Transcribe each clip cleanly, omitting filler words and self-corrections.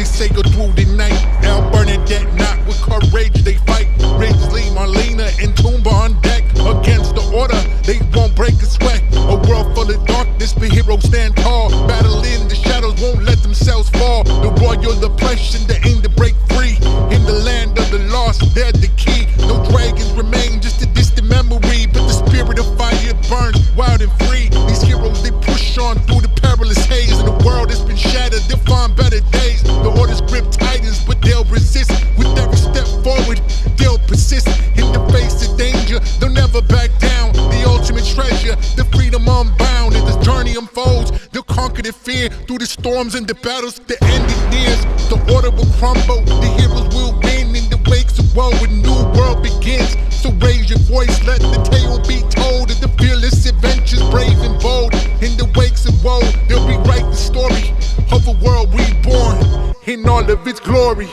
They say go through the night. El Bernadette, not with courage, they fight. Ridgely, Marlena, and Toomba on deck. Against the order, they won't break a sweat. A world full of darkness, but heroes stand tall. Battling the shadows, won't let themselves fall. The royal oppression, they aim to break free. In the land of the lost, they're the key. No dragons remain, just a distant memory. But the spirit of fire burns wild and free. These heroes, they push on through the perilous haze. And the world has been shattered, they'll find better days. The orders grip titans, but they'll resist. With every step forward, they'll persist. In the face of danger, they'll never back down. The ultimate treasure, the freedom unbound. As this journey unfolds, they'll conquer the fear. Through the storms and the battles, the end is near. The order will crumble, the heroes will win. In the wakes of woe, a new world begins. So raise your voice, let the tale be told. Of the fearless adventures, brave and bold. In the wakes of woe, they'll rewrite the story of a world reborn in all of its glory.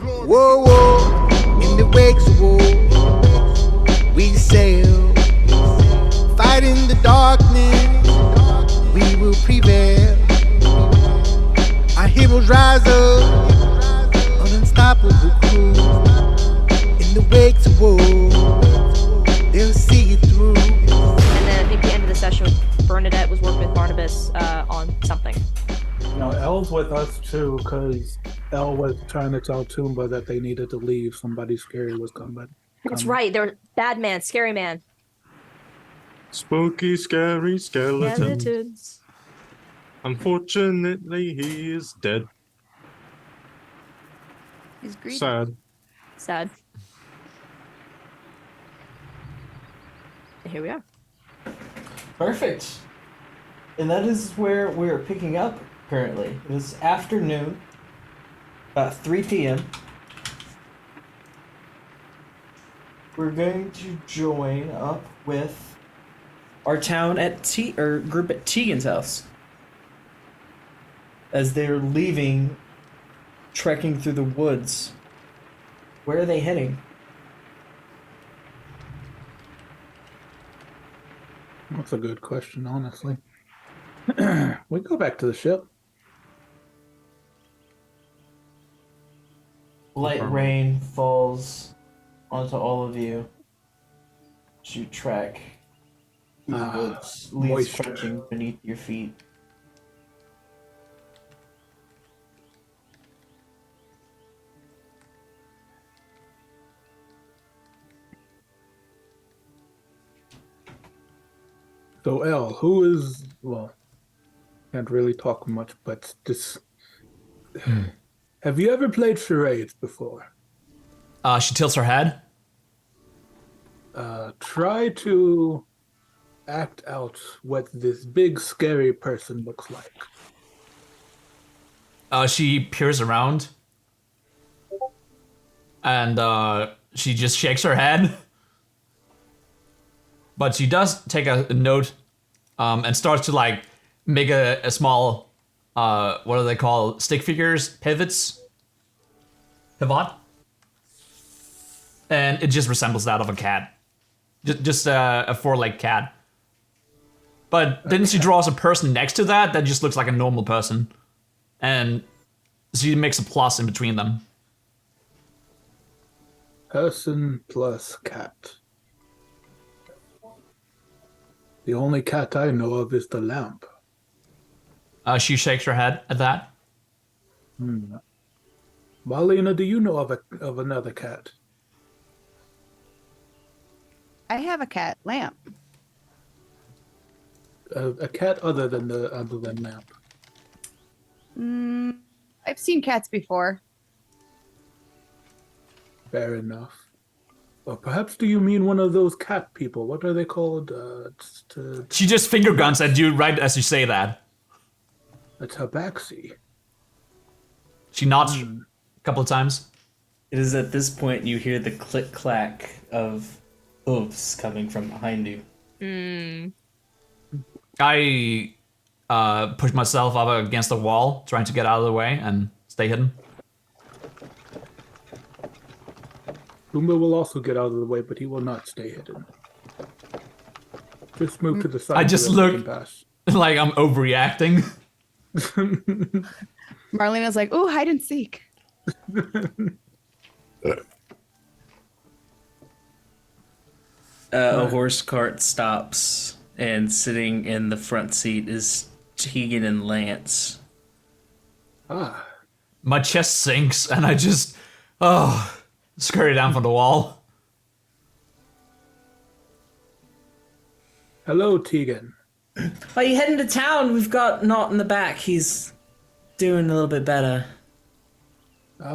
WaWor, in the wakes of war, we sail. Fight in the darkness, we will prevail. Our heroes rise up, an unstoppable crew. In the wakes of war, they'll see it through. And then I think the end of the session with Bernadette was working with Barnabas on something. No, Elle's with us too, because Elle was trying to tell Toomba that they needed to leave. Somebody scary was coming. That's right. They're bad man, scary man. Spooky, scary skeleton. Skeletons. Unfortunately, he is dead. He's greedy. Sad. Sad. Here we are. Perfect. And that is where we're picking up currently. It's afternoon, about 3 p.m. We're going to join up with our town at group at Tegan's house. As they're leaving, trekking through the woods. Where are they heading? That's a good question, honestly. We go back to the ship. Light rain falls onto all of you as you trek through the woods, leaves moisture. crunching beneath your feet. So Elle, who is, well, can't really talk much, but just have you ever played charades before? She tilts her head. Try to act out what this big scary person looks like. She peers around. And she just shakes her head. But she does take a note and starts to like make a small, what do they call, stick figures, pivots? Pivot? And it just resembles that of a cat. Just a four-legged cat. But then she draws a person next to that just looks like a normal person. And she makes a plus in between them. Person plus cat. The only cat I know of is the lamp. She shakes her head at that. Marlena, do you know of another cat? I have a cat, Lamp. A cat other than lamp. I've seen cats before. Fair enough. Or perhaps do you mean one of those cat people? What are they called? She just finger guns at you right as you say that. A tabaxi. She nods a couple of times. It is at this point you hear the click-clack of hooves coming from behind you. I push myself up against the wall, trying to get out of the way and stay hidden. Pumbaa will also get out of the way, but he will not stay hidden. Just move to the side. I just so that we look can pass. like I'm overreacting. Marlena's like, ooh, hide and seek. A horse cart stops, and sitting in the front seat is Tegan and Lance. Ah, My chest sinks, and I just, scurry down from the wall. hello, Tegan. Are you heading to town? We've got Knot in the back. He's doing a little bit better.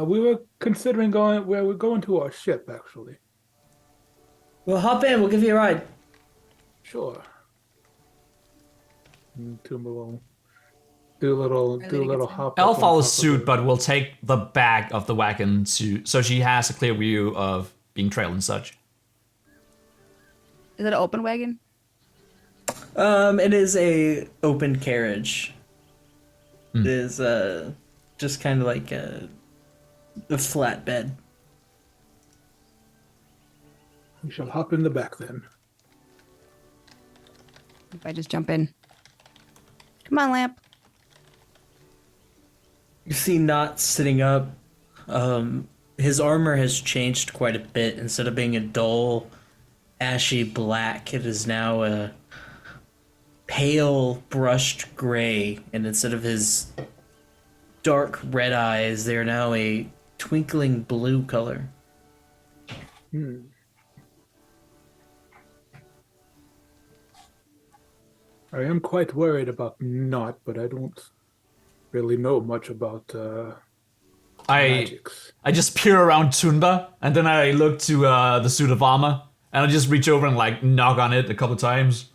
We were considering going where we're going to our ship, actually. Well, hop in. We'll give you a ride. Sure. Tumba will do a little hop. Elle up on follows top of suit, it. but will take the back of the wagon so she has a clear view of being trailed and such. Is it an open wagon? It is a open carriage. It is just kind of like a flatbed. We shall hop in the back then. If I just jump in. Come on, Lamp. You see Knot sitting up. His armor has changed quite a bit. Instead of being a dull, ashy black, it is now a pale, brushed gray. And instead of his dark red eyes, they are now a twinkling blue color. I am quite worried about Knot, but I don't really know much about magics. I just peer around Tunba, and then I look to the suit of armor, and I just reach over and like knock on it a couple times.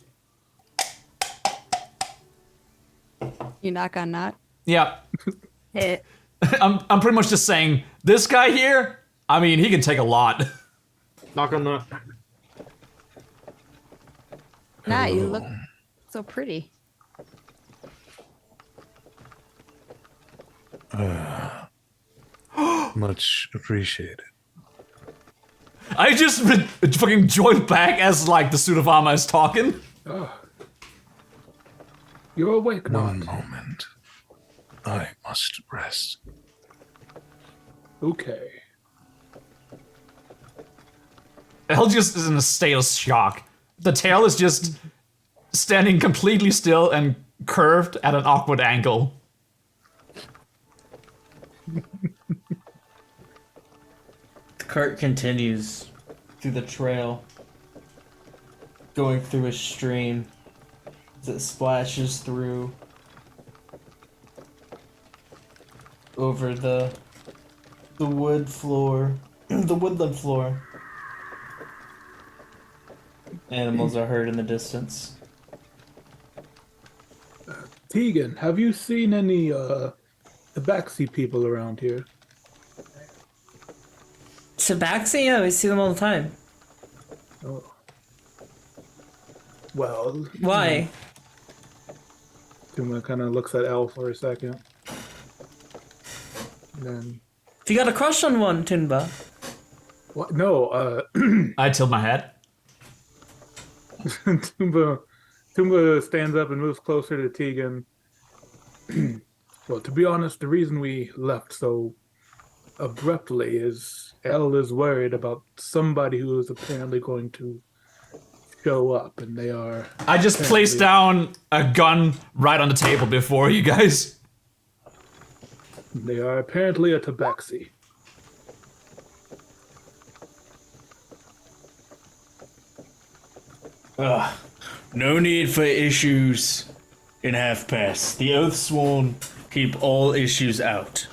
You knock on Knot. Yeah. Hit. I'm pretty much just saying, this guy here, I mean, he can take a lot. Knock on the. Knot, you look so pretty. Much appreciated. I just fucking join back as like the suit of armor is talking. Oh. You're awake, One Knot. moment. I must rest. Okay. Elle just is in a state of shock. The tail is just standing completely still and curved at an awkward angle. The cart continues through the trail, going through a stream as it splashes through over the wood floor, the woodland floor. Animals are heard in the distance. Tegan, have you seen any tabaxi people around here? Tabaxi? Yeah, we see them all the time. Oh. Well, Why? Tuma kind of looks at Elle for a second. And then, If you got a crush on one, Tunba. what? No, I tilt my head. Tumba stands up and moves closer to Tegan. Well, to be honest, the reason we left so abruptly is Elle is worried about somebody who is apparently going to show up, and they are. I just placed down a gun right on the table before you guys. They are apparently a tabaxi. Ugh. No need for issues in Half Past. The Oath Sworn keep all issues out.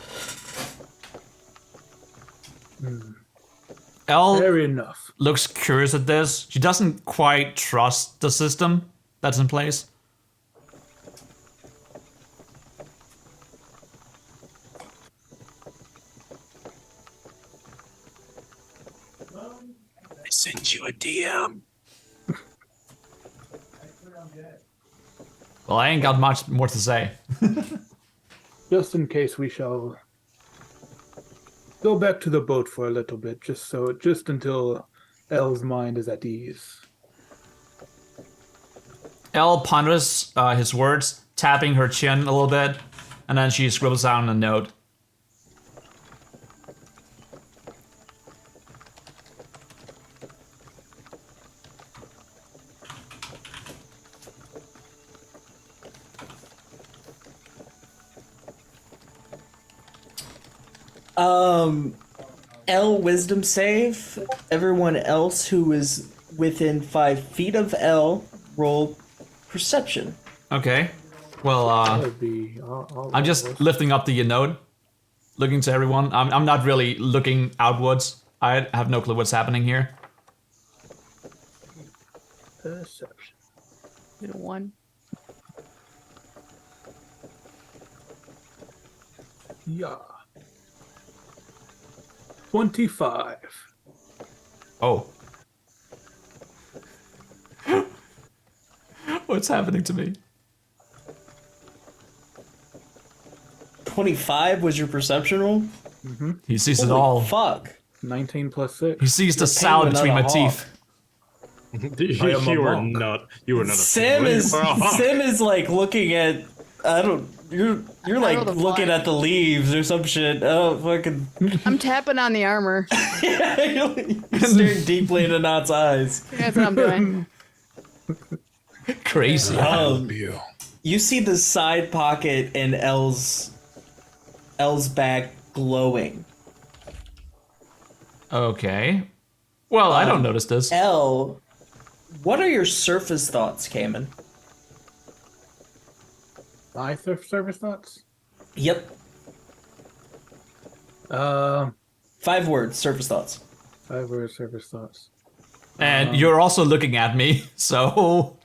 Elle Fair enough. looks curious at this. She doesn't quite trust the system that's in place. I sent you a DM. Well, I ain't got much more to say. Just in case, we shall go back to the boat for a little bit, just until Elle's mind is at ease. Elle ponders his words, tapping her chin a little bit, And then she scribbles down a note. L wisdom save. Everyone else who is within 5 feet of L, roll perception. Okay. Well, That'd be. I'm just lifting up the note, looking to everyone. I'm not really looking outwards. I have no clue what's happening here. Perception. Get a 1. Yeah. 25. Oh. What's happening to me? 25 was your perception roll? He sees it Holy all. fuck. 19 plus 6. He sees the You're sound penguin, between not my a teeth. You are not a Sam penguin. is Sam is like looking at you're like rolled a looking 5. at the leaves or some shit. Oh fucking I'm tapping on the armor. you're staring deeply into Not's eyes. That's what I'm doing. Crazy. You see the side pocket in L's bag glowing. Okay. Well, I don't notice this. L, what are your surface thoughts, Cayman? My service thoughts? Yep. 5 words, surface thoughts. 5 word service thoughts. And you're also looking at me, so...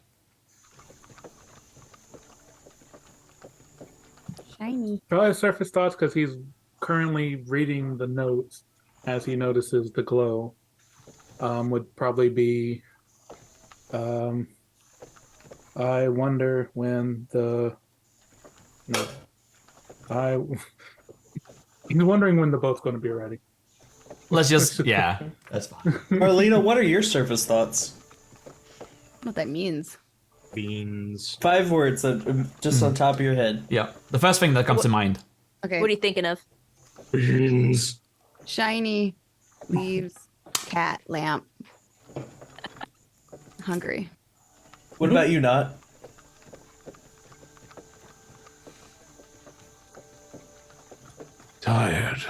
Shiny. Probably surface thoughts because he's currently reading the notes as he notices the glow. Would probably be. I wonder when the. No. He's wondering when the boat's going to be ready. Let's just... Yeah, that's fine. Marlena, what are your surface thoughts? What that means. Beans. 5 words just on top of your head. Yeah, the first thing that comes to mind. Okay. What are you thinking of? Beans. Shiny. Leaves. Cat. Lamp. Hungry. What about you, Not? Tired.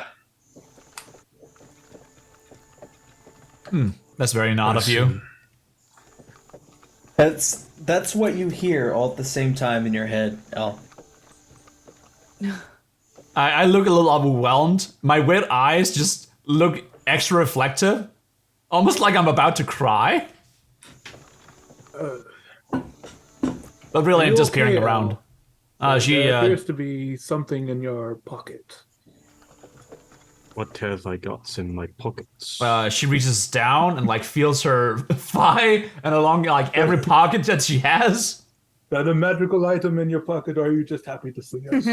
That's very not of you. That's what you hear all at the same time in your head, L. I look a little overwhelmed. My weird eyes just look extra reflective. Almost like I'm about to cry. But really, I'm just peering around. There appears to be something in your pocket. What have I got in my pockets? She reaches down and like feels her thigh and along like every pocket that she has. Is that a magical item in your pocket, or are you just happy to see us?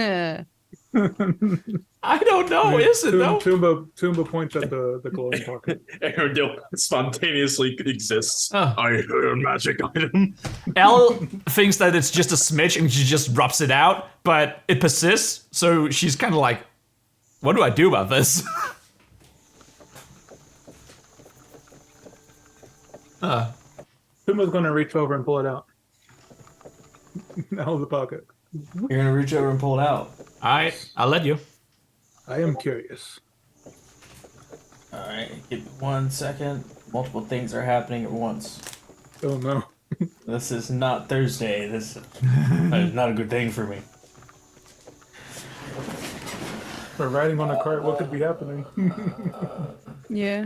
I don't know, is it though? Toomba points at the glowing pocket. Aerodil spontaneously exists. Oh. I heard a magic item. Elle thinks that it's just a smidge and she just rubs it out, but it persists, so she's kind of like, what do I do about this? Toomba's gonna reach over and pull it out. Out of the pocket. You're gonna reach over and pull it out. Alright, I'll let you. I am curious. Alright, give me 1 second. Multiple things are happening at once. Oh no. This is not Thursday. This is not a good thing for me. We're riding on a cart, what could be happening? Yeah.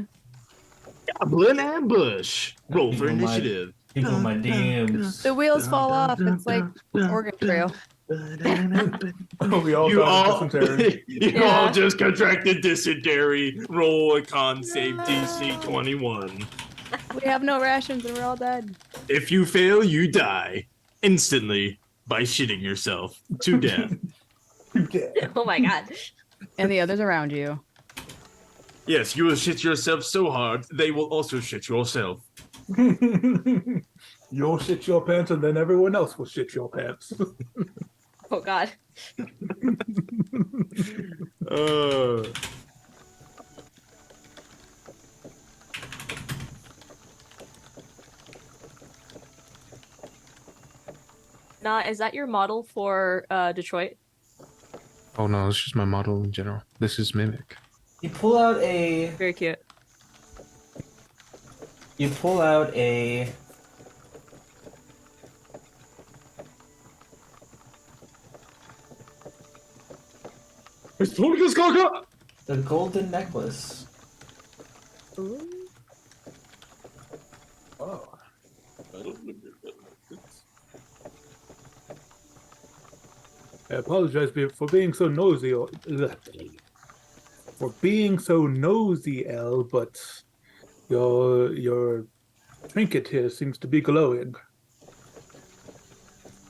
Goblin ambush. Roll for People might- initiative. People in my DMs. The wheels fall off. It's like Oregon Trail. We all You got all, dysentery. you all just contracted dysentery. Roll a con save DC 21. We have no rations and we're all dead. If you fail, you die instantly by shitting yourself to death. Oh my god. And the others around you. Yes, you will shit yourself so hard, they will also shit yourself. You'll shit your pants and then everyone else will shit your pants. Oh God. Nah, is that your model for Detroit? Oh no, it's just my model in general. This is Mimic. You pull out a. Very cute. You pull out a. The golden necklace. Ooh. Oh. I apologize for being so nosy, Elle, but your trinket here seems to be glowing.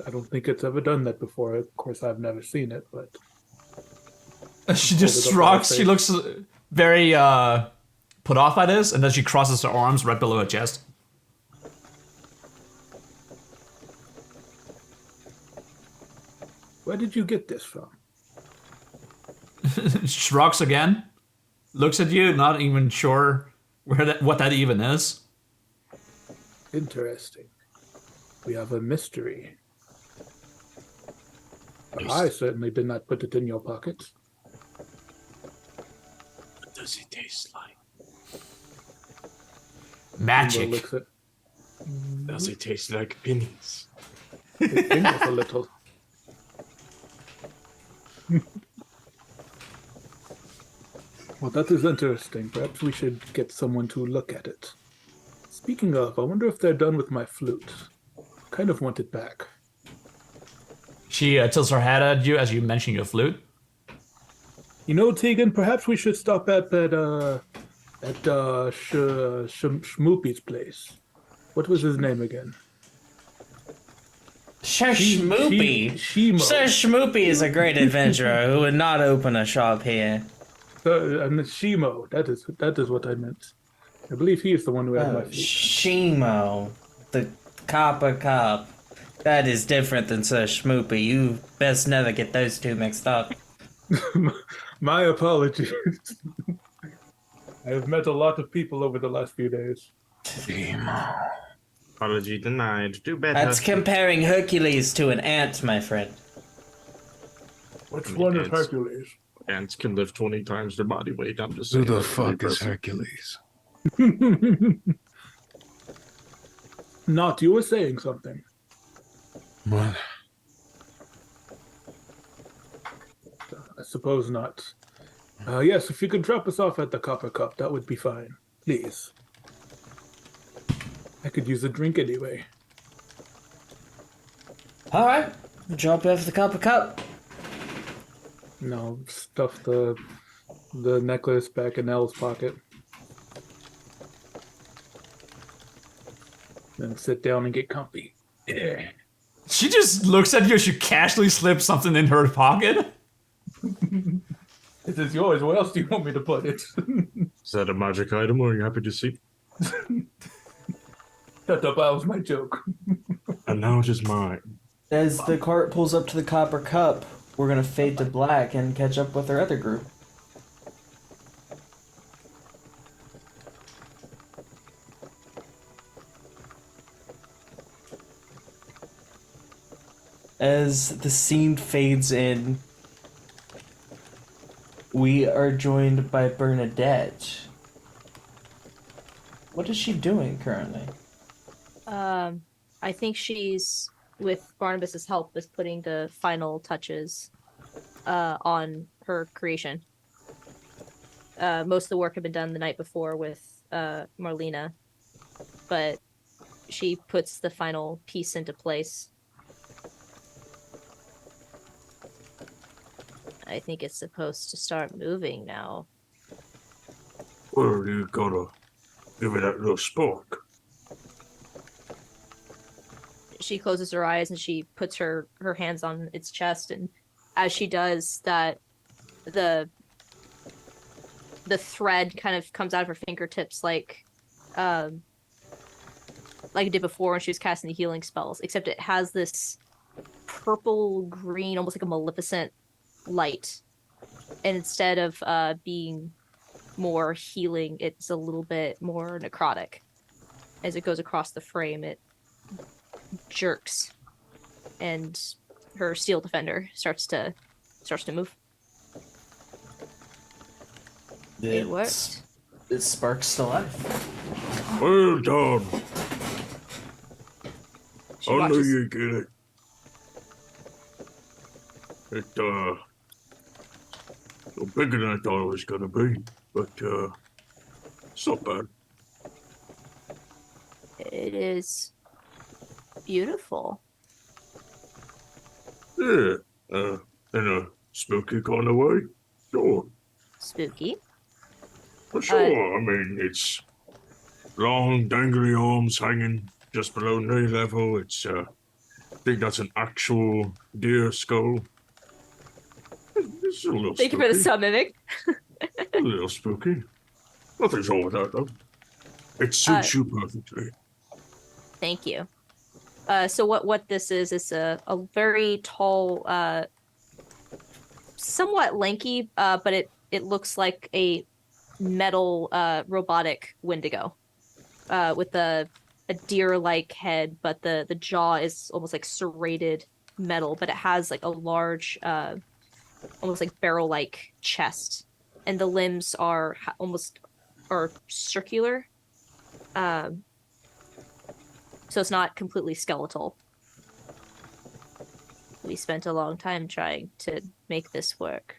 I don't think it's ever done that before. Of course, I've never seen it, but She just shrugs. She looks very put off by this, and then she crosses her arms right below her chest. Where did you get this from? Shrugs again, looks at you, not even sure what that even is. Interesting. We have a mystery. But I certainly did not put it in your pockets. What does it taste like? Magic. Looks at Does it taste like pennies? it fingers a little. Well, that is interesting. Perhaps we should get someone to look at it. Speaking of, I wonder if they're done with my flute. Kind of want it back. She tilts her head at you as you mention your flute. You know, Tegan, perhaps we should stop at Schmoopy's place. What was his name again? Sir Schmoopy. Shimo. Sir Schmoopy is a great adventurer who would not open a shop here. And Shimo. That is what I meant. I believe he is the one who had my flute. Shimo. The copper cup. That is different than Sir Schmoopy. You best never get those two mixed up. My apologies. I have met a lot of people over the last few days. Apology denied. Do better. That's comparing Hercules to an ant, my friend. Which one is Hercules? Ants can lift 20 times their body weight. I'm just Who saying. the fuck is Hercules? Not, you were saying something. What? I suppose not. Yes, if you could drop us off at the Copper Cup, that would be fine. Please. I could use a drink anyway. Alright, drop off the copper cup. No, stuff the necklace back in Elle's pocket. Then sit down and get comfy. Yeah. She just looks at you as you casually slip something in her pocket. This is yours. Where else do you want me to put it? Is that a magic item or are you happy to see? Shut up, that was my joke. And now it is mine. As the cart pulls up to the copper cup, we're gonna fade to black and catch up with our other group. As the scene fades in, we are joined by Bernadette. What is she doing currently? I think she's, with Barnabas's help, is putting the final touches on her creation. Most of the work had been done the night before with Marlena, but she puts the final piece into place. I think it's supposed to start moving now. Or are you gonna give it that little spark? She closes her eyes and she puts her hands on its chest, and as she does that, the thread kind of comes out of her fingertips like it did before when she was casting the healing spells, except it has this purple green, almost like a maleficent light. And instead of being more healing, it's a little bit more necrotic. As it goes across the frame, it jerks, and her steel defender starts to move. It worked. It sparks to life. Well done. She I knew watches. you'd get it. It's bigger than I thought it was gonna be, but it's not bad. It is beautiful. Yeah, in a spooky kind of way. Sure, Spooky. for sure. I mean, it's long, dangly arms hanging just below knee level. It's I think that's an actual deer skull. It's a little Thank you spooky. for the sub mimic. A little spooky. Nothing's wrong with that, though. It suits you perfectly. Thank you. So what this is a very tall, somewhat lanky, but it looks like a metal robotic Wendigo, with a deer-like head, but the jaw is almost like serrated metal, but it has like a large, almost like barrel-like chest, and the limbs are almost circular. So it's not completely skeletal. We spent a long time trying to make this work.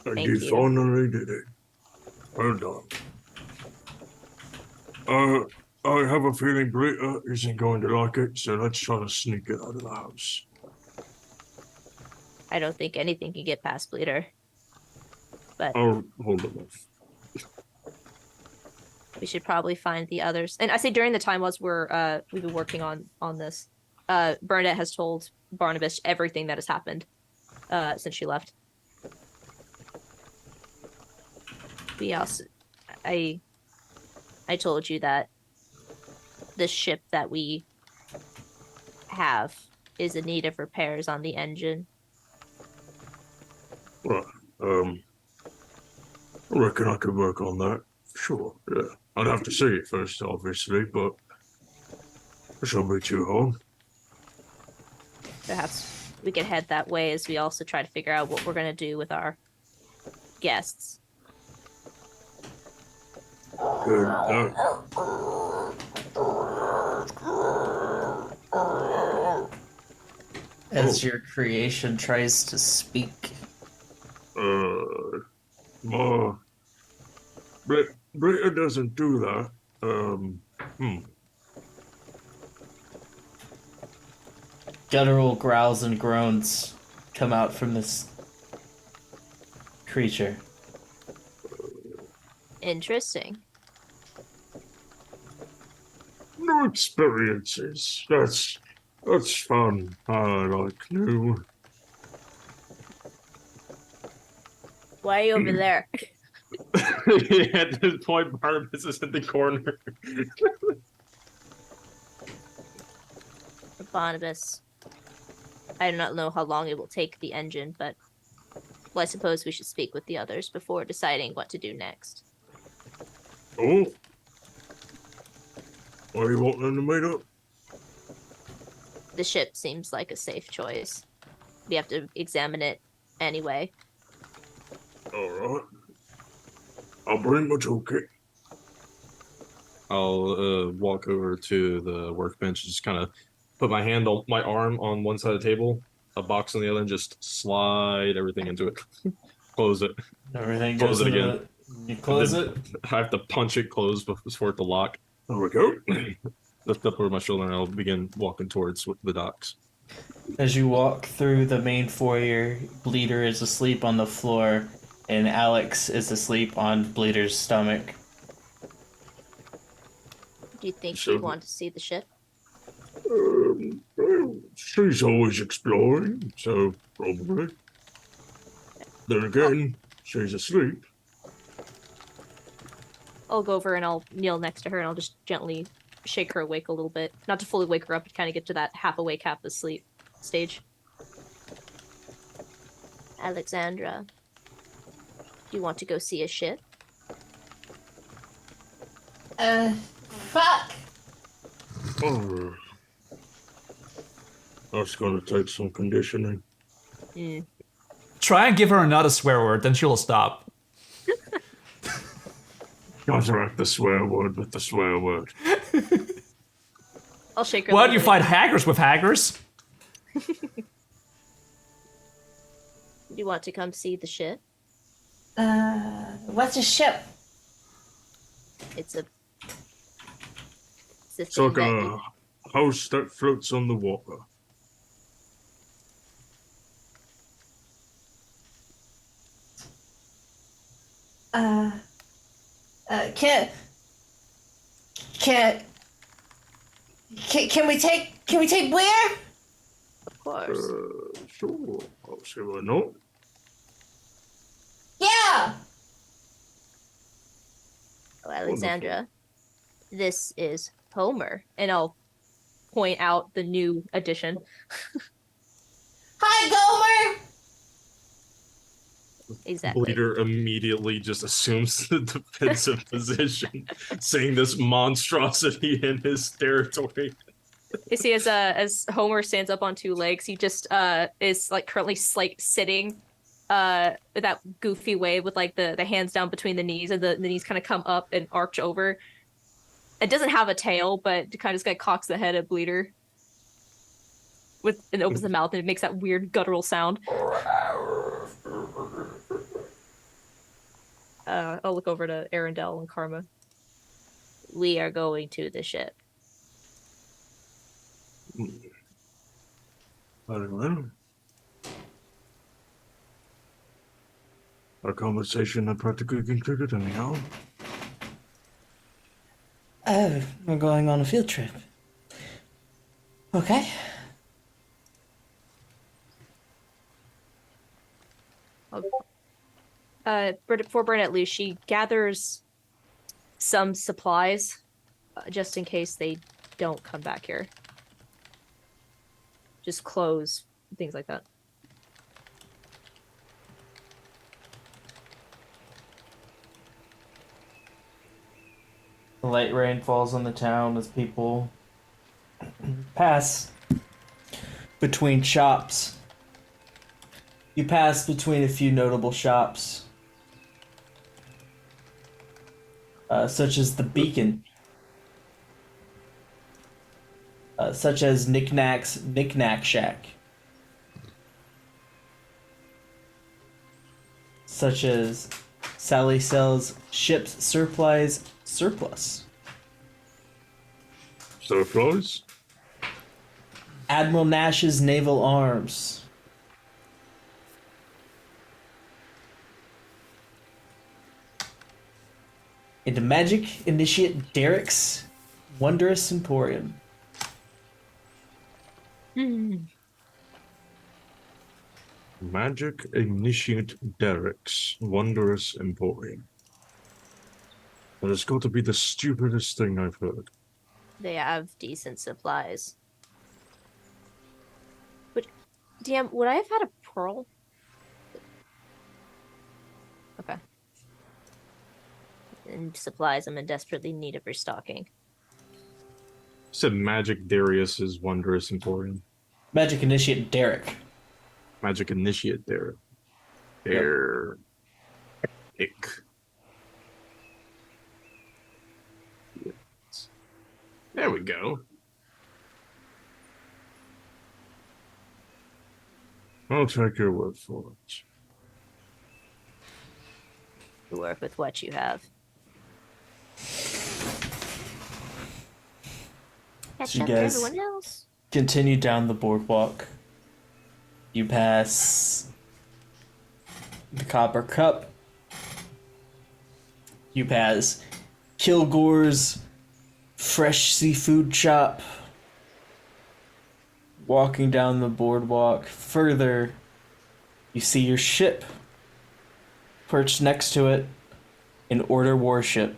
And Thank you you. finally did it. Well done. I have a feeling Britta isn't going to like it, so let's try to sneak it out of the house. I don't think anything can get past Bleeder. But I'll hold them off. we should probably find the others. And I say during the time whilst we've been working on this, Bernadette has told Barnabas everything that has happened since she left. We also, I told you that the ship that we have is in need of repairs on the engine. Well, I reckon I could work on that. Sure, yeah. I'd have to see it first, obviously, but it shouldn't be too hard. Perhaps we could head that way as we also try to figure out what we're going to do with our guests. Good. As your creation tries to speak. Britta doesn't do that. Guttural growls and groans come out from this creature. Interesting. New experiences. That's fun. I like new. Why are you over there? At this point, Barnabas is in the corner. Barnabas. I do not know how long it will take the engine, but well, I suppose we should speak with the others before deciding what to do next. Oh. Why are you wanting them to meet up? The ship seems like a safe choice. We have to examine it anyway. Alright. I'll bring my toolkit. I'll walk over to the workbench and just kind of put my arm on one side of the table, a box on the other, and just slide everything into it. Close it. Everything Close goes it into again. You close it? I have to punch it closed before it to lock. There we go. Lift up over my shoulder and I'll begin walking towards the docks. As you walk through the main foyer, Bleeder is asleep on the floor, and Alex is asleep on Bleeder's stomach. Do you think So- she'd want to see the ship? Well, she's always exploring, so probably. Then again, she's asleep. I'll go over and I'll kneel next to her and I'll just gently shake her awake a little bit. Not to fully wake her up, but kind of get to that half awake, half asleep stage. Alexandra, do you want to go see a ship? Fuck. Oh, that's gonna take some conditioning. Try and give her another swear word, then she'll stop. Counteract the swear word with the swear word. I'll shake her. Why do you fight hackers with hackers? Do you want to come see the ship? What's a ship? It's a It's like a house that floats on the water. Can we take Blair? Of course. Sure. I'll see why not. Yeah. Oh, Alexandra, this is Homer, and I'll point out the new addition. Hi, Gomer. Exactly. Bleeder immediately just assumes the defensive position, seeing this monstrosity in his territory. You see, as Homer stands up on two legs, he just is like currently like sitting that goofy way with like the hands down between the knees, and the knees kind of come up and arch over. It doesn't have a tail, but it kind of just like cocks the head at Bleeder and opens the mouth, and it makes that weird guttural sound. I'll look over to Arendelle and Karma. We are going to the ship. Very well. Our conversation had practically concluded anyhow. Oh, we're going on a field trip. Okay. Before Burnett leaves, she gathers some supplies just in case they don't come back here. Just clothes, things like that. The light rain falls on the town as people pass between shops. You pass between a few notable shops, such as the Beacon, such as Knickknack's Knickknack Shack, such as Sally sells ship's surplus. Surplus? Admiral Nash's naval arms. Into Magic Initiate Derek's Wondrous Emporium. Magic Initiate Derek's Wondrous Emporium. That has got to be the stupidest thing I've heard. They have decent supplies. But, damn, would I have had a pearl? Okay. And supplies I'm in desperately need of restocking. Said Magic Darius's Wondrous Emporium. Magic Initiate Derek. Magic Initiate Derek. There. Ick. There we go. I'll take your word for it. To work with what you have. Catch So you up to guys everyone else. continue down the boardwalk. You pass the Copper Cup. You pass Kilgore's Fresh Seafood Shop. Walking down the boardwalk further, you see your ship perched next to it, an Order warship,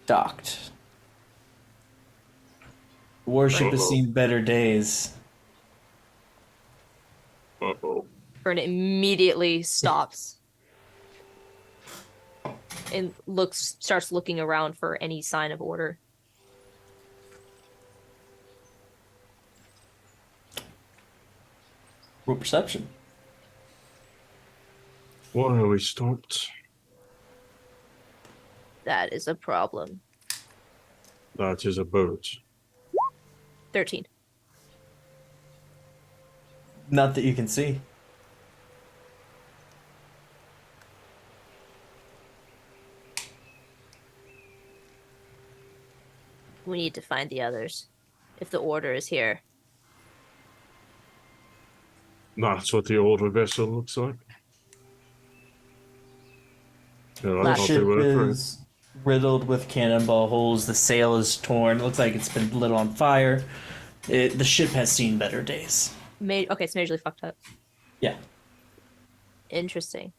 docked. Warship has seen better days. Uh-oh. Vern immediately stops and starts looking around for any sign of order. Roll perception. Why are we stopped? That is a problem. That is a boat. 13. Not that you can see. We need to find the others. If the order is here. That's what the order vessel looks like. Yeah, I The thought ship they were through. is riddled with cannonball holes. The sail is torn. It looks like it's been lit on fire. The ship has seen better days. Okay, it's majorly fucked up. Yeah. Interesting.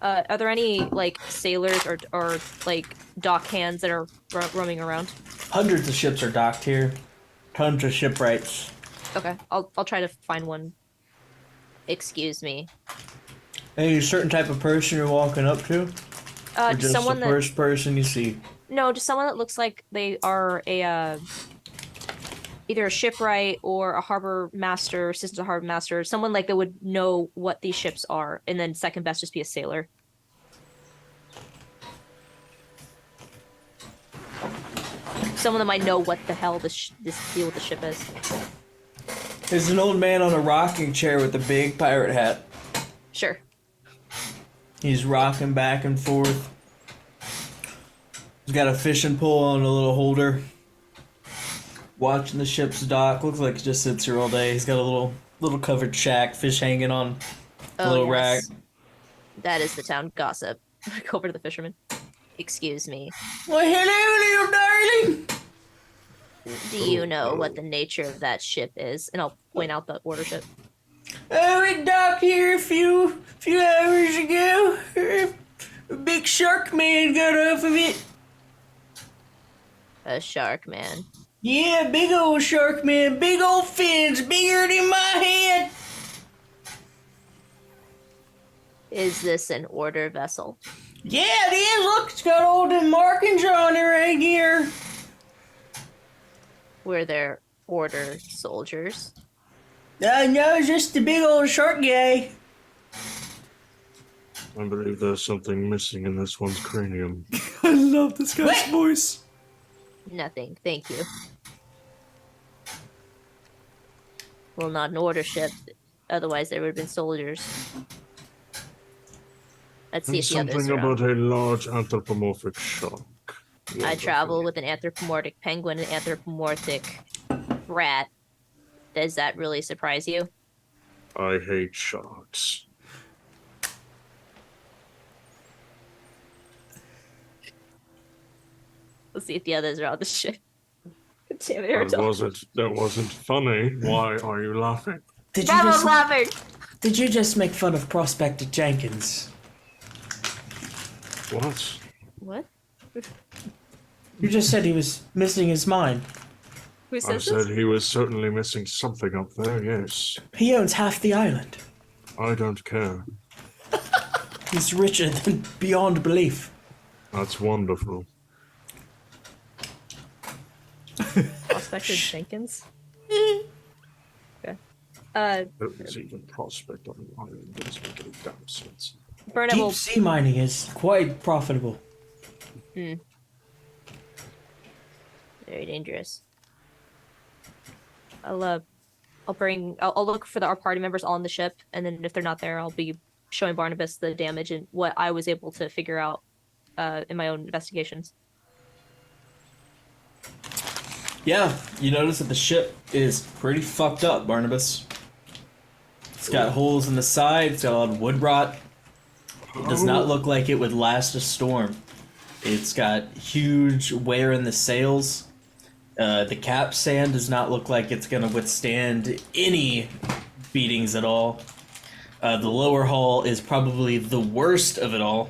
Are there any like sailors or like dock hands that are roaming around? Hundreds of ships are docked here. Tons of shipwrights. Okay, I'll try to find one. Excuse me. Any certain type of person you're walking up to? Or just someone the first person you see? No, just someone that looks like they are a either a shipwright or a harbor master, assistant to harbor master, someone like that would know what these ships are, and then second best just be a sailor. Someone that might know what the hell this deal with the ship is. There's an old man on a rocking chair with a big pirate hat. Sure. He's rocking back and forth. He's got a fishing pole on a little holder. Watching the ship's dock. Looks like he just sits here all day. He's got a little covered shack, fish hanging on a little rack. That is the town gossip. Go over to the fisherman. Excuse me. Well, hello, little darling. Do you know what the nature of that ship is? And I'll point out the order ship. Oh, it docked here a few hours ago. A big shark man got off of it. A shark man. Yeah, big old shark man, big old fins, bigger than my head. Is this an order vessel? Yeah, it is. Look, it's got all the markings on it right here. Were there order soldiers? No, it's just the big old shark guy. I believe there's something missing in this one's cranium. I love this guy's voice. Nothing, thank you. Well, not an order ship. Otherwise, there would have been soldiers. Let's see if the others Something are about on. a large anthropomorphic shark. I travel with an anthropomorphic penguin and an anthropomorphic rat. Does that really surprise you? I hate sharks. Let's see if the others are on the ship. Damn it, That wasn't funny. Why are you laughing? Did you Bravo's just laughing! Did you just make fun of Prospector Jenkins? What? What? You just said he was missing his mind. Who I says said this? he was certainly missing something up there, yes. He owns half the island. I don't care. He's richer than beyond belief. That's wonderful. Prospector Jenkins? Okay. There's even prospect on the island. Doesn't make any damn sense. Burnett Deep will... sea mining is quite profitable. Very dangerous. I'll look for our party members on the ship, and then if they're not there, I'll be showing Barnabas the damage and what I was able to figure out in my own investigations. Yeah, you notice that the ship is pretty fucked up, Barnabas. It's got holes in the side, it's got a lot of wood rot. It does not look like it would last a storm. It's got huge wear in the sails. The capstan does not look like it's going to withstand any beatings at all. The lower hull is probably the worst of it all.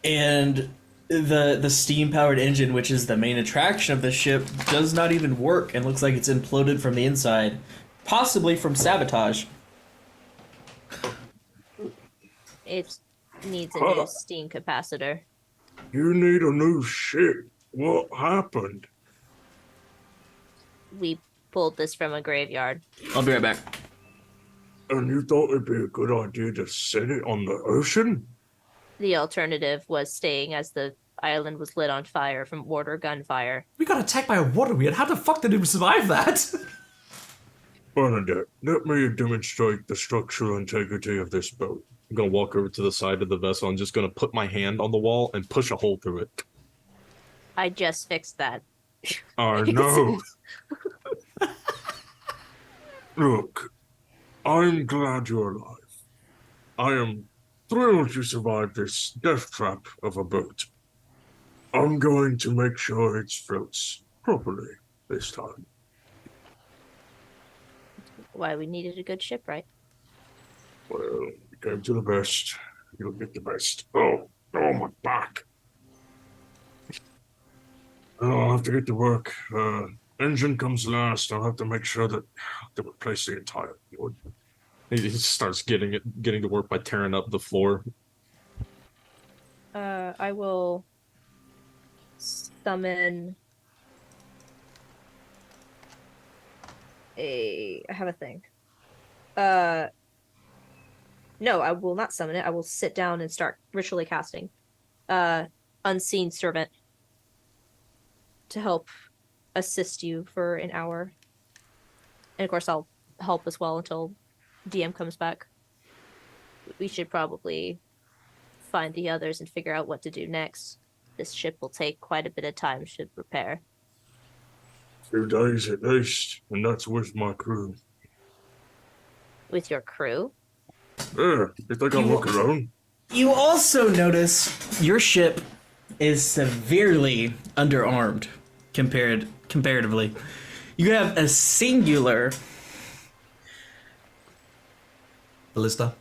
And the steam-powered engine, which is the main attraction of the ship, does not even work and looks like it's imploded from the inside, possibly from sabotage. It needs a new steam capacitor. You need a new ship. What happened? We pulled this from a graveyard. I'll be right back. And you thought it'd be a good idea to set it on the ocean? The alternative was staying as the island was lit on fire from mortar gunfire. We got attacked by a water weird. How the fuck did we survive that? Bernadette, let me demonstrate the structural integrity of this boat. I'm gonna walk over to the side of the vessel. I'm just gonna put my hand on the wall and push a hole through it. I just fixed that. I know. Look, I'm glad you're alive. I am thrilled you survived this death trap of a boat. I'm going to make sure it floats properly this time. Why we needed a good ship, right? Well, you came to the best. You'll get the best. Oh, my back. I'll have to get to work. Engine comes last. I'll have to make sure that they replace the entire board. He starts getting to work by tearing up the floor. I will summon I have a thing. No, I will not summon it. I will sit down and start ritually casting Unseen Servant to help assist you for an hour. And of course, I'll help as well until DM comes back. We should probably find the others and figure out what to do next. This ship will take quite a bit of time to repair. 2 days at least, and that's with my crew. With your crew? Yeah, you think I'll walk alone? You also notice your ship is severely underarmed comparatively. You have a singular Ballista.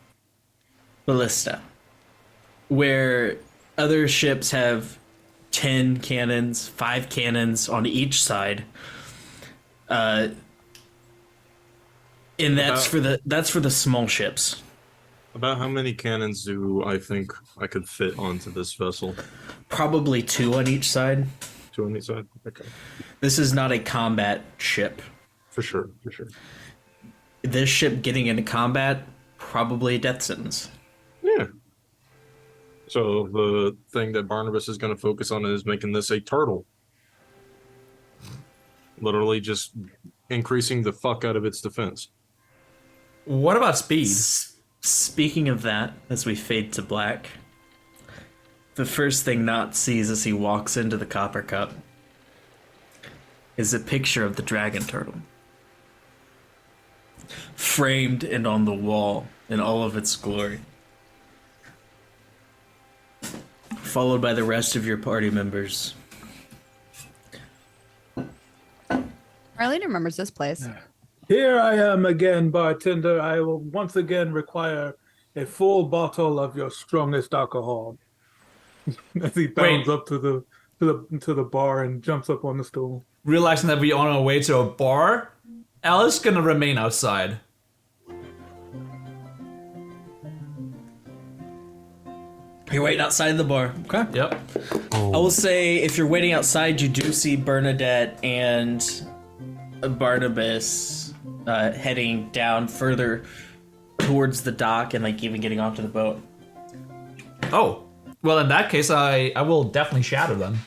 where other ships have 10 cannons, 5 cannons on each side. And that's for the small ships. About how many cannons do I think I could fit onto this vessel? Probably 2 on each side. 2 on each side? Okay. This is not a combat ship. For sure. This ship getting into combat, probably a death sentence. Yeah. So the thing that Barnabas is going to focus on is making this a turtle. Literally just increasing the fuck out of its defense. What about speed? Speaking of that, as we fade to black, the first thing Knot sees as he walks into the Copper Cup is a picture of the dragon turtle. Framed and on the wall in all of its glory. Followed by the rest of your party members. Marlene remembers this place. Here I am again, bartender. I will once again require a full bottle of your strongest alcohol. As he bounds up to the bar and jumps up on the stool. Realizing that we're on our way to a bar, Alice is gonna remain outside. You're waiting outside the bar. Okay. Yep. I will say, if you're waiting outside, you do see Bernadette and Barnabas heading down further towards the dock and like even getting onto the boat. Oh, well, in that case, I will definitely shatter them.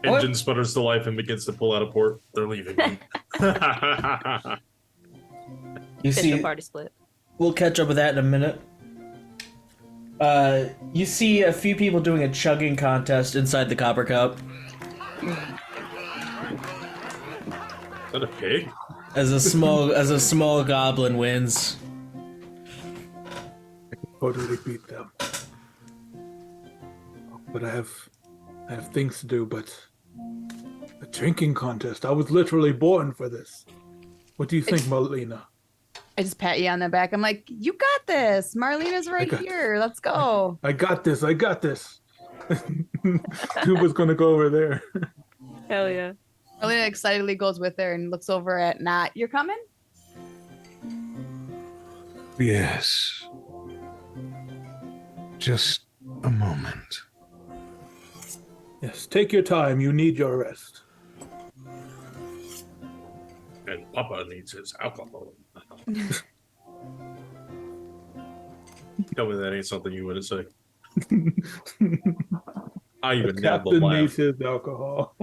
Engine sputters to life and begins to pull out of port. They're leaving. You see, party split. We'll catch up with that in a minute. You see a few people doing a chugging contest inside the Copper Cup. Is that a pig? As a small goblin wins. I can totally beat them. But I have things to do, but a drinking contest. I was literally born for this. What do you think, Marlena? I just pat you on the back. I'm like, you got this. Marlena's right here. Let's go. I got this. Tuba's gonna go over there. Hell yeah. Marlena excitedly goes with her and looks over at Nat. You're coming? Yes. Just a moment. Yes, take your time. You need your rest. And Papa needs his alcohol. Tell me that ain't something you wouldn't say. I The even nailed the captain laugh. needs his alcohol.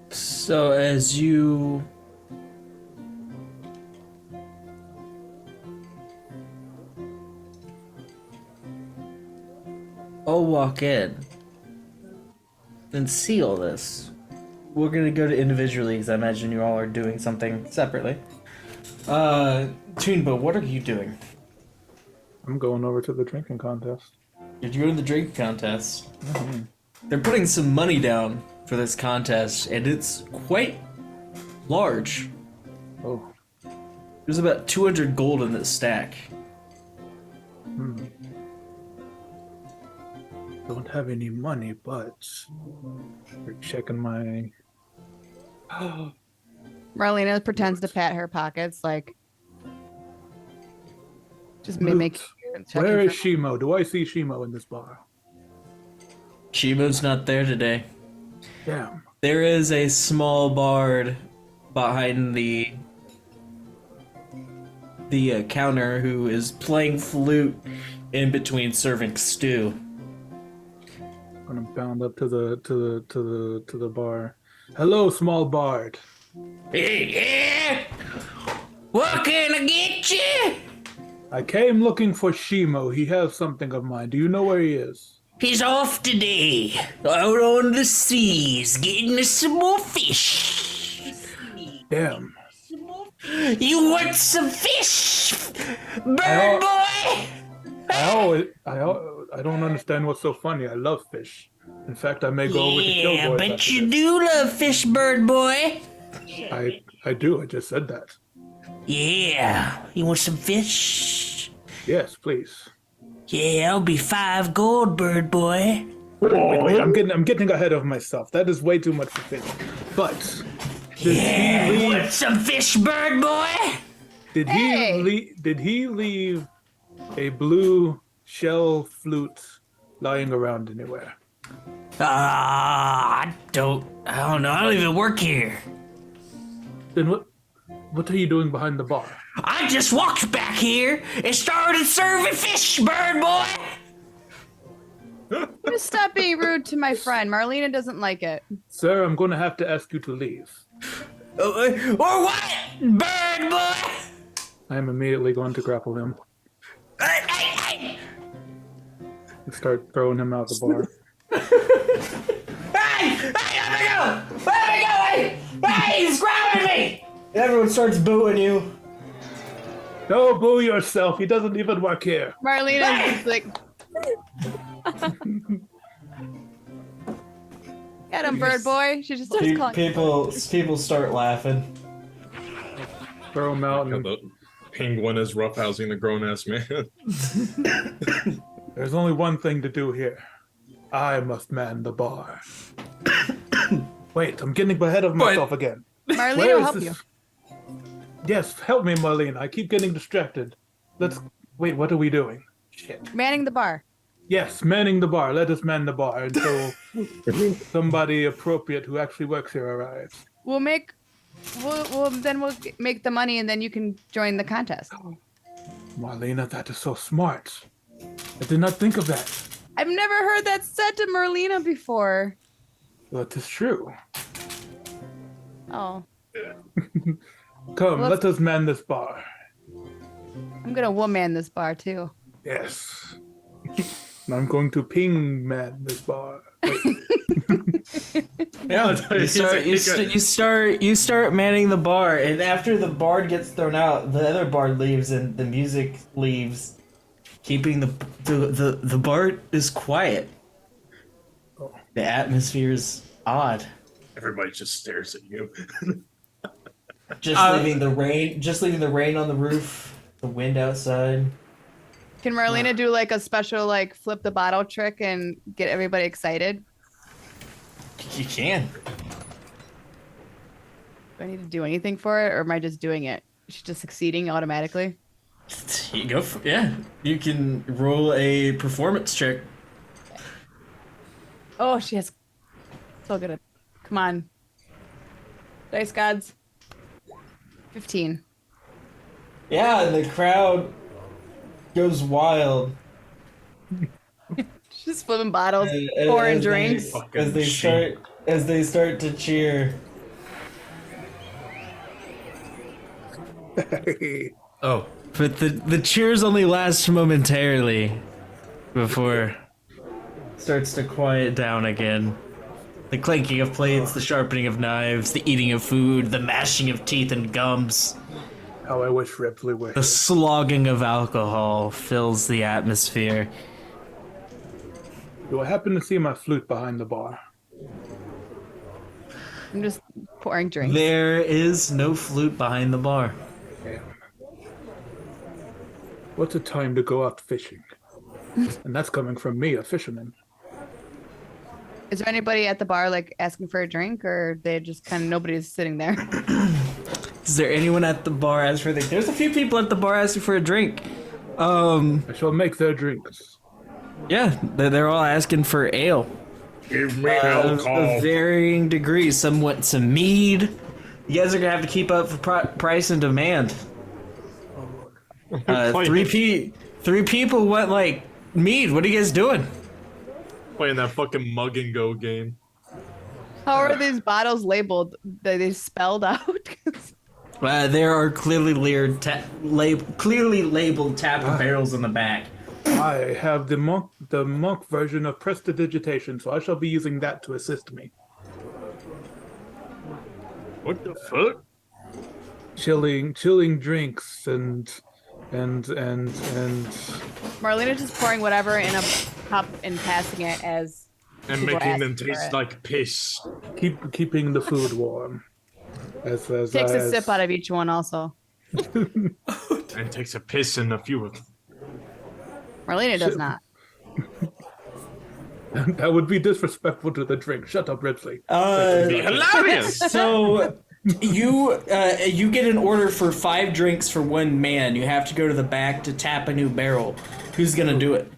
So as you all walk in and see all this, we're gonna go to individually because I imagine you all are doing something separately. Toonbo, what are you doing? I'm going over to the drinking contest. You're doing the drink contest. They're putting some money down for this contest, and it's quite large. Oh. There's about 200 gold in this stack. Don't have any money, but we're checking my. Marlena pretends to pat her pockets, like just mimic. Where is Shimo? Do I see Shimo in this bar? Shimo's not there today. Damn. There is a small bard behind the counter who is playing flute in between serving stew. I'm gonna bound up to the bar. Hello, small bard. Yeah. What can I get you? I came looking for Shimo. He has something of mine. Do you know where he is? He's off today, out on the seas, getting us some more fish. Damn. You want some fish, bird boy? I don't understand what's so funny. I love fish. In fact, I may go over to kill Yeah, boys but after you this. do love fish, bird boy. I do. I just said that. Yeah, you want some fish? Yes, please. Yeah, I'll be 5 gold, bird boy. Wait, I'm getting ahead of myself. That is way too much for fish. But did Yeah, he you leave? want some fish, bird boy? Did he leave a blue shell flute lying around anywhere? I don't know. I don't even work here. Then what are you doing behind the bar? I just walked back here and started serving fish, bird boy. Just stop being rude to my friend. Marlena doesn't like it. Sir, I'm going to have to ask you to leave. Or what, bird boy? I am immediately going to grapple him Hey, and start throwing him out the bar. let me go! Hey, he's grabbing me! Everyone starts booing you. No, boo yourself. He doesn't even work here. Marlena's just like, get him, bird boy. She just starts calling. People start laughing. Throw him out. Yeah, And the penguin is roughhousing the grown-ass man. there's only one thing to do here. I must man the bar. Wait, I'm getting ahead of myself again. Marlena Where will is help this? you. Yes, help me, Marlene. I keep getting distracted. Wait, what are we doing? Shit. Manning the bar. Yes, manning the bar. Let us man the bar until somebody appropriate who actually works here arrives. We'll make the money and then you can join the contest. Marlena, that is so smart. I did not think of that. I've never heard that said to Marlena before. That is true. Oh, Come, Well, let us man this bar. I'm gonna woman this bar too. Yes. And I'm going to ping man this bar. Wait. Yeah, you start manning the bar, and after the bard gets thrown out, the other bard leaves, and the music leaves, keeping the bard is quiet. The atmosphere is odd. Everybody just stares at you. Just leaving the rain on the roof, the wind outside. Can Marlena do like a special like flip the bottle trick and get everybody excited? You can. Do I need to do anything for it, or am I just doing it? She's just succeeding automatically. You go for yeah. You can roll a performance check. Oh, she has so good at. Come on, dice gods. 15. Yeah, and the crowd goes wild. She's just flipping bottles, As- pouring as drinks. As they start to cheer. Oh, But the cheers only last momentarily before it starts to quiet down again. The clanking of plates, the sharpening of knives, the eating of food, the mashing of teeth and gums, How I wish Ripley were the here. slogging of alcohol fills the atmosphere. Do I happen to see my flute behind the bar? I'm just pouring drinks. There is no flute behind the bar. Damn. What's a time to go out fishing? And that's coming from me, a fisherman. Is there anybody at the bar like asking for a drink, or they just kind of nobody's sitting there? Is there anyone at the bar asking for a drink? There's a few people at the bar asking for a drink. I shall make their drinks. Yeah, they're all asking for ale. Give me Of alcohol. varying degrees. Some want some mead. You guys are gonna have to keep up for price and demand. Three people want like mead. What are you guys doing? Playing that fucking mug and go game. How are these bottles labeled? Are they spelled out? There are clearly labeled tap barrels in the back. I have the monk version of prestidigitation, so I shall be using that to assist me. What the fuck? Chilling drinks and Marlena's just pouring whatever in a cup and passing it as And people making ask them for taste it. like piss. keeping the food warm. As Takes a sip out of each one also. And takes a piss in a few of them. Marlena does not. That would be disrespectful to the drink. Shut up, Ripley. Hilarious! So you get an order for 5 drinks for 1 man. You have to go to the back to tap a new barrel. Who's gonna do it?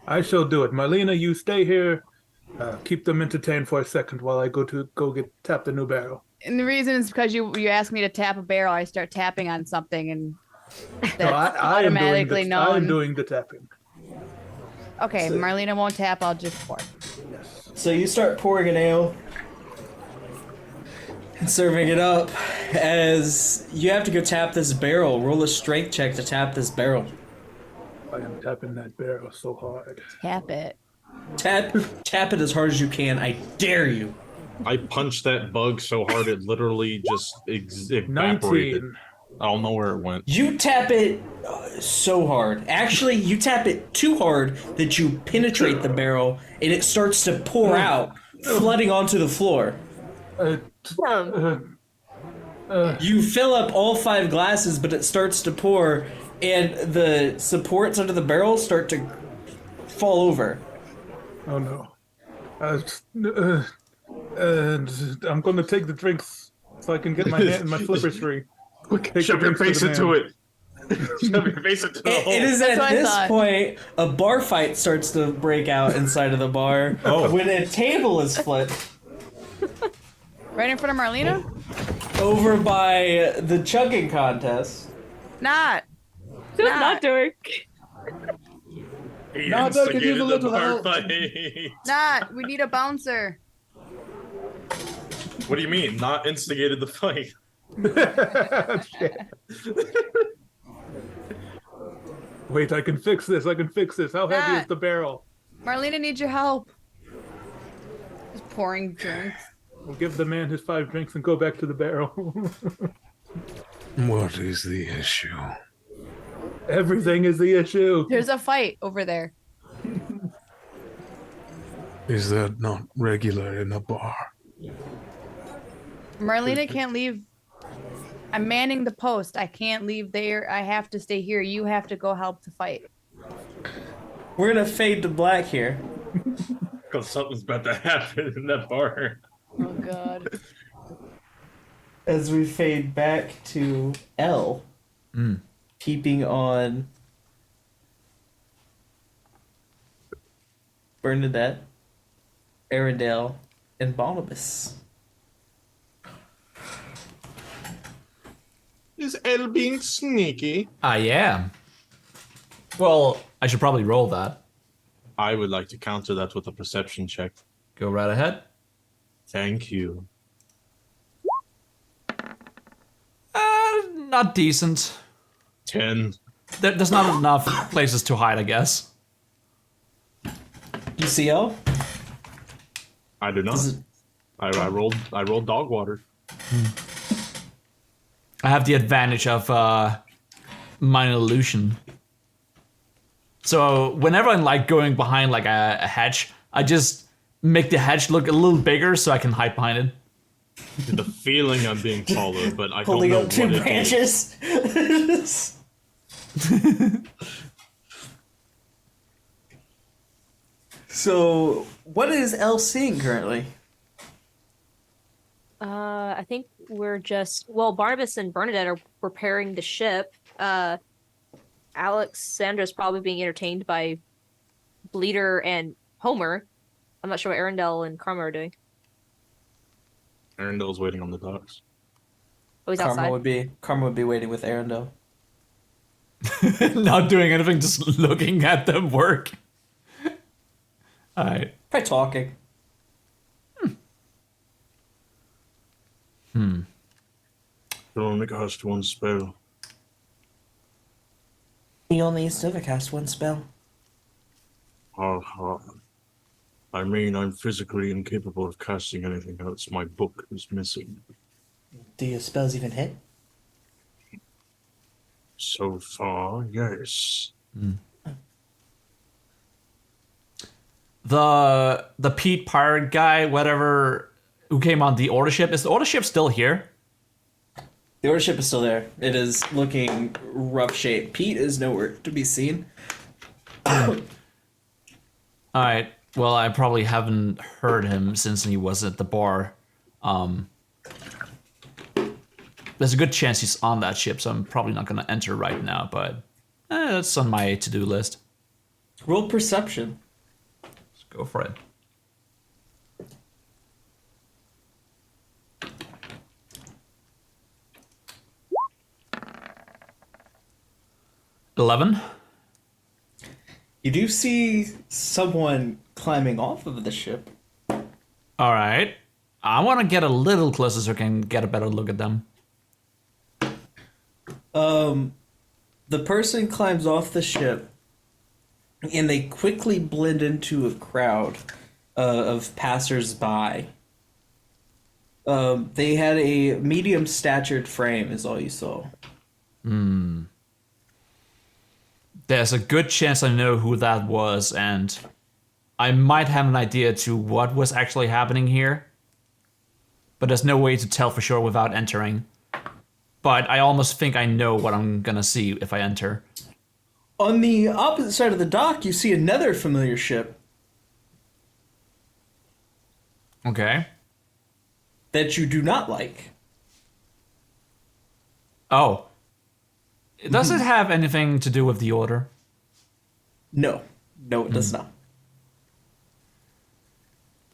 I shall do it. Marlena, you stay here. Keep them entertained for a second while I go tap the new barrel. And the reason is because you asked me to tap a barrel, I start tapping on something, and that's No, I automatically I am known. doing the tapping. Okay, Marlena won't tap, I'll just pour. Yes. So you start pouring an ale and serving it up. As you have to go tap this barrel, roll a strength check to tap this barrel. I am tapping that barrel so hard. Tap it. Tap it as hard as you can. I dare you. I punched that bug so hard it literally just evaporated. 19. I don't know where it went. You tap it so hard. Actually, you tap it too hard that you penetrate the barrel and it starts to pour out, flooding onto the floor. You fill up all 5 glasses, but it starts to pour, and the supports under the barrel start to fall over. Oh no. And I'm going to take the drinks so I can get my flippers free. Quick, Take shove the your drinks face to the into man. it. Shove your face into the hole. It is That's at what I this thought. point a bar fight starts to break out inside of the bar when a table is flipped Right in front of Marlena? over by the chugging contest. Not. Not doing. He Now that could use instigated a the little bar help. fight. Not. We need a bouncer. What do you mean? Not instigated the fight? Wait, I can fix this. How heavy Not. is the barrel? Marlena needs your help. Just pouring drinks. We'll give the man his 5 drinks and go back to the barrel. What is the issue? Everything is the issue. There's a fight over there. Is that not regular in a bar? Marlena can't leave I'm manning the post. I can't leave there. I have to stay here. You have to go help the fight. We're gonna fade to black here. Because something's about to happen in that bar. Oh god. As we fade back to L, keeping on Bernadette, Arendelle, and Barnabas. Is Elle being sneaky? I am. Well, I should probably roll that. I would like to counter that with a perception check. Go right ahead. Thank you. Not decent. 10. There's not enough places to hide, I guess. You see L? I do not. I rolled dog water. I have the advantage of minor illusion. So whenever I'm like going behind like a hedge, I just make the hedge look a little bigger so I can hide behind it. The feeling I'm being followed, but I don't Holding know up two what it is. branches. So, what is L seeing currently? I think we're just Barnabas and Bernadette are repairing the ship. Alexandra's probably being entertained by Bleeder and Homer. I'm not sure what Arendelle and Karma are doing. Arendelle's waiting on the docks. Oh, he's outside. Karma would be waiting with Arendelle. Not doing anything, just looking at them work. Alright. Probably talking. Can only cast one spell. He only needs to cast one spell. I mean, I'm physically incapable of casting anything else. My book is missing. Do your spells even hit? So far, yes. The Pete Pirate guy, whatever, who came on the order ship, is the order ship still here? The order ship is still there. It is looking rough shape. Pete is nowhere to be seen. Alright, well, I probably haven't heard him since he was at the bar. There's a good chance he's on that ship, so I'm probably not going to enter right now, but that's on my to-do list. Roll perception. Let's go for it. $11. You do see someone climbing off of the ship. Alright. I want to get a little closer so I can get a better look at them. The person climbs off the ship, and they quickly blend into a crowd of passers-by. They had a medium-statured frame, is all you saw. There's a good chance I know who that was, and I might have an idea to what was actually happening here. But there's no way to tell for sure without entering. But I almost think I know what I'm gonna see if I enter. On the opposite side of the dock, you see another familiar ship Okay. that you do not like. Oh. Does it have anything to do with the order? No, it does not.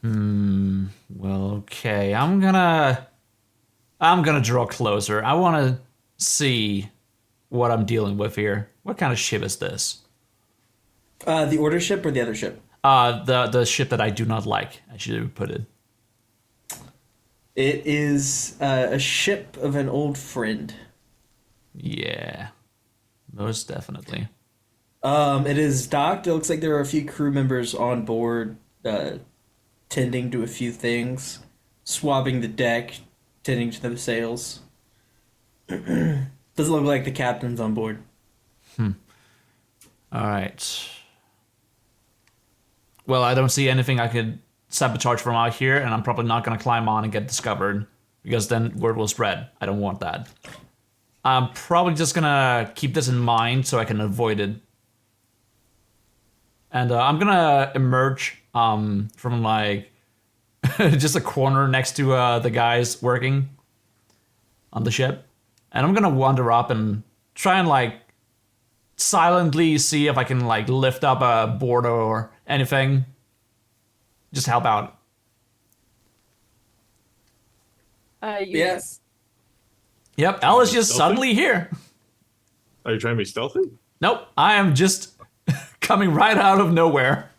Well, okay. I'm gonna draw closer. I want to see what I'm dealing with here. What kind of ship is this? The order ship or the other ship? The ship that I do not like. I should put it. It is a ship of an old friend. Yeah, most definitely. It is docked. It looks like there are a few crew members on board, tending to a few things, swabbing the deck, tending to the sails. Doesn't look like the captain's on board. All right. Well, I don't see anything I could sabotage from out here, and I'm probably not going to climb on and get discovered, because then word will spread. I don't want that. I'm probably just gonna keep this in mind so I can avoid it. And I'm gonna emerge from like just a corner next to the guys working on the ship. And I'm gonna wander up and try and like silently see if I can like lift up a board or anything. Just help out. Yes. Yep, Elle is just Stealthy? suddenly here. Are you trying to be stealthy? Nope, I am just coming right out of nowhere.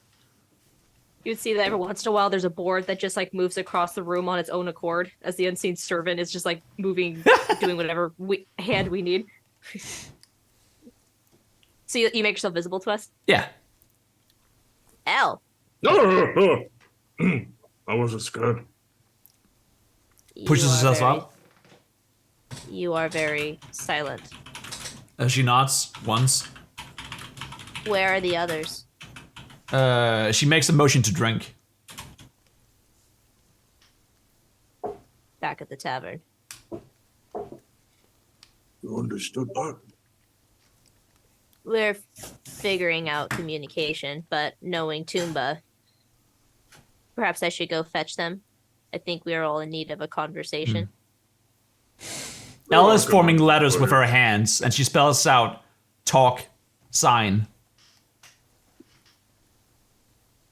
You'd see that every once in a while there's a board that just like moves across the room on its own accord as the unseen servant is just like moving, doing whatever hand we need. So you make yourself visible to us? Yeah. Elle. No. I wasn't scared. Pushes you are herself very- up. You are very silent. She nods once. Where are the others? She makes a motion to drink. Back at the tavern. You understood that? We're figuring out communication, but knowing Toomba, perhaps I should go fetch them. I think we are all in need of a conversation. Elle is forming letters with her hands, and she spells out talk, sign.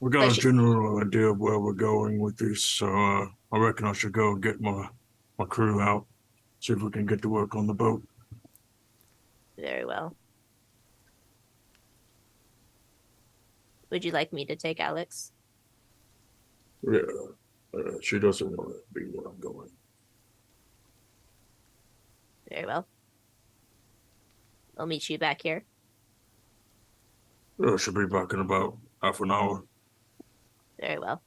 We got a general idea of where we're going with this, so I reckon I should go and get my crew out, see if we can get to work on the boat. Very well. Would you like me to take Alex? Yeah, she doesn't want to be where I'm going. Very well. I'll meet you back here. I should be back in about half an hour. Very well.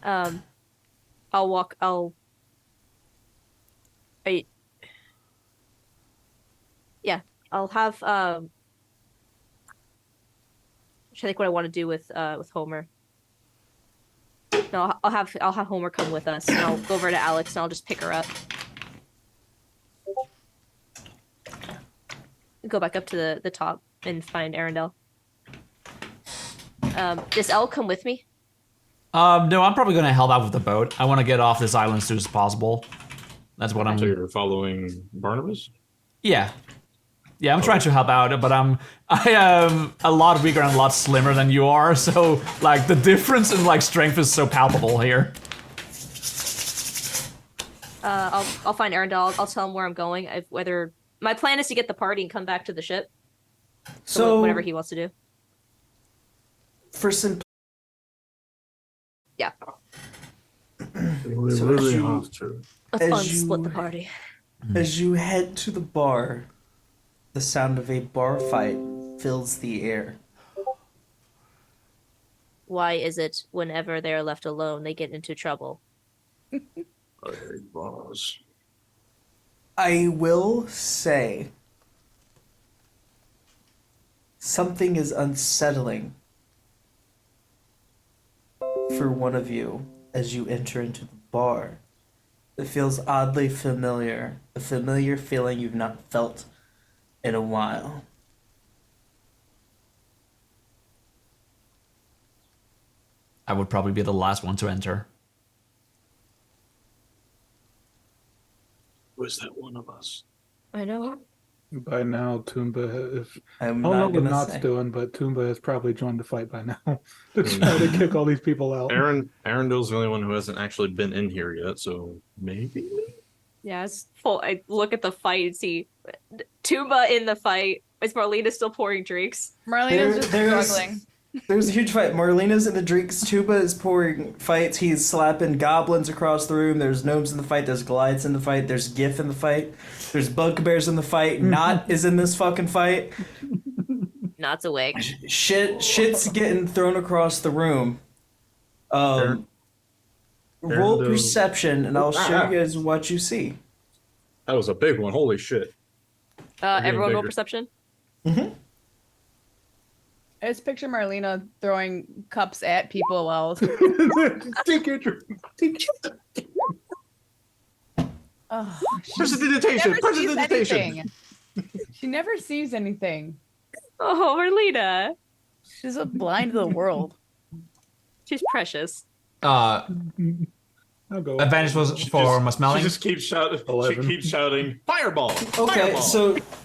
I'll yeah, I'll have I think what I want to do with Homer. No, I'll have Homer come with us, and I'll go over to Alex, and I'll just pick her up. Go back up to the top and find Arendelle. Does Elle come with me? No, I'm probably gonna help out with the boat. I want to get off this island as soon as possible. That's what I'm. So you're following Barnabas? Yeah, I'm trying to help out, but I am a lot weaker and a lot slimmer than you are. So like the difference in like strength is so palpable here. I'll find Arendelle. I'll tell him where I'm going. Whether my plan is to get the party and come back to the ship. So whatever he wants to do. For Yeah. We really have to. Let's split the party. As you head to the bar, the sound of a bar fight fills the air. Why is it whenever they're left alone they get into trouble? I hate bars. I will say something is unsettling for one of you as you enter into the bar. It feels oddly familiar, a familiar feeling you've not felt in a while. I would probably be the last one to enter. Was that one of us? I know. By now, Toomba has. I I'm don't know not what gonna Knott's say. doing, but Toomba has probably joined the fight by now to try to kick all these people out. Arundel's the only one who hasn't actually been in here yet, so maybe. Yeah, it's full. I look at the fight and see Tuba in the fight. Is Marlena still pouring drinks? Marlena's just there's- struggling. There's a huge fight. Marlena's in the drinks. Tuba is pouring fights. He's slapping goblins across the room. There's gnomes in the fight. There's Goliaths in the fight. There's Gif in the fight. There's bugbears in the fight. Knot is in this fucking fight. Knott's awake. Shit's getting thrown across the room. Roll Arundel- perception, and I'll show you guys what you see. That was a big one. Holy shit. Everyone roll bigger. perception. I just picture Marlena throwing cups at people while Take your drink. Take your... Oh, Prestidigitation! never sees Prestidigitation! anything. She never sees anything. Oh, Merlina. She's blind to the world. She's precious. I'll go. Advantage was for my smelling. She just keeps shouting. She 11. keeps shouting, "Fireball!" Okay, Fireball!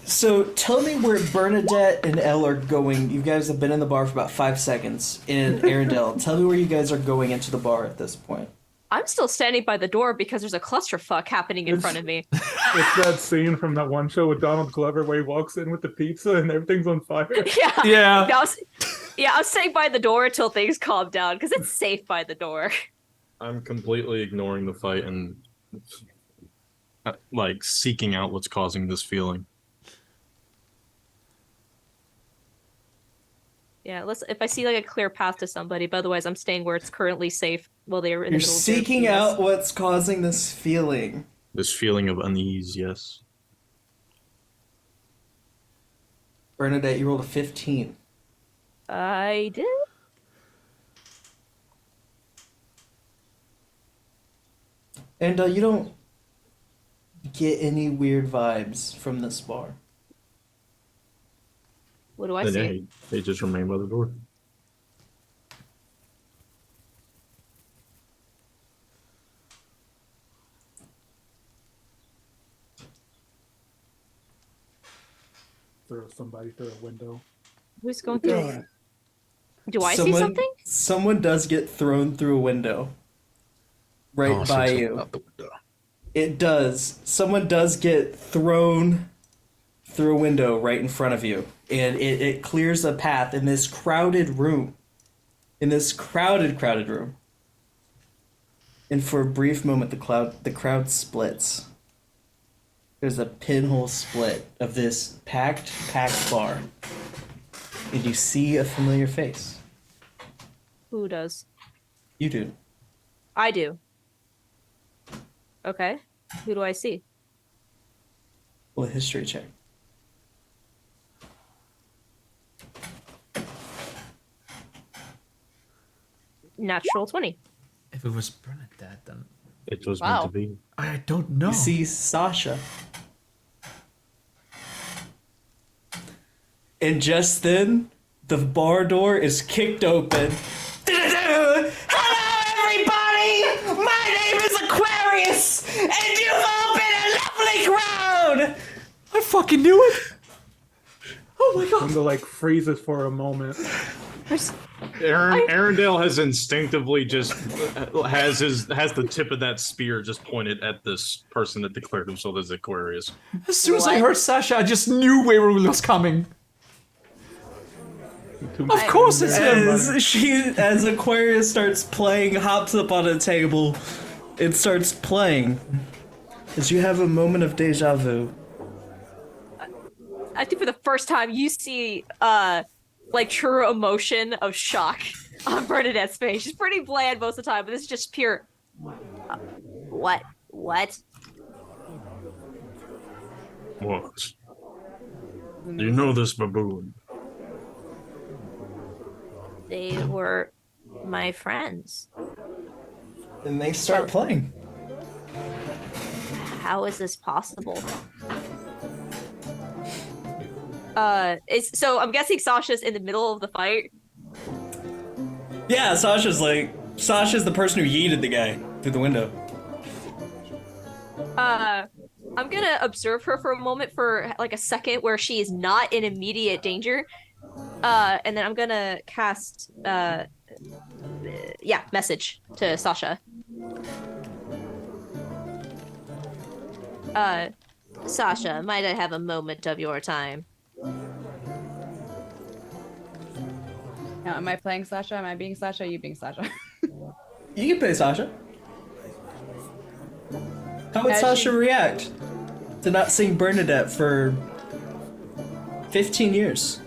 so tell me where Bernadette and Elle are going. You guys have been in the bar for about 5 seconds. And Arendelle, tell me where you guys are going into the bar at this point. I'm still standing by the door because there's a clusterfuck happening in front of me. It's that scene from that one show with Donald Glover where he walks in with the pizza and everything's on fire. Yeah. Yeah. I was staying by the door until things calm down because it's safe by the door. I'm completely ignoring the fight and like seeking out what's causing this feeling. Yeah, if I see like a clear path to somebody, but otherwise I'm staying where it's currently safe while they're in the You're middle of their seeking BS. out what's causing this feeling. This feeling of unease, yes. Bernadette, you rolled a 15. I did. And you don't get any weird vibes from this bar. What do I Then see? they just remain by the door. Throw somebody through a window. Who's going through? Do I see something? Someone does get thrown through a window. Right by you. Out the window. It does. Someone does get thrown through a window right in front of you. And it clears a path in this crowded room. In this crowded room. And for a brief moment, the crowd splits. There's a pinhole split of this packed bar. And you see a familiar face. Who does? You do. I do. Okay. Who do I see? Well, a history check. Natural 20. If it was Bernadette, then It was Wow. meant to be. I don't know. You see Sasha. And just then, the bar door is kicked open. Hello, everybody! My name is Aquarius, and you've all been a lovely crowd! I fucking knew it. Oh my god. Window like freezes for a moment. Arendelle has instinctively just has the tip of that spear just pointed at this person that declared himself as Aquarius. As soon as I heard Sasha, I just knew WaWor was coming. Of course it's him. As Aquarius starts playing, hops up on a table, and starts playing. As you have a moment of deja vu. I think for the first time you see like true emotion of shock on Bernadette's face. She's pretty bland most of the time, but this is just pure what? What? Do you know this baboon? They were my friends. And they start playing. How is this possible? So I'm guessing Sasha's in the middle of the fight. Yeah, Sasha's the person who yeeted the guy through the window. I'm gonna observe her for a moment for like a second where she is not in immediate danger. And then I'm gonna cast message to Sasha. Sasha, might I have a moment of your time? Now, am I playing Sasha? Am I being Sasha? Are you being Sasha? You can play Sasha. How would As Sasha she- react to not seeing Bernadette for 15 years?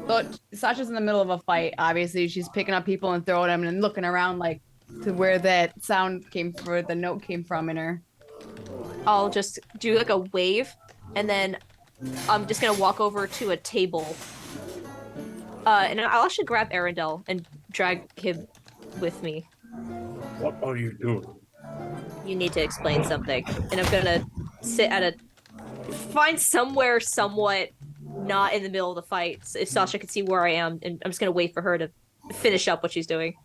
So Sasha's in the middle of a fight. Obviously, she's picking up people and throwing them and looking around like to where that sound came from, where the note came from in her. I'll just do like a wave, and then I'm just gonna walk over to a table. And I'll actually grab Arendelle and drag him with me. What are you doing? You need to explain something. And I'm gonna find somewhere somewhat not in the middle of the fight, if Sasha can see where I am, and I'm just gonna wait for her to finish up what she's doing.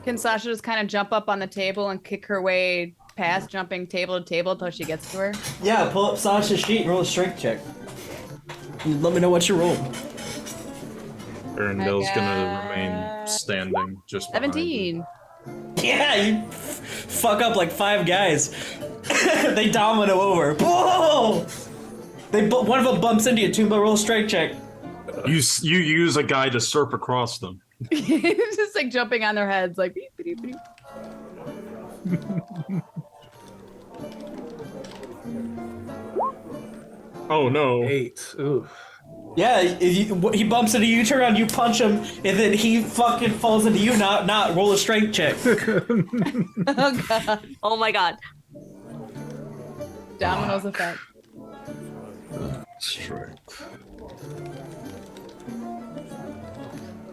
Can Sasha just kind of jump up on the table and kick her way past, jumping table to table until she gets to her? Yeah, pull up Sasha's sheet and roll a strength check. Let me know what you rolled. Arundel's gonna remain standing just behind 17. Yeah, you fuck up like 5 guys. They domino over. Whoa! One of them bumps into you. Tumba, roll a strength check. You use a guy to surf across them. It's just like jumping on their heads, like. Beep, beep, beep. Oh no! 8. Ooh. Yeah, he bumps into you, turn around, you punch him, and then he fucking falls into you. Not roll a strength check. Oh god. Oh my god. Dominoes effect. Strength.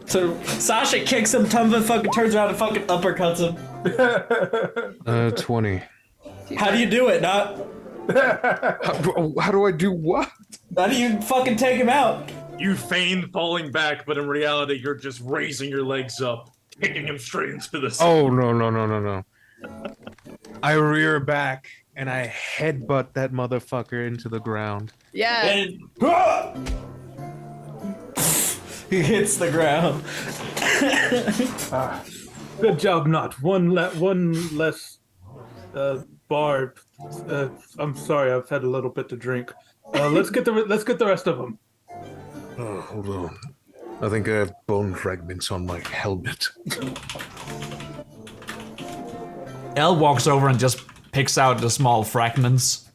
So Sasha kicks him, Tumba fucking turns around and fucking uppercuts him. 20. How do you do it? How do I do what? How do you fucking take him out? You feign falling back, but in reality, you're just raising your legs up, kicking him straight into the. Oh no! I rear back and I headbutt that motherfucker into the ground. Yeah. And he hits the ground. Good job, not one less bar. I'm sorry, I've had a little bit to drink. Let's get the rest of them. Oh, hold on. I think I have bone fragments on my helmet. Elle walks over and just picks out the small fragments.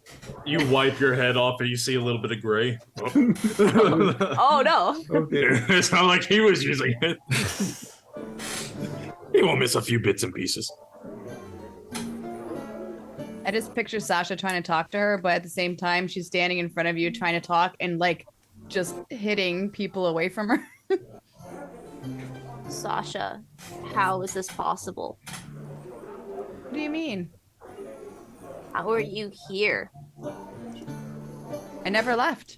You wipe your head off and you see a little bit of gray. Oh no. It's not like he was using it. He won't miss a few bits and pieces. I just picture Sasha trying to talk to her, but at the same time, she's standing in front of you trying to talk and like just hitting people away from her. Sasha, how is this possible? What do you mean? How are you here? I never left.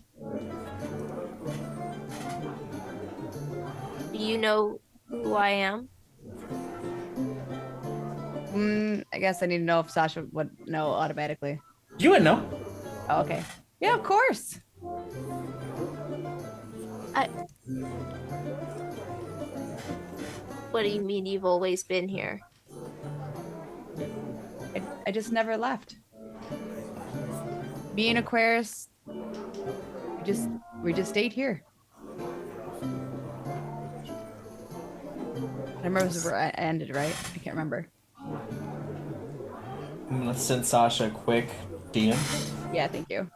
Do you know who I am? I guess I need to know if Sasha would know automatically. You would know. Oh, okay. Yeah, of course. What do you mean you've always been here? I just never left. Me and Aquarius, we just stayed here. I remember it was where it ended, right? I can't remember. I'm gonna send Sasha a quick DM. Yeah, thank you.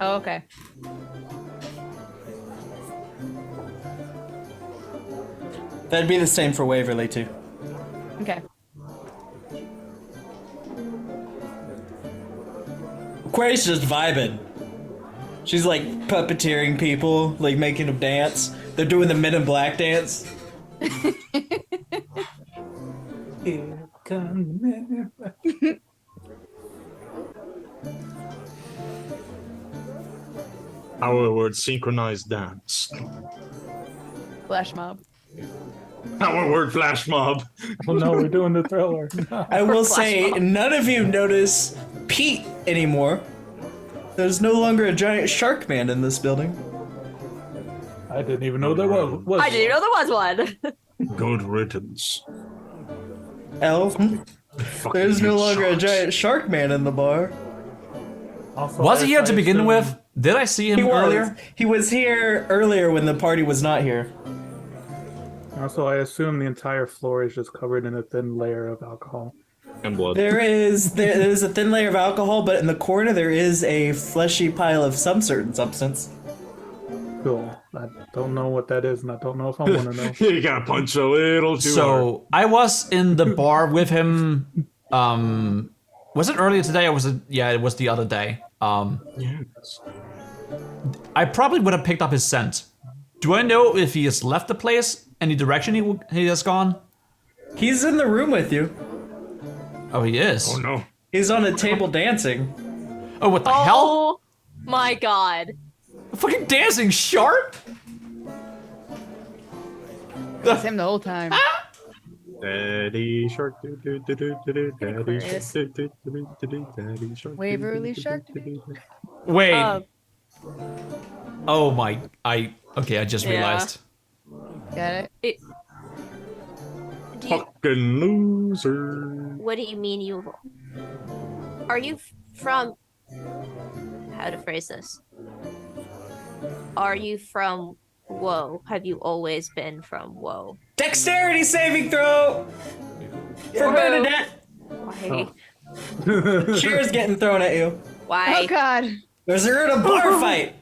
Oh, okay. That'd be the same for Waverly too. Okay. Aquarius just vibing. She's like puppeteering people, like making them dance. They're doing the Men in Black dance. Here come the men in black. Our word synchronized dance. Flash mob. Our word flash mob. Oh no, we're doing the thriller. I will say, none of you notice Pete anymore. There's no longer a giant shark man in this building. I didn't even know there was. I didn't even know there was one. Good riddance. Elf, there's no longer a giant shark man in the bar. Also, Was he here I to begin assume- with? Did I see him earlier? He was here earlier when the party was not here. Also, I assume the entire floor is just covered in a thin layer of alcohol. And blood. There's a thin layer of alcohol, but in the corner there is a fleshy pile of some certain substance. Cool. I don't know what that is, and I don't know if I want to know. You gotta punch a little too hard. So I was in the bar with him. Was it earlier today or was it? Yeah, it was the other day. Yes. I probably would have picked up his scent. Do I know if he has left the place? Any direction he has gone? He's in the room with you. Oh, he is. Oh no. He's on a table dancing. Oh, what the hell? Oh my god. Fucking dancing shark? It's him the whole time. Daddy shark, do do do do do do. Daddy Aquarius. shark, do do do do do. Daddy shark. Waverly Shark. Wait. Oh my. Okay, I just Yeah. realized. Got it. Do you, Fucking loser. what do you mean you? Are you from? How to phrase this? Are you from? Whoa. Have you always been from? Whoa. Dexterity saving throw for Whoa. Bernadette. Why? Cheers getting thrown at you. Why? Oh god. There's a bar fight.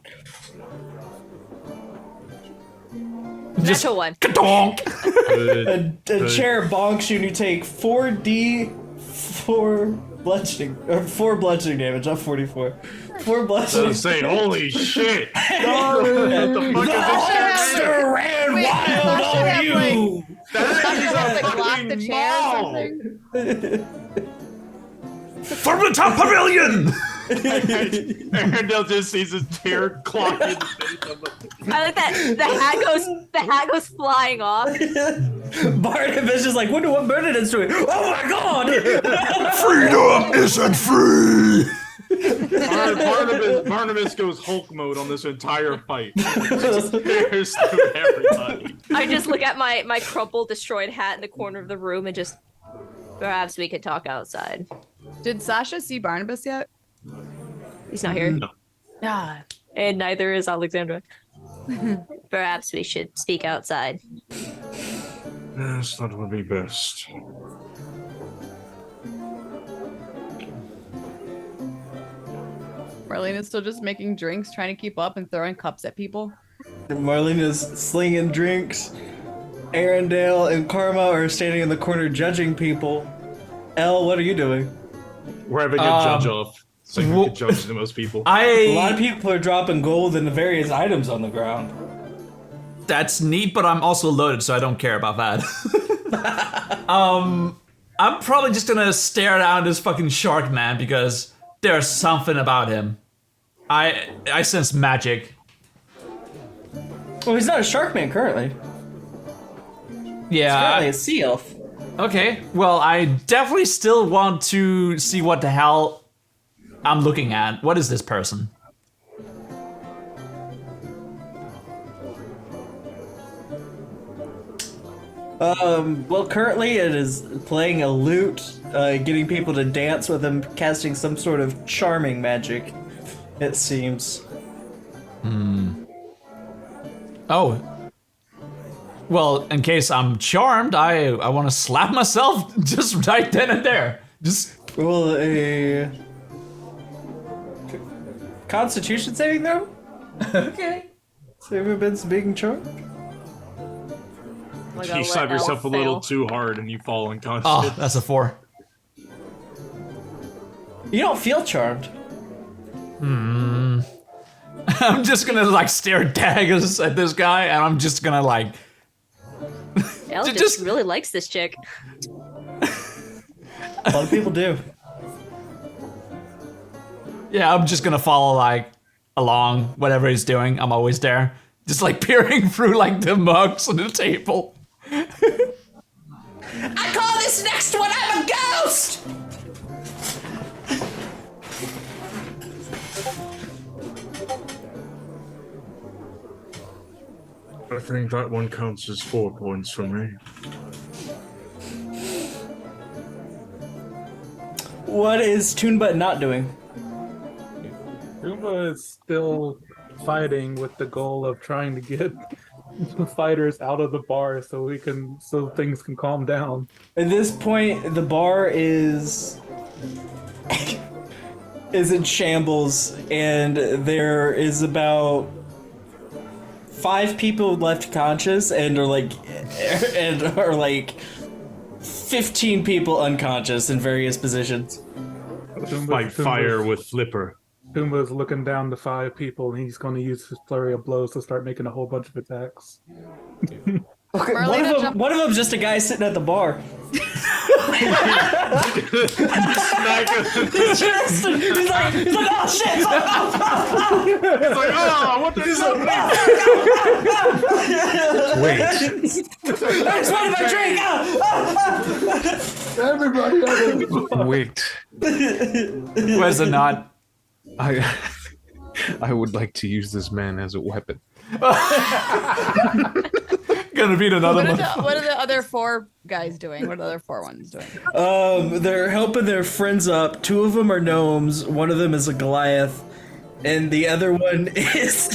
Natural one. Ka-donk! A chair bonks you and you take 4d4 bludgeoning, or 4 bludgeoning damage, not 44. 4 bludgeoning. Say, holy shit. What the fuck is this shit? ran Wait, wild Sasha on have, you! Sasha have to block the chair or something? From the top pavilion! And they'll just see his tear clock in the face. I like that. The hat goes flying off. Barnabas is like, wonder what Bernadette's doing. Oh my god! Freedom isn't free! Barnabas goes Hulk mode on this entire fight. Just stares through everybody. I just look at my crumpled, destroyed hat in the corner of the room and just. Perhaps we could talk outside. Did Sasha see Barnabas yet? He's not here. No. Ah. And neither is Alexandra. Perhaps we should speak outside. Yes, that would be best. Marlena's still just making drinks, trying to keep up and throwing cups at people. Marlena's slinging drinks. Arendelle and Karma are standing in the corner judging people. Elle, what are you doing? We're having a judge off. So you can judge the most people. A lot of people are dropping gold and the various items on the ground. That's neat, but I'm also loaded, so I don't care about that. I'm probably just gonna stare down this fucking shark man because there's something about him. I sense magic. Well, he's not a shark man currently. He's Yeah. currently a sea elf. Okay. Well, I definitely still want to see what the hell I'm looking at. What is this person? Well, currently it is playing a lute, getting people to dance with him, casting some sort of charming magic, it seems. Oh. Well, in case I'm charmed, I want to slap myself just right then and there. Just Roll a Constitution saving throw? Okay. So you ever been being charmed? Oh my God, You let slap yourself Elle a little fail. too hard and you fall unconscious. oh, that's a 4. You don't feel charmed. I'm just gonna like stare daggers at this guy, and I'm just gonna like. Elle Just- just really likes this chick. A lot of people do. Yeah, I'm just gonna follow like along whatever he's doing. I'm always there, just like peering through like the mugs on the table. I call this next one I'm a ghost! I think that one counts as 4 points for me. What is Toonbutt not doing? Uma is still fighting with the goal of trying to get the fighters out of the bar so things can calm down. At this point, the bar is in shambles, and there is about 5 people left conscious and are like 15 people unconscious in various positions. Fight fire with Flipper. Pumbaa's looking down the 5 people, and he's going to use his flurry of blows to start making a whole bunch of attacks. Okay, one of them's just a guy sitting at the bar. He's like, oh shit! He's like, oh, what the hell? Wait. I just wanted my drink. Everybody, Wait. Where's the knot? I would like to use this man as a weapon. Gonna beat another one. What are the other 4 guys doing? What are the other 4 ones doing? They're helping their friends up. 2 of them are gnomes. One of them is a Goliath, and the other one is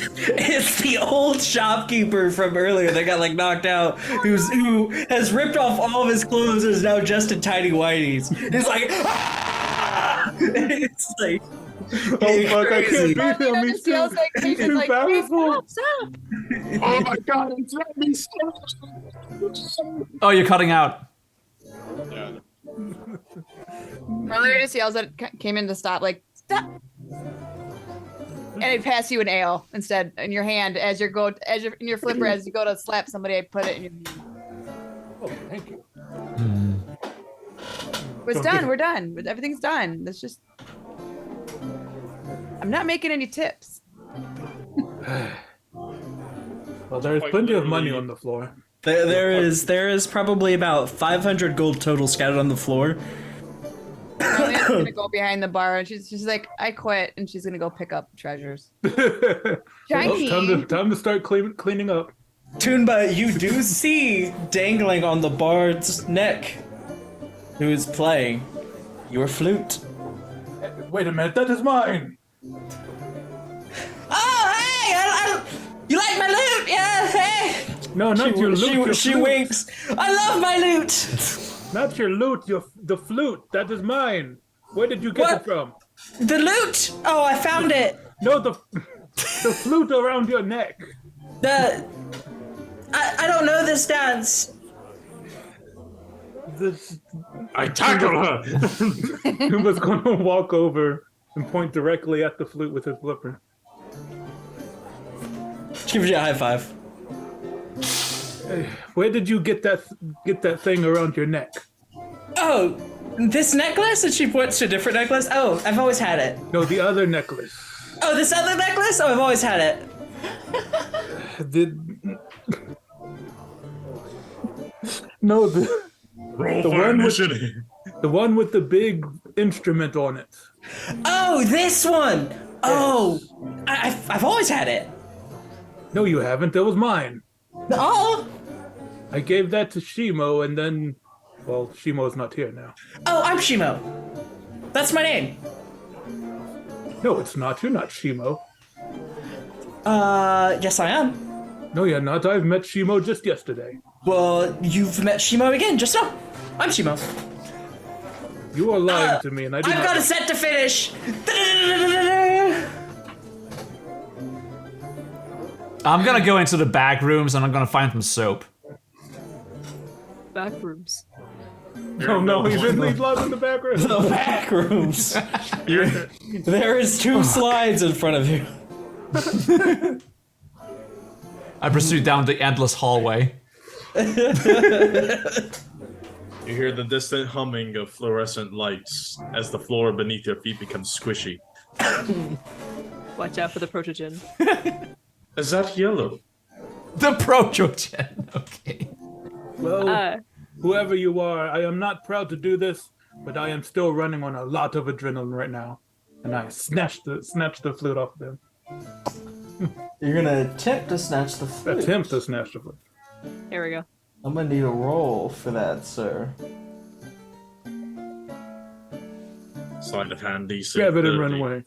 the old shopkeeper from earlier that got like knocked out, who has ripped off all of his clothes and is now just in tiny whities. He's like, ah! It's like. oh fuck! I can't beat him. He's too powerful. Oh my god, it's let me stop. Oh, you're cutting out. Earlier just yells that came in to stop, like, stop! And I'd pass you an ale instead in your hand in your flipper as you go to slap somebody. I put it in your hand. Oh, thank you. It's done. We're done. Everything's done. It's just. I'm not making any tips. Well, there's plenty of money on the floor. There is probably about 500 gold total scattered on the floor. Marlene's gonna go behind the bar and she's like, I quit, and she's gonna go pick up treasures. Shiny. Well, time to start cleaning up. Toonba, you do see dangling on the bard's neck, who is playing your flute. Wait a minute, that is mine. Oh, hey! You like my loot? Yeah, hey! No, not your loot. She winks. I love my loot. Not your loot. The flute. That is mine. Where did you get it from? The loot. Oh, I found it. No, the flute around your neck. I don't know this dance. I tackle her. He was going to walk over and point directly at the flute with his flipper. She gives you a high five. Where did you get that thing around your neck? Oh, this necklace? And she points to a different necklace. Oh, I've always had it. No, the other necklace. Oh, this other necklace? Oh, I've always had it. No, the one with the big instrument on it. Oh, this one. Oh, I've always had it. No, you haven't. That was mine. Oh. I gave that to Shimo, and then, well, Shimo's not here now. Oh, I'm Shimo. That's my name. No, it's not. You're not Shimo. Yes, I am. No, you're not. I've met Shimo just yesterday. Well, you've met Shimo again just now. I'm Shimo. You are lying to me, and I do I've not. got a set to finish. I'm gonna go into the back rooms and I'm gonna find some soap. Back rooms. Oh no, he's lost in the back room. The back rooms. There is 2 slides in front of you. I pursue down the endless hallway. You hear the distant humming of fluorescent lights as the floor beneath your feet becomes squishy. Watch out for the protogen. Is that yellow? The protogen. Okay. Well, whoever you are, I am not proud to do this, but I am still running on a lot of adrenaline right now. And I snatched the flute off of him. You're gonna attempt to snatch the flute. Attempt to snatch the flute. Here we go. I'm gonna need a roll for that, sir. Sleight of hand DC. Grab it and run away.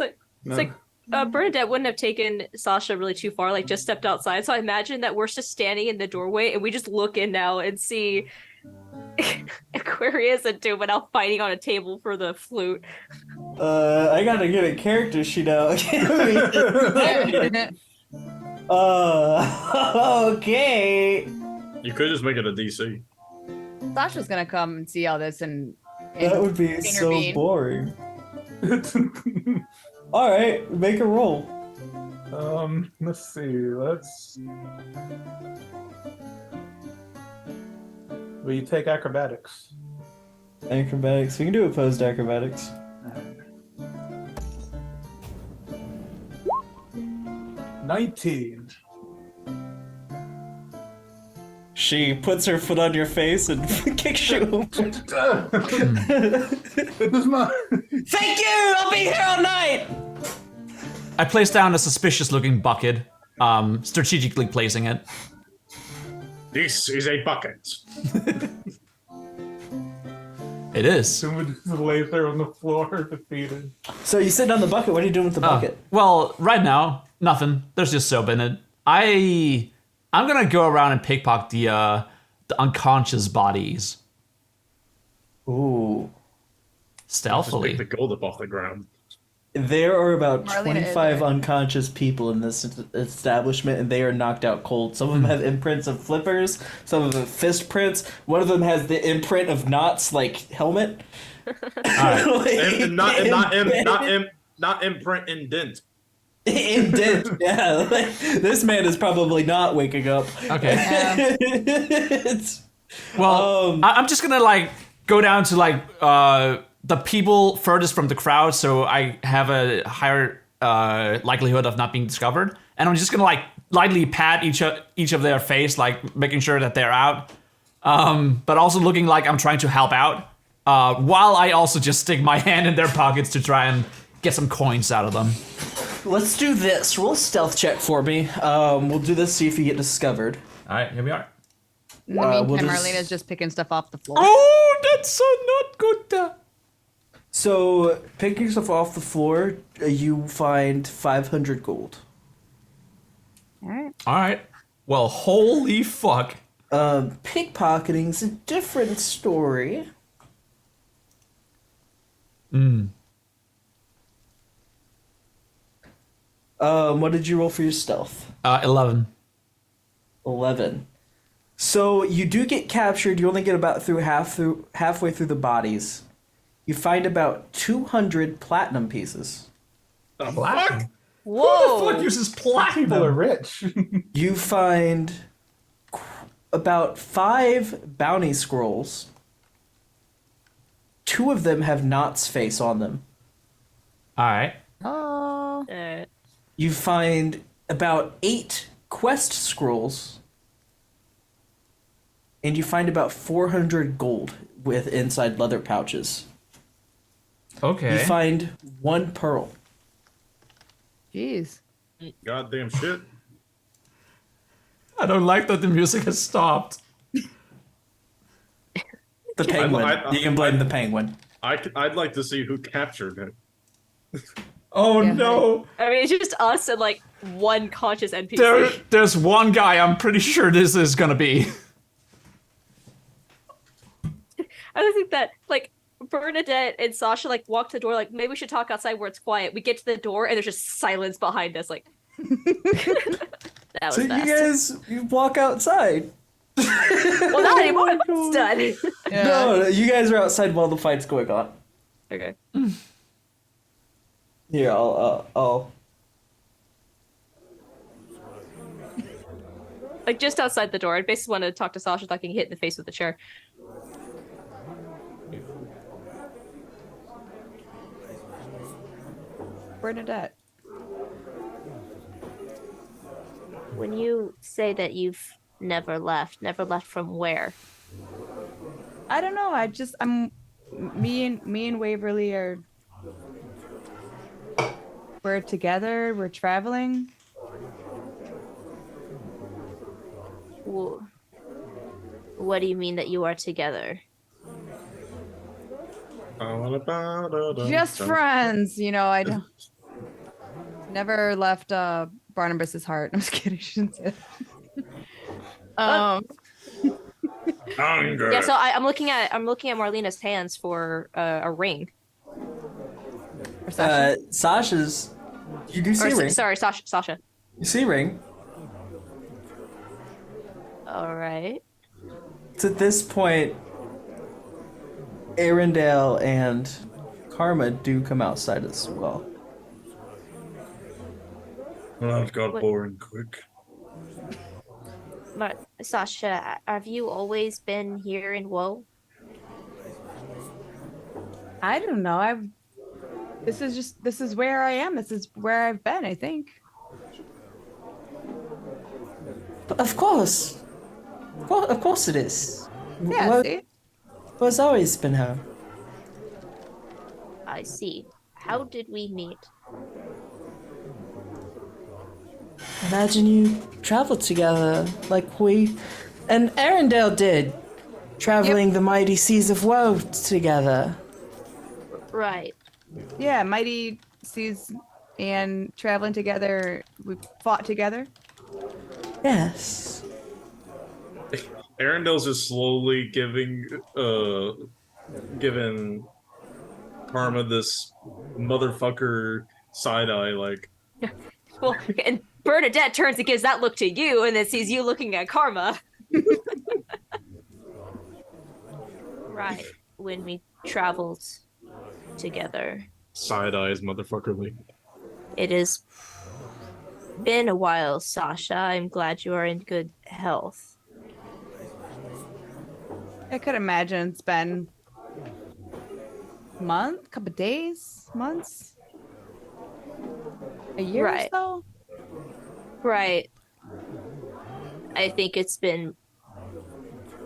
It's like Bernadette wouldn't have taken Sasha really too far, like just stepped outside. So I imagine that we're just standing in the doorway and we just look in now and see Aquarius and Doom now fighting on a table for the flute. I gotta get a character sheet out. Okay. You could just make it a DC. Sasha's gonna come and see all this and That would be so intervene. boring. All right, make a roll. Let's see. Will you take acrobatics? Acrobatics. We can do opposed acrobatics. 19. She puts her foot on your face and kicks you. It does not. Thank you. I'll be here all night. I place down a suspicious-looking bucket, strategically placing it. This is a bucket. It is. Someone just lays there on the floor, defeated. So you sitting on the bucket. What are you doing with the bucket? Well, right now, nothing. There's just soap in it. I'm gonna go around and pickpocket the unconscious bodies Ooh. stealthily. Just pick the gold up off the ground. There are about Marlena is 25 there. unconscious people in this establishment, and they are knocked out cold. Some of them have imprints of flippers, some of them have fist prints. One of them has the imprint of Knott's, like, helmet. And not imprint indent. Indent, yeah. Like, this man is probably not waking up. Okay. It's- Well, I'm just gonna like go down to like the people furthest from the crowd, so I have a higher likelihood of not being discovered. And I'm just gonna like lightly pat each of their face, like making sure that they're out, but also looking like I'm trying to help out, while I also just stick my hand in their pockets to try and get some coins out of them. Let's do this. Roll a stealth check for me. We'll do this, see if you get discovered. All right, here we are. In the meantime, we'll just- Marlena's just picking stuff off the floor. Oh, that's not good. So, picking stuff off the floor, you find 500 gold. All right. All right. Well, holy fuck. Pickpocketing's a different story. What did you roll for your stealth? 11. 11. So you do get captured. You only get about halfway through the bodies. You find about 200 platinum pieces. Platinum? Whoa! Who the fuck uses People platinum? are rich. You find about 5 bounty scrolls. 2 of them have Knott's face on them. All right. Oh. You find about 8 quest scrolls. And you find about 400 gold with inside leather pouches. Okay. You find 1 pearl. Jeez. Goddamn shit. I don't like that the music has stopped. The penguin. I- You can blame the penguin. I'd like to see who captured it. Oh Yeah. no. I mean, it's just us and like one conscious NPC. There's one guy I'm pretty sure this is gonna be. I don't think that like Bernadette and Sasha like walk to the door like maybe we should talk outside where it's quiet. We get to the door and there's just silence behind us. Like that was So fast. you walk outside. Well, not anymore. It's done. Yeah. No, you guys are outside while the fight's going on. Okay. Here, I'll. Like just outside the door. I basically want to talk to Sasha without getting hit in the face with the chair. Bernadette. When you say that you've never left from where? I don't know. Me and Waverly are. We're together. We're traveling. What do you mean that you are together? Just friends, you know. I don't. Never left Barnabas's heart. I'm just kidding. She didn't say that. Hunger. Yeah, so I'm looking at Marlena's hands for a ring. Or Sasha. Sasha's. You do see a ring. Sorry, Sasha. You see a ring. All right. So at this point, Arendelle and Karma do come outside as well. Well, that got What- boring quick. Sasha, have you always been here in WoW? I don't know. This is where I am. This is where I've been, I think. Of course. Of course it is. Yeah, Wo- see? WoW's always been home. I see. How did we meet? Imagine you traveled together like we and Arendelle did, traveling the mighty seas of woe together. Right. Yeah, Mighty sees and traveling together. We fought together. Yes. Arendelle's just slowly giving Karma this motherfucker side eye, like, Well, and Bernadette turns and gives that look to you, and then sees you looking at Karma. Right. When we traveled together. side eyes motherfuckerly. It has been a while, Sasha. I'm glad you are in good health. I could imagine it's been a month, couple days, months, a year Right. or so. Right. I think it's been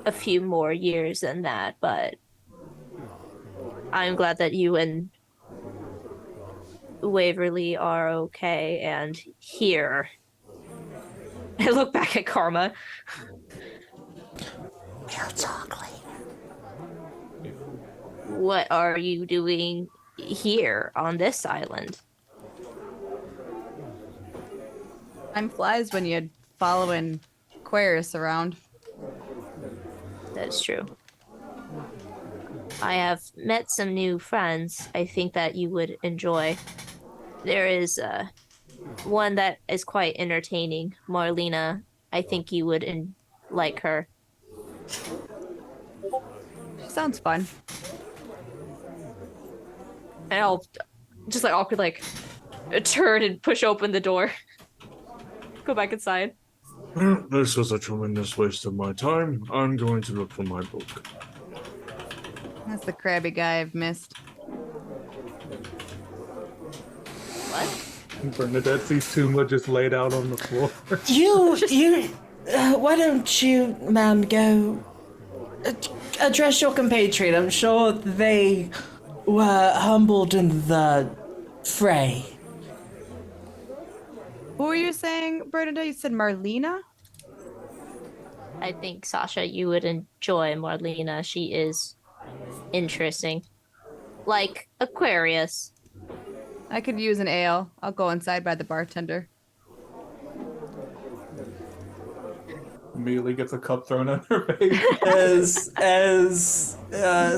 a few more years than that, but I'm glad that you and Waverly are okay and here. I look back at Karma. We'll talk later. What are you doing here on this island? Time flies when you're following Aquarius around. That is true. I have met some new friends I think that you would enjoy. There is one that is quite entertaining, Marlena. I think you would like her. Sounds fun. And I'll just like awkward like turn and push open the door. Go back inside. Well, this was a tremendous waste of my time. I'm going to look for my book. That's the crabby guy I've missed. What? Bernadette sees Tuma just laid out on the floor. Why don't you, ma'am, go address your compatriot? I'm sure they were humbled in the fray. Who were you saying, Bernadette? You said Marlena? I think Sasha, you would enjoy Marlena. She is interesting. Like Aquarius. I could use an ale. I'll go inside by the bartender. Immediately gets a cup thrown at her face. As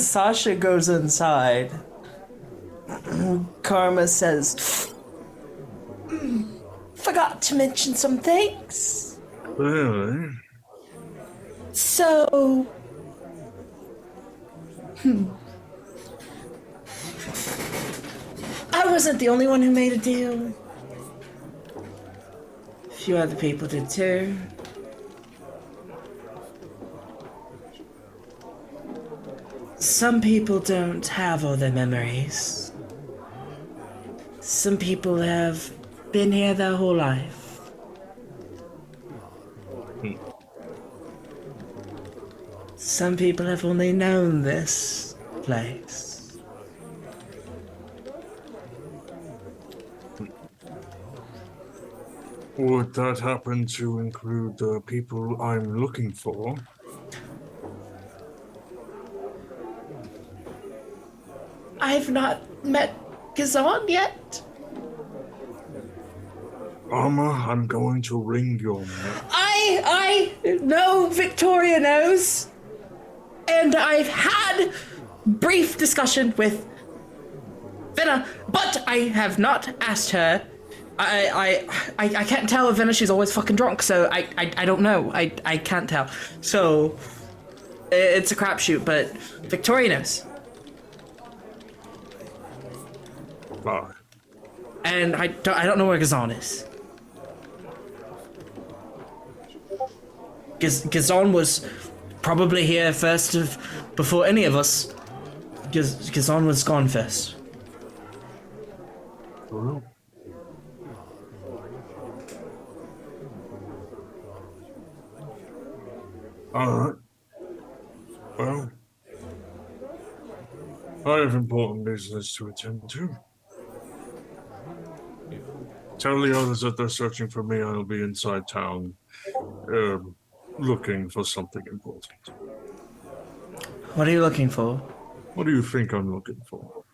Sasha goes inside, Karma says, "Forgot to mention some things. Really? So, I wasn't the only one who made a deal. A few other people did too. Some people don't have all their memories. Some people have been here their whole life. Some people have only known this place. Would that happen to include the people I'm looking for? I've not met Kazan yet. Arma, I'm going to ring your neck. I know Victoria knows. And I've had brief discussion with Finna, but I have not asked her I can't tell if Venice is always fucking drunk, so I don't know. I can't tell. So it's a crapshoot, but Victoria knows. Fuck. And I don't know where Gazan is. Gazan was probably here before any of us. Gazan was gone first. Well. Alright. Well. I have important business to attend to. Tell the others that they're searching for me. I'll be inside town, looking for something important. What are you looking for? What do you think I'm looking for?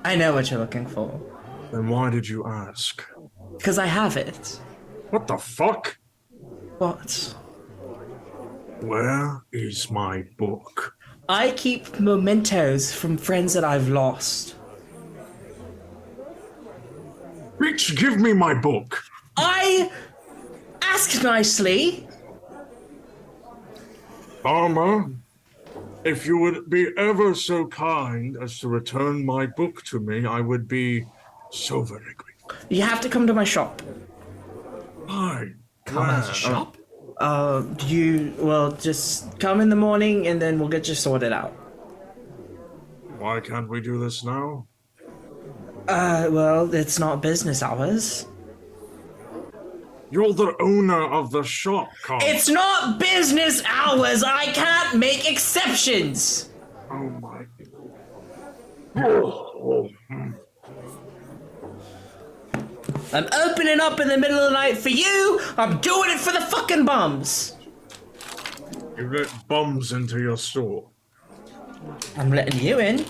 I know what you're looking for. Then why did you ask? Because I have it. What the fuck? What? Where is my book? I keep mementos from friends that I've lost. Bitch, give me my book. I ask nicely. Farmer, if you would be ever so kind as to return my book to me, I would be so very grateful. You have to come to my shop. Fine. Come to the shop? Just come in the morning and then we'll get you sorted out. Why can't we do this now? It's not business hours. You're the owner of the shop, Carl. It's not business hours! I can't make exceptions! Oh my. Oh. I'm opening up in the middle of the night for you! I'm doing it for the fucking bums! You let bums into your store. I'm letting you in.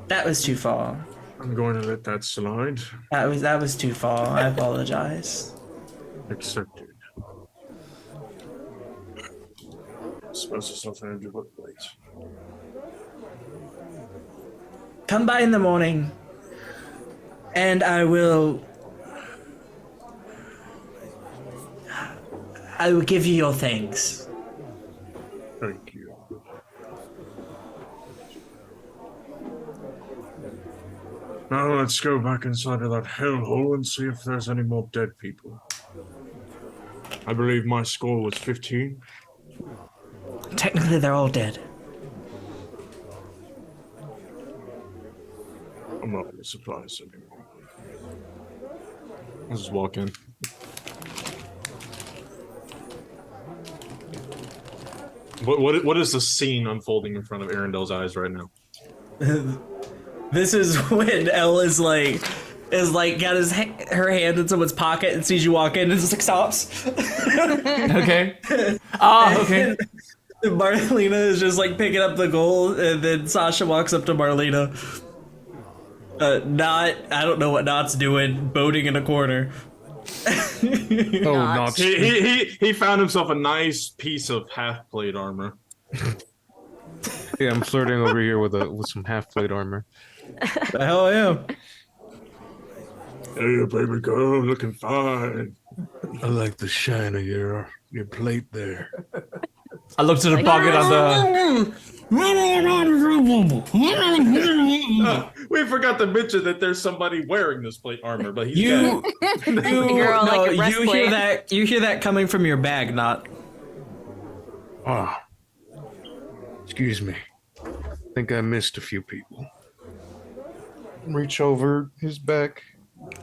That was too far. I'm going to let that slide. That was too far. I apologize. Accepted. I suppose there's nothing to do but wait. Come by in the morning, and I will give you your things. Thank you. Now let's go back inside of that hellhole and see if there's any more dead people. I believe my score was 15. Technically, they're all dead. I'm not really surprised anymore. I'll just walk in. What is the scene unfolding in front of Arendelle's eyes right now? This is when Elle is like got her hand in someone's pocket and sees you walk in and just like stops. Okay. Okay. Marlena is just like picking up the gold, and then Sasha walks up to Marlena. I don't know what Not's doing, boating in a corner. Not. He found himself a nice piece of half plate armor. Yeah, I'm flirting over here with some half plate armor. The hell I am. Hey, baby girl, looking fine. I like the shine of your plate there. I looked to the pocket of the. We forgot to mention that there's somebody wearing this plate armor, but he's You Girl, like a breastplate. you hear that coming from your bag, Not. Ah, excuse me. I think I missed a few people. Reach over his back.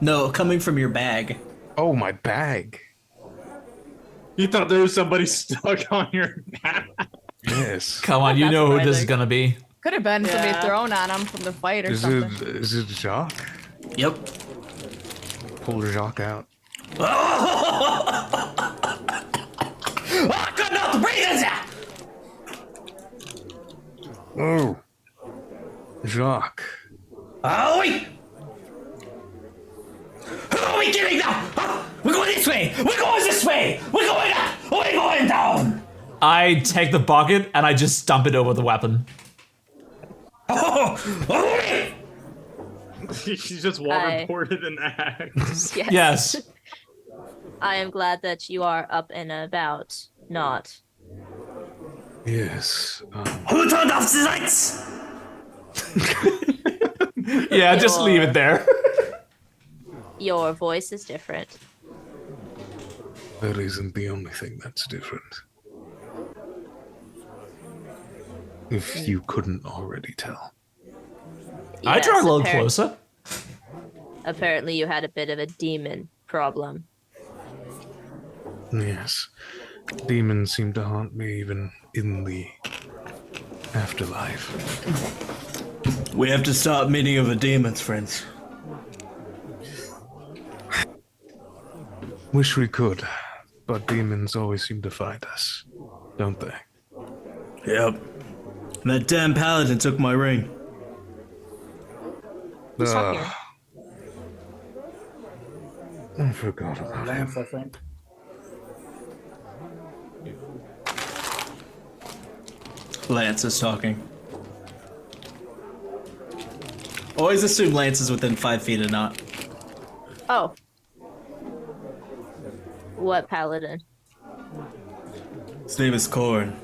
No, coming from your bag. Oh, my bag. You thought there was somebody stuck on your back? Yes. Come on, you That's know what who I this is think. gonna be. Could have been somebody Yeah. thrown on him from the fight or Is something. it Jacques? Yep. Pull Jacques out. I could not breathe this out! Oh, Jacques. Oh, wait! Who are we getting now? Huh? We're going this way! We're going this way! We're going up! We're going down! I take the bucket and I just stump it over the weapon. Oh, wait! She's just waterboarded an axe. Yes. Yes. I am glad that you are up and about, not. Yes. Who turned off the lights? Yeah, just leave it there. Your voice is different. That isn't the only thing that's different. If you couldn't already tell. I Yes, draw a little closer. Apparently you had a bit of a demon problem. Yes. Demons seem to haunt me even in the afterlife. We have to stop many of the demons, friends. Wish we could, but demons always seem to find us, don't they? Yep. And that damn paladin took my ring. Who's talking? I forgot about Lance, him. I think. Lance is talking. Always assume Lance is within 5 feet or not. Oh. What paladin? His name is Korn.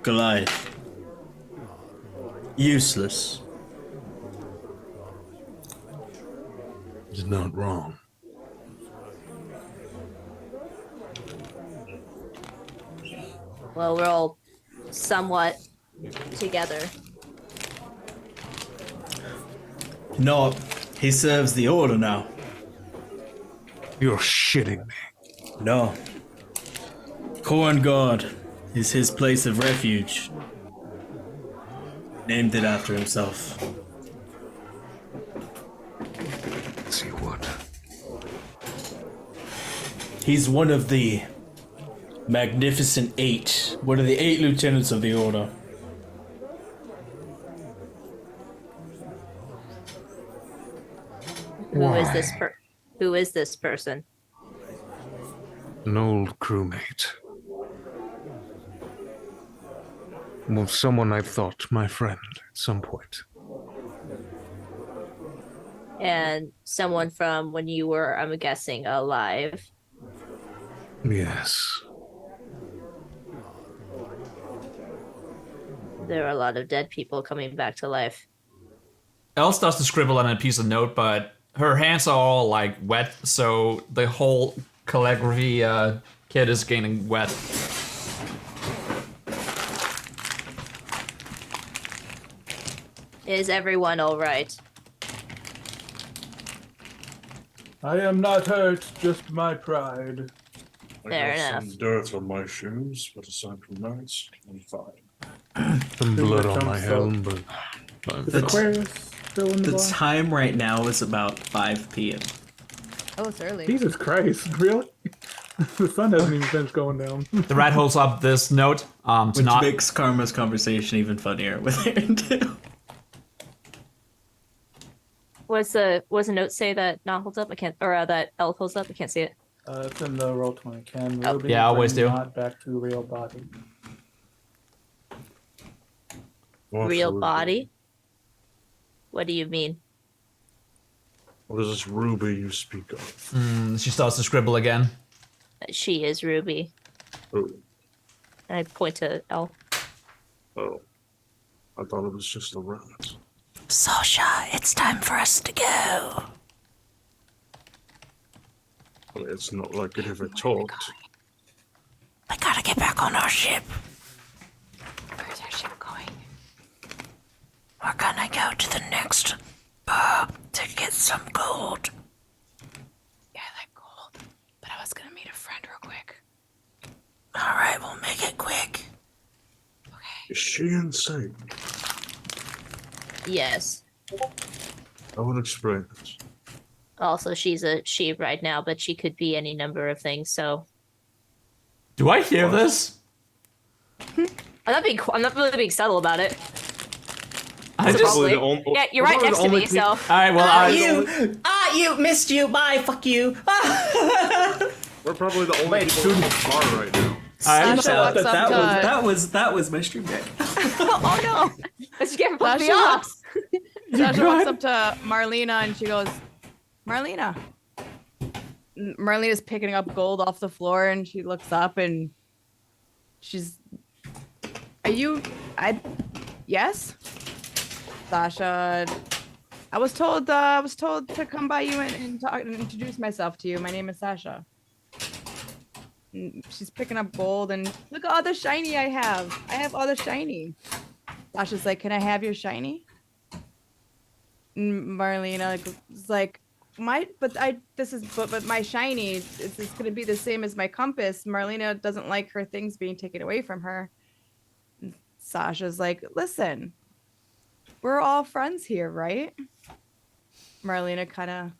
Goliath. Useless. He's not wrong. Well, we're all somewhat together. No, he serves the order now. You're shitting me. No. Korn God is his place of refuge. Named it after himself. Let's see what. He's one of the Magnificent Eight. One of the 8 lieutenants of the order. Who is this person? An old crewmate. Well, someone I thought my friend at some point. And someone from when you were, I'm guessing, alive. Yes. There are a lot of dead people coming back to life. Elle starts to scribble on a piece of note, but her hands are all like wet, so the whole calligraphy kit is getting wet. Is everyone all right? I am not hurt, just my pride. Fair I got enough. some dirt on my shoes, but aside from that, I'm fine. Some blood on my helm, but I'm Is fine. Aquarius still in the The bar? time right now is about 5 p.m. Oh, it's early. Jesus Christ, really? The sun hasn't even finished going down. The rat holds up this note to Which not. makes Karma's conversation even funnier with Aaron too. What's the note say that not holds up? I can't, or that elf holds up. I can't see it. It's in the roll 20. Can Oh. Ruby Yeah, I always bring do. Not back to real body? What Real Ruby? body? What do you mean? What is this Ruby you speak of? She starts to scribble again. She is Ruby. Oh, And I point to elf. oh. I thought it was just a rat. Sasha, it's time for us to go. Well, it's not like it ever talked. We gotta get back on our ship. Where's our ship going? We're gonna go to the next bar to get some gold. Yeah, I like gold. But I was gonna meet a friend real quick. Alright, we'll make it quick. Is she insane? Yes. I will explain it. Also, she's a she right now, but she could be any number of things. So Do I hear this? I'm not really being subtle about it. I just. Probably. the only- Yeah, you're right probably next the to only me, peop- so All right. Well, You missed you. Bye, fuck you. We're probably the only people in the bar right now. I Sasha That, walks up to. that was my stream deck. Oh no! Let's get fuck me Sasha off. walks. Sasha walks up to Marlena and she goes, Marlena. Marlena's picking up gold off the floor and she looks up and she's, yes? Sasha, I was told to come by you and talk and introduce myself to you. My name is Sasha. And she's picking up gold and look at all the shiny I have. I have all the shiny. Sasha's like, can I have your shiny? And Marlena is like, but my shiny is gonna be the same as my compass. Marlena doesn't like her things being taken away from her. And Sasha's like, listen, we're all friends here, right? Marlena kind of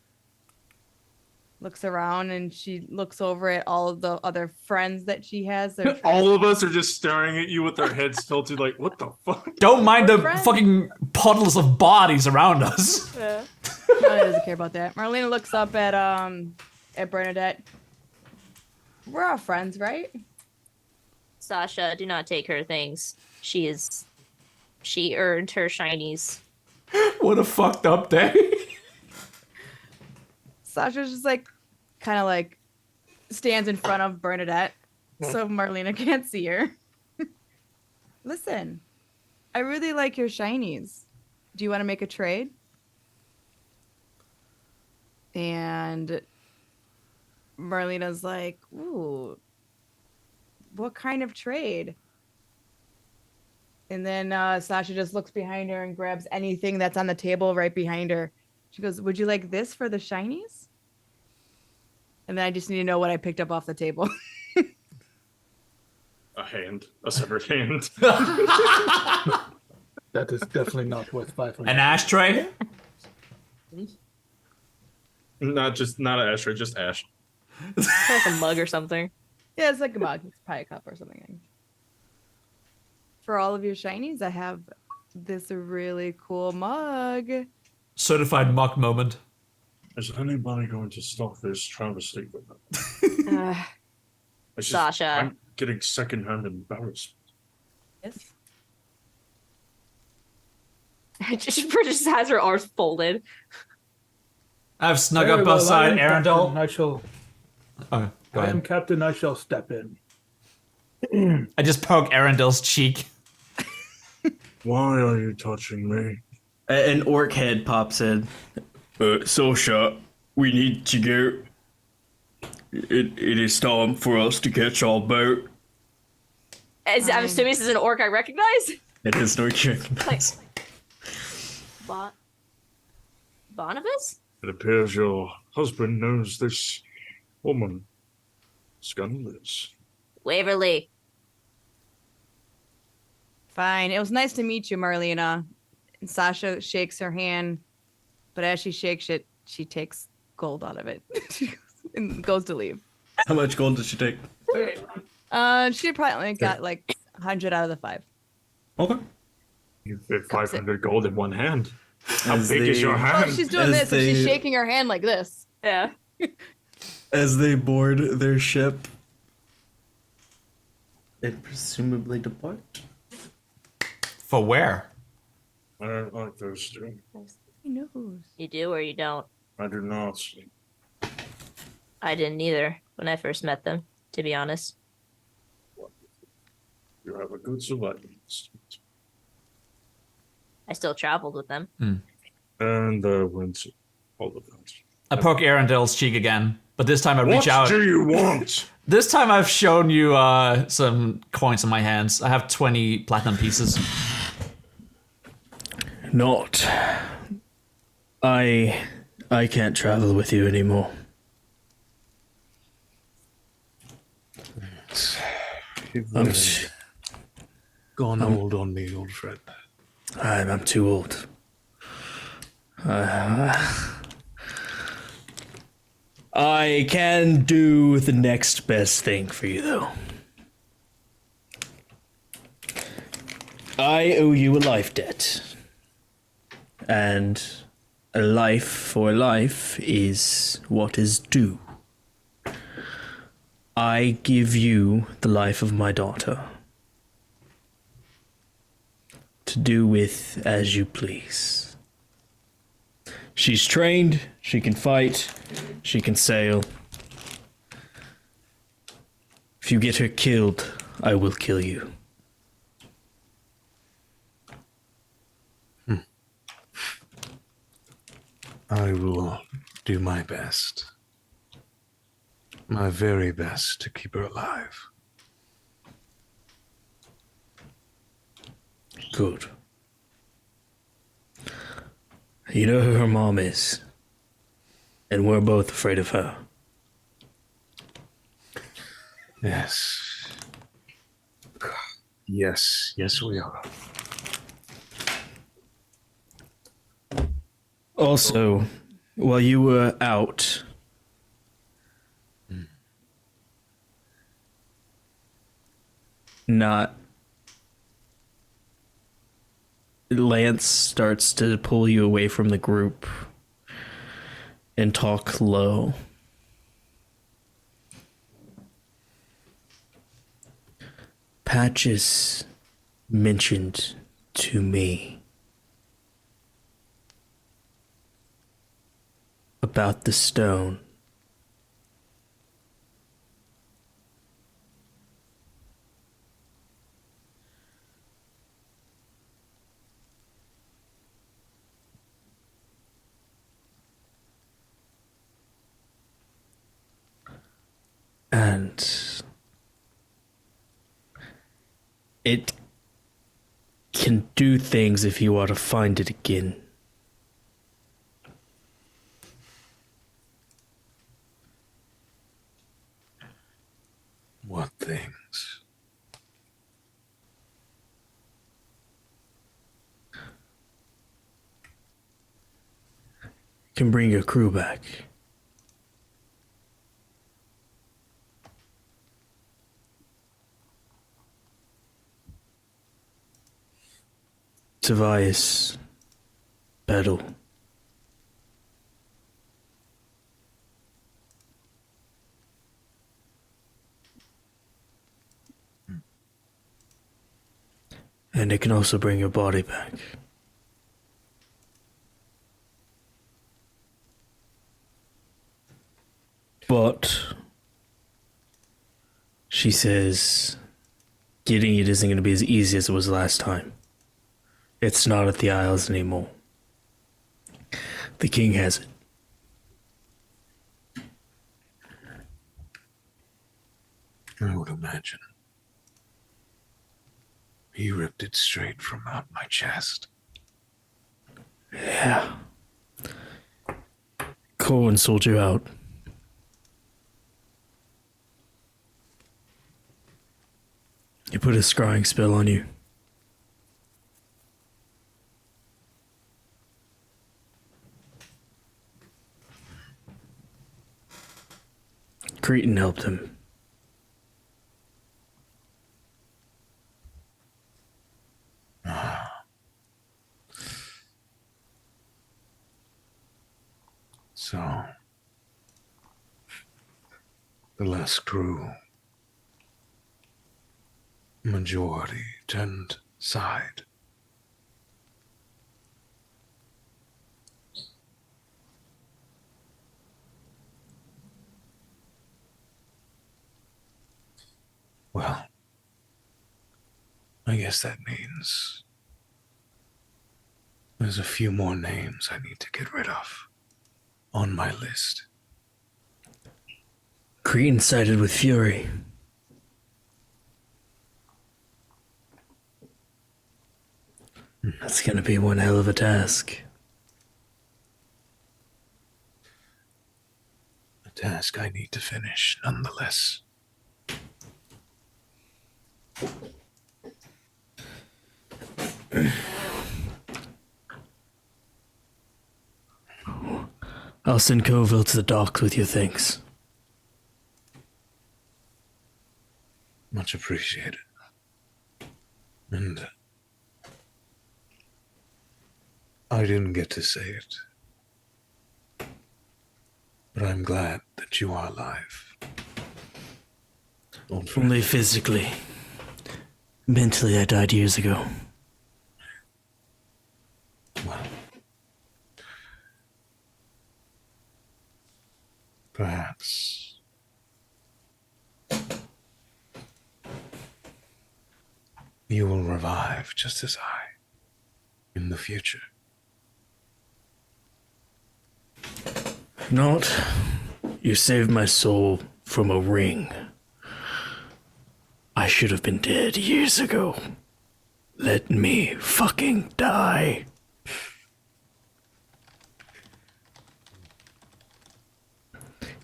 looks around and she looks over at all of the other friends that she has. All of us are just staring at you with our heads tilted, like, what the fuck? Don't mind We're the friends. fucking puddles of bodies around us. Yeah. Marlena doesn't care about that. Marlena looks up at Bernadette. We're all friends, right? Sasha, do not take her things. She earned her shinies. What a fucked up day. Sasha's just like, kind of like, stands in front of Bernadette, so Marlena can't see her. Listen, I really like your shinies. Do you want to make a trade? And Marlena's like, ooh, what kind of trade? And then Sasha just looks behind her and grabs anything that's on the table right behind her. She goes, would you like this for the shinies? And then I just need to know what I picked up off the table. A hand. A severed hand. That is definitely not worth 500. An ashtray? Not an ashtray, just ash. Like a mug or something. Yeah, it's like a mug. It's probably a cup or something. For all of your shinies, I have this really cool mug. Certified muck moment. Is anybody going to stop this travesty with them? Sasha. I'm getting secondhand embarrassment. Yes. She just has her arms folded. I've snuck Very up well, beside I am Arundel. Captain. I shall. Okay, go I am ahead. Captain. I shall step in. I just poke Arendel's cheek. Why are you touching me? An orc head pops in. Sasha, we need to go. It is time for us to catch our boat. I'm assuming this is an orc I recognize. It is no recognize. Barnabas? It appears your husband knows this woman. Scandalous. Waverly. Fine. It was nice to meet you, Marlena. And Sasha shakes her hand, but as she shakes it, she takes gold out of it and goes to leave. How much gold did she take? She probably only got like 100 out of the 5. Okay. You fit 500 gold in one hand. How As big is they- your Oh, hand? she's doing As this and she's they- shaking her hand like this. Yeah. As they board their ship and presumably depart. For where? I don't like those two. He knows. You do or you don't. I do not. I didn't either when I first met them, to be honest. You have a good survival instinct. I still traveled with them. And went all of that. I poke Arendel's cheek again, but this time I reach out. What do you want? This time I've shown you some coins in my hands. I have 20 platinum pieces. Not. I can't travel with you anymore. You've I'm t- gone old on me, old friend. I'm too old. I can do the next best thing for you, though. I owe you a life debt. And a life for life is what is due. I give you the life of my daughter. To do with as you please. She's trained, she can fight, she can sail. If you get her killed, I will kill you. I will do my best. My very best to keep her alive. Good. You know who her mom is. And we're both afraid of her. Yes. Yes, we are. Also, while you were out, not Lance starts to pull you away from the group and talk low. Patches mentioned to me about the stone. And it can do things if you are to find it again. What things? Can bring your crew back. Tobias Battle. And it can also bring your body back. But she says getting it isn't going to be as easy as it was last time. It's not at the Isles anymore. The king has it. I would imagine. He ripped it straight from out my chest. Yeah. Cohen sold you out. He put a scrying spell on you. Cretan helped him. So, the last crew, majority turned side. Well, I guess that means there's a few more names I need to get rid of on my list. Cretan sided with Fury. That's gonna be one hell of a task. A task I need to finish, nonetheless. I'll send Coville to the docks with your things. Much appreciated. And I didn't get to say it, but I'm glad that you are alive. Don't fret. Only physically. Mentally, I died years ago. Well, perhaps you will revive just as I in the future. Not. You saved my soul from a ring. I should have been dead years ago. Let me fucking die.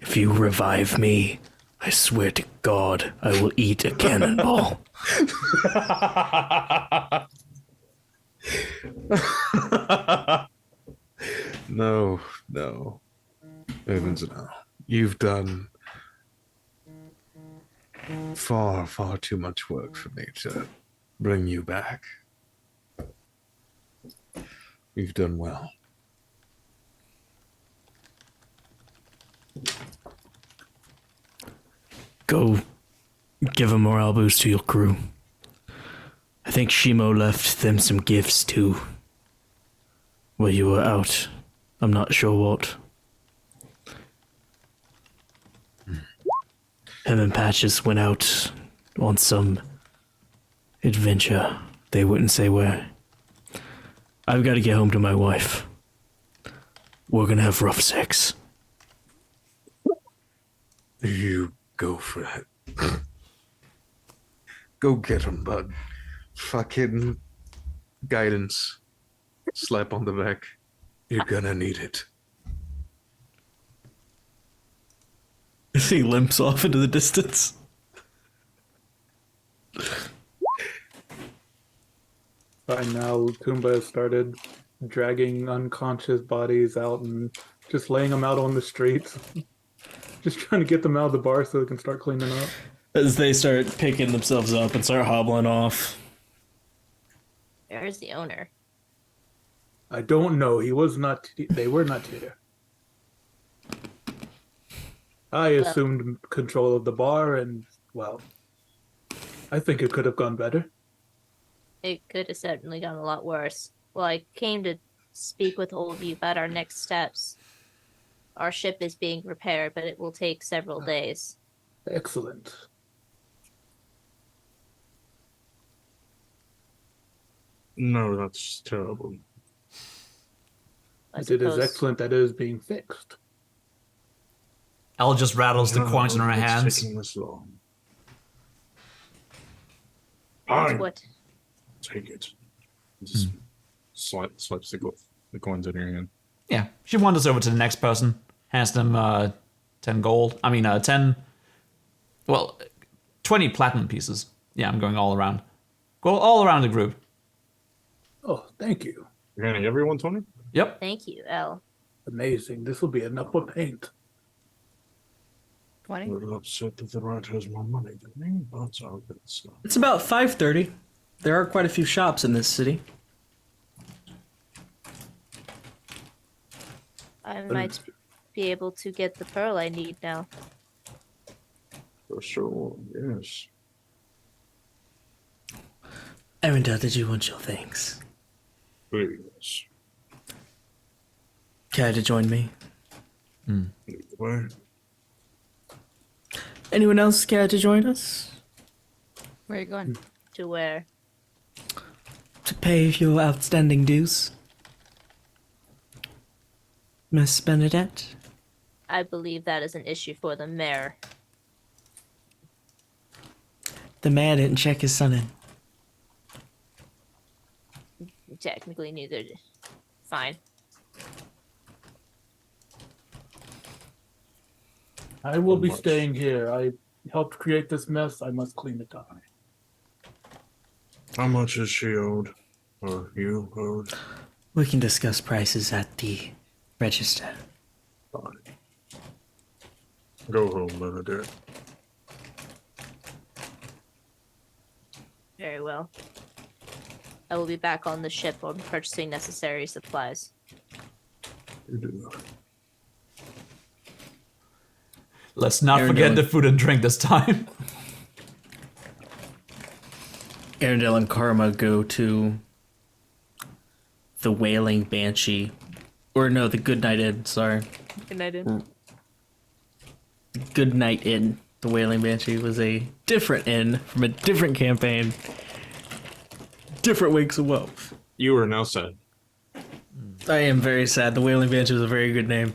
If you revive me, I swear to God, I will eat a cannonball. No, no. Heavens, no. You've done far, far too much work for me to bring you back. You've done well. Go give a morale boost to your crew. I think Shimo left them some gifts too. While you were out. I'm not sure what. Him and Patches went out on some adventure. They wouldn't say where. I've got to get home to my wife. We're gonna have rough sex. You go for it. Go get him, bud. Fucking guidance. Slap on the back. You're gonna need it. He limps off into the distance. By now, Kumba has started dragging unconscious bodies out and just laying them out on the streets. Just trying to get them out of the bar so they can start cleaning up. As they start picking themselves up and start hobbling off. Where's the owner? I don't know. He was not. They were not here. I assumed control of the bar, and well, I think it could have gone better. It could have certainly gone a lot worse. Well, I came to speak with all of you about our next steps. Our ship is being repaired, but it will take several days. Excellent. No, that's terrible. I It is suppose- excellent that it is being fixed. Elle just rattles the No, coins in her it's hands. taking this long. That's Fine, what take it. Just swipes the coins in your hand. Yeah, she wanders over to the next person, hands them 10 gold. I mean, 10. Well, 20 platinum pieces. Yeah, I'm going all around. Go all around the group. Oh, thank you. You're handing everyone 20? Yep. Thank you, Elle. Amazing. This will be enough for paint. 20? A little upset that the rat has more money than me, but I'll get stuff. It's about 5:30. There are quite a few shops in this city. I might be able to get the pearl I need now. For sure, yes. Arendelle, did you want your things? Please. Care to join me? Lead the way. Anyone else care to join us? Where are you going? To where? To pay your outstanding dues? Miss Benedette? I believe that is an issue for the mayor. The mayor didn't check his son in. Technically, neither did. Fine. I will be much? staying here. I helped create this mess. I must clean it up. How much is she owed? Or you owed? We can discuss prices at the register. Fine. Go home, Benedict. Very well. I will be back on the ship on purchasing necessary supplies. You do. Let's not Aaron forget Dillon. the food and drink this time. Arendelle and Karma go to the Wailing Banshee. Or no, the Goodnight Inn, sorry. Good night, Inn. Goodnight Inn. The Wailing Banshee was a different inn from a different campaign. Different Wakes of Woe. You are now sad. I am very sad. The Wailing Banshee was a very good name.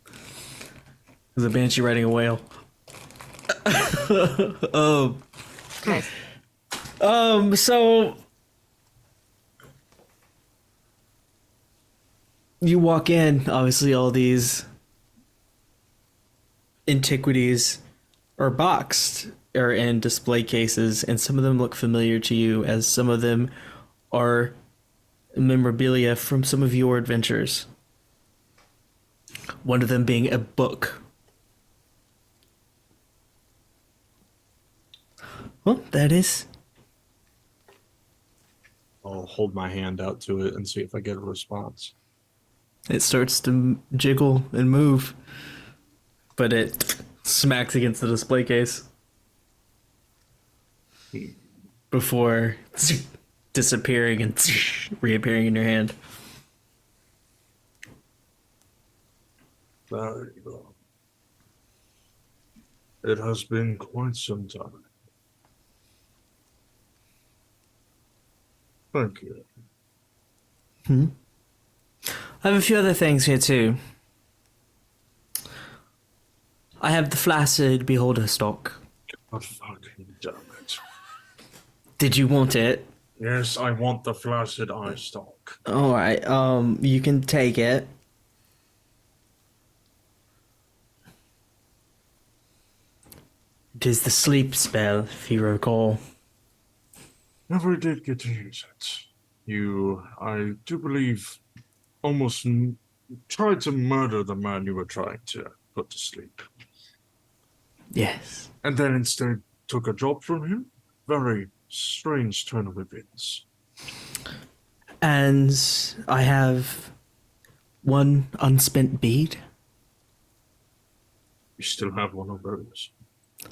It was a banshee riding a whale. So you walk in, obviously all these antiquities are boxed or in display cases, and some of them look familiar to you as some of them are memorabilia from some of your adventures. One of them being a book. Well, that is. I'll hold my hand out to it and see if I get a response. It starts to jiggle and move, but it smacks against the display case before disappearing and reappearing in your hand. There you go. It has been quite some time. Thank you. I have a few other things here too. I have the Flaccid Beholder stock. God fucking damn it. Did you want it? Yes, I want the flaccid eye stalk. Alright, you can take it. It is the sleep spell, if you recall. Never did get to use it. You, I do believe, almost tried to murder the man you were trying to put to sleep. Yes. And then instead took a job from him? Very strange turn of events. And I have one unspent bead. You still have one of those?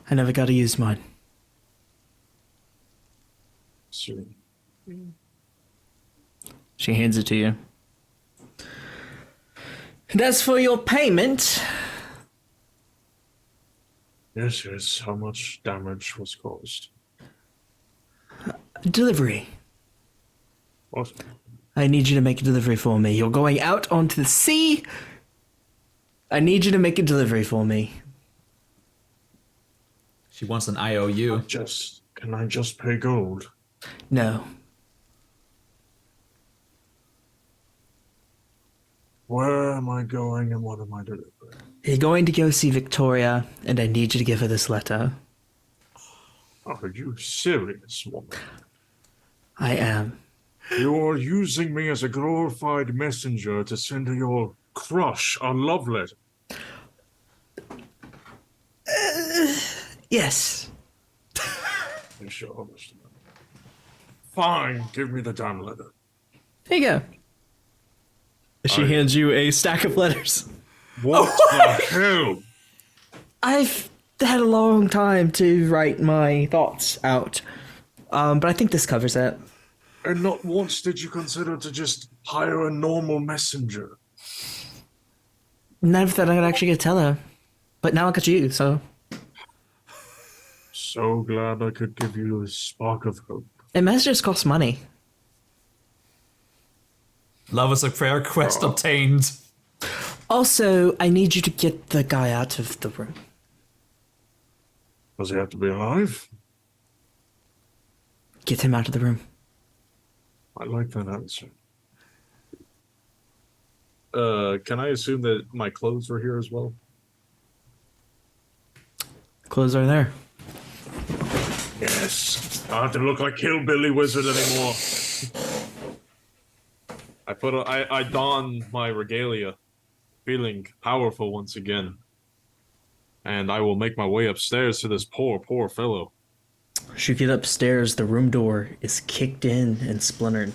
I never got to use mine. Soon. She hands it to you. And as for your payment, Yes, yes. How much damage was caused? delivery. What? I need you to make a delivery for me. You're going out onto the sea. I need you to make a delivery for me. She wants an IOU. Can I just pay gold? No. Where am I going and what am I delivering? You're going to go see Victoria, and I need you to give her this letter. Are you serious, woman? I am. You're using me as a glorified messenger to send your crush a love letter. Yes. You sure? Fine, give me the damn letter. There you go. She hands you a stack of letters. What the hell? I've had a long time to write my thoughts out, but I think this covers it. And not once did you consider to just hire a normal messenger. Never thought I'd actually get to tell her, but now I got you, so. So glad I could give you a spark of hope. And messages cost money. Love is a prayer quest obtained. Also, I need you to get the guy out of the room. Does he have to be alive? Get him out of the room. I like that answer. Can I assume that my clothes were here as well? Clothes are there. Yes. I don't have to look like Hillbilly Wizard anymore. I don my regalia, feeling powerful once again. And I will make my way upstairs to this poor fellow. As you get upstairs, the room door is kicked in and splintered.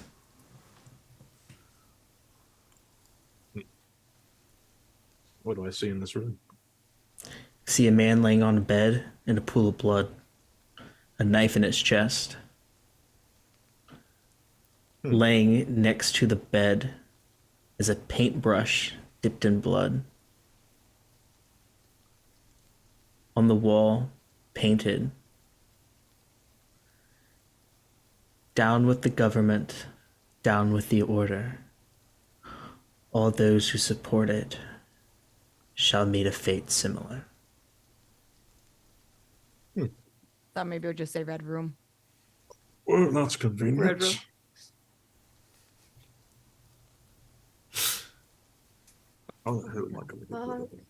What do I see in this room? See a man laying on a bed in a pool of blood, a knife in his chest. Laying next to the bed is a paintbrush dipped in blood. On the wall, painted, "Down with the government, down with the order. All those who support it shall meet a fate similar." Thought maybe it would just say red room. Well, that's convenient. Red room. How the hell am I going to get rid of it?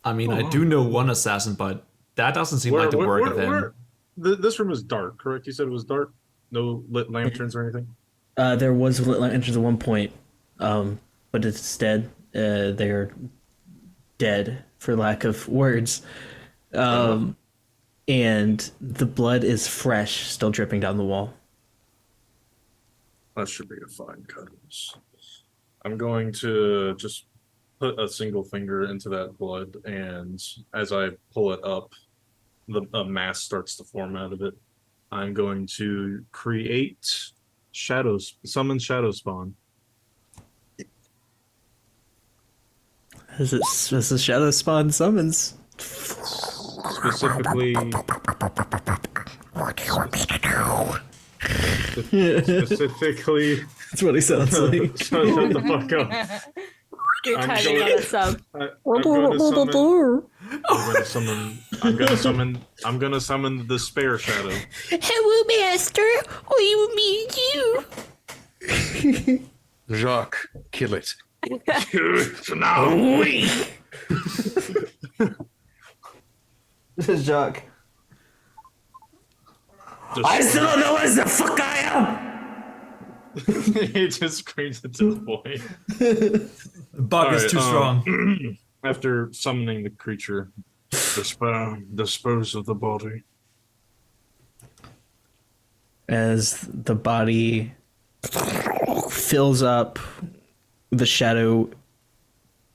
I mean, I do know one assassin, but that doesn't seem like the work of him. This room is dark, correct? You said it was dark? No lit lanterns or anything? There was lit lanterns at one point, but instead they're dead, for lack of words. And the blood is fresh, still dripping down the wall. That should be a fine cuttings. I'm going to just put a single finger into that blood, and as I pull it up, a mass starts to form out of it. I'm going to create summon shadow spawn. As the shadow spawn summons. Specifically, That's what he sounds like. shut the fuck up. You're I'm timing going- on a sub. I'm gonna summon the spare shadow. Hello, master. We will meet you. Jacques, kill it. So now, Jacques. I still don't know what the fuck I am. He just screams into the void. Bug is too strong. After summoning the creature, dispose of the body. As the body fills up, the shadow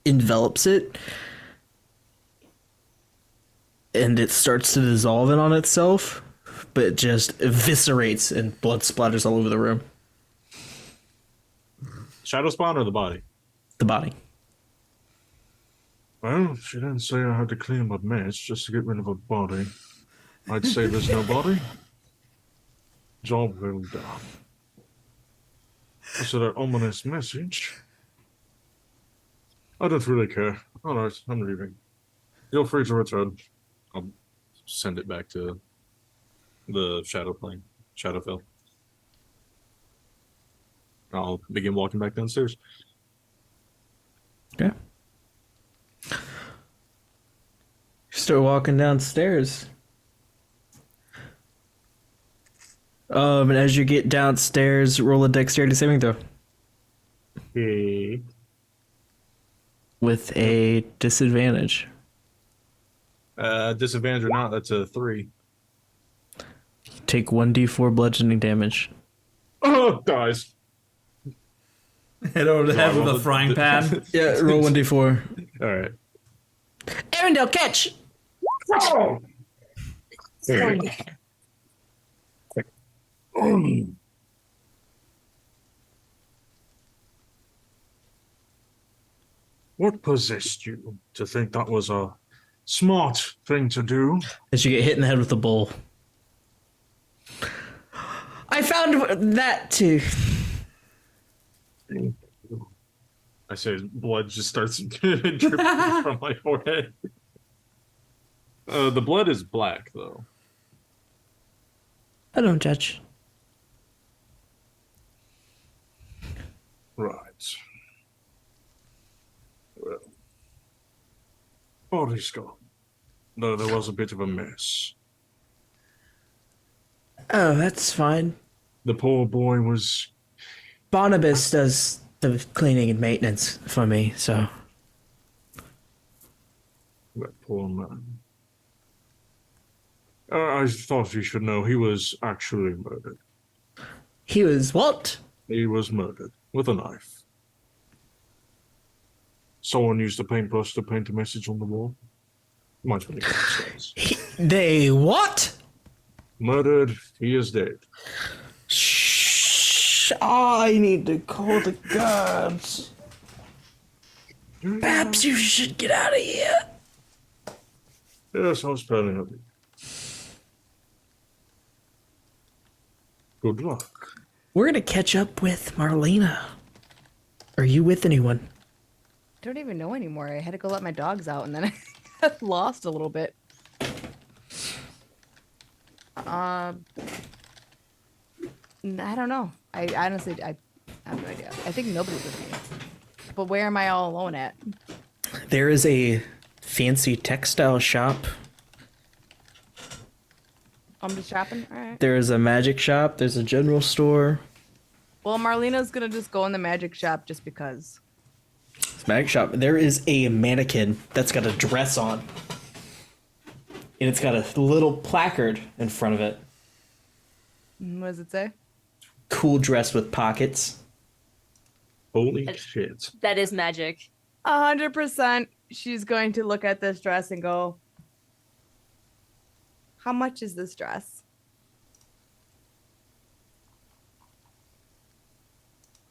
envelops it, and it starts to dissolve in on itself, but it just eviscerates and blood splatters all over the room. shadow spawn or the body? The body. Well, she didn't say I had to clean my mess just to get rid of a body. I'd say there's no body. Job well done. Is that ominous message? I don't really care. Alright, I'm leaving. Feel free to return. I'll send it back to the shadow plane, Shadowfell. I'll begin walking back downstairs. Okay. Start walking downstairs. And as you get downstairs, roll a dexterity saving throw Okay. with a disadvantage. Disadvantage or not, that's a 3. Take 1d4 bludgeoning damage. Oh, dies. Head over the head So I with a rolled frying pan. Yeah, roll 1d4. All right. Arendelle, catch! What possessed you to think that was a smart thing to do? As you get hit in the head with a bowl. I found that too. I say blood just starts dripping from my forehead. The blood is black, though. I don't judge. Right. Well, body's gone. Though there was a bit of a mess. Oh, that's fine. The poor boy was... Barnabas does the cleaning and maintenance for me, so. That poor man. I thought you should know he was actually murdered. He was what? He was murdered with a knife. Someone used a paintbrush to paint a message on the wall. Might be upstairs. They what? Murdered. He is dead. Shh. I need to call the gods. Perhaps you should get out of here. Yes, I was planning on it. Good luck. We're gonna catch up with Marlena. Are you with anyone? I don't even know anymore. I had to go let my dogs out, and then I got lost a little bit. I don't know. I honestly, I have no idea. I think nobody's with me. But where am I all alone at? There is a fancy textile shop. I'm just shopping? Alright. There is a magic shop. There's a general store. Well, Marlena's gonna just go in the magic shop just because. It's a magic shop. There is a mannequin that's got a dress on. And it's got a little placard in front of it. What does it say? Cool dress with pockets. Holy shit. That is magic. 100%. She's going to look at this dress and go, how much is this dress?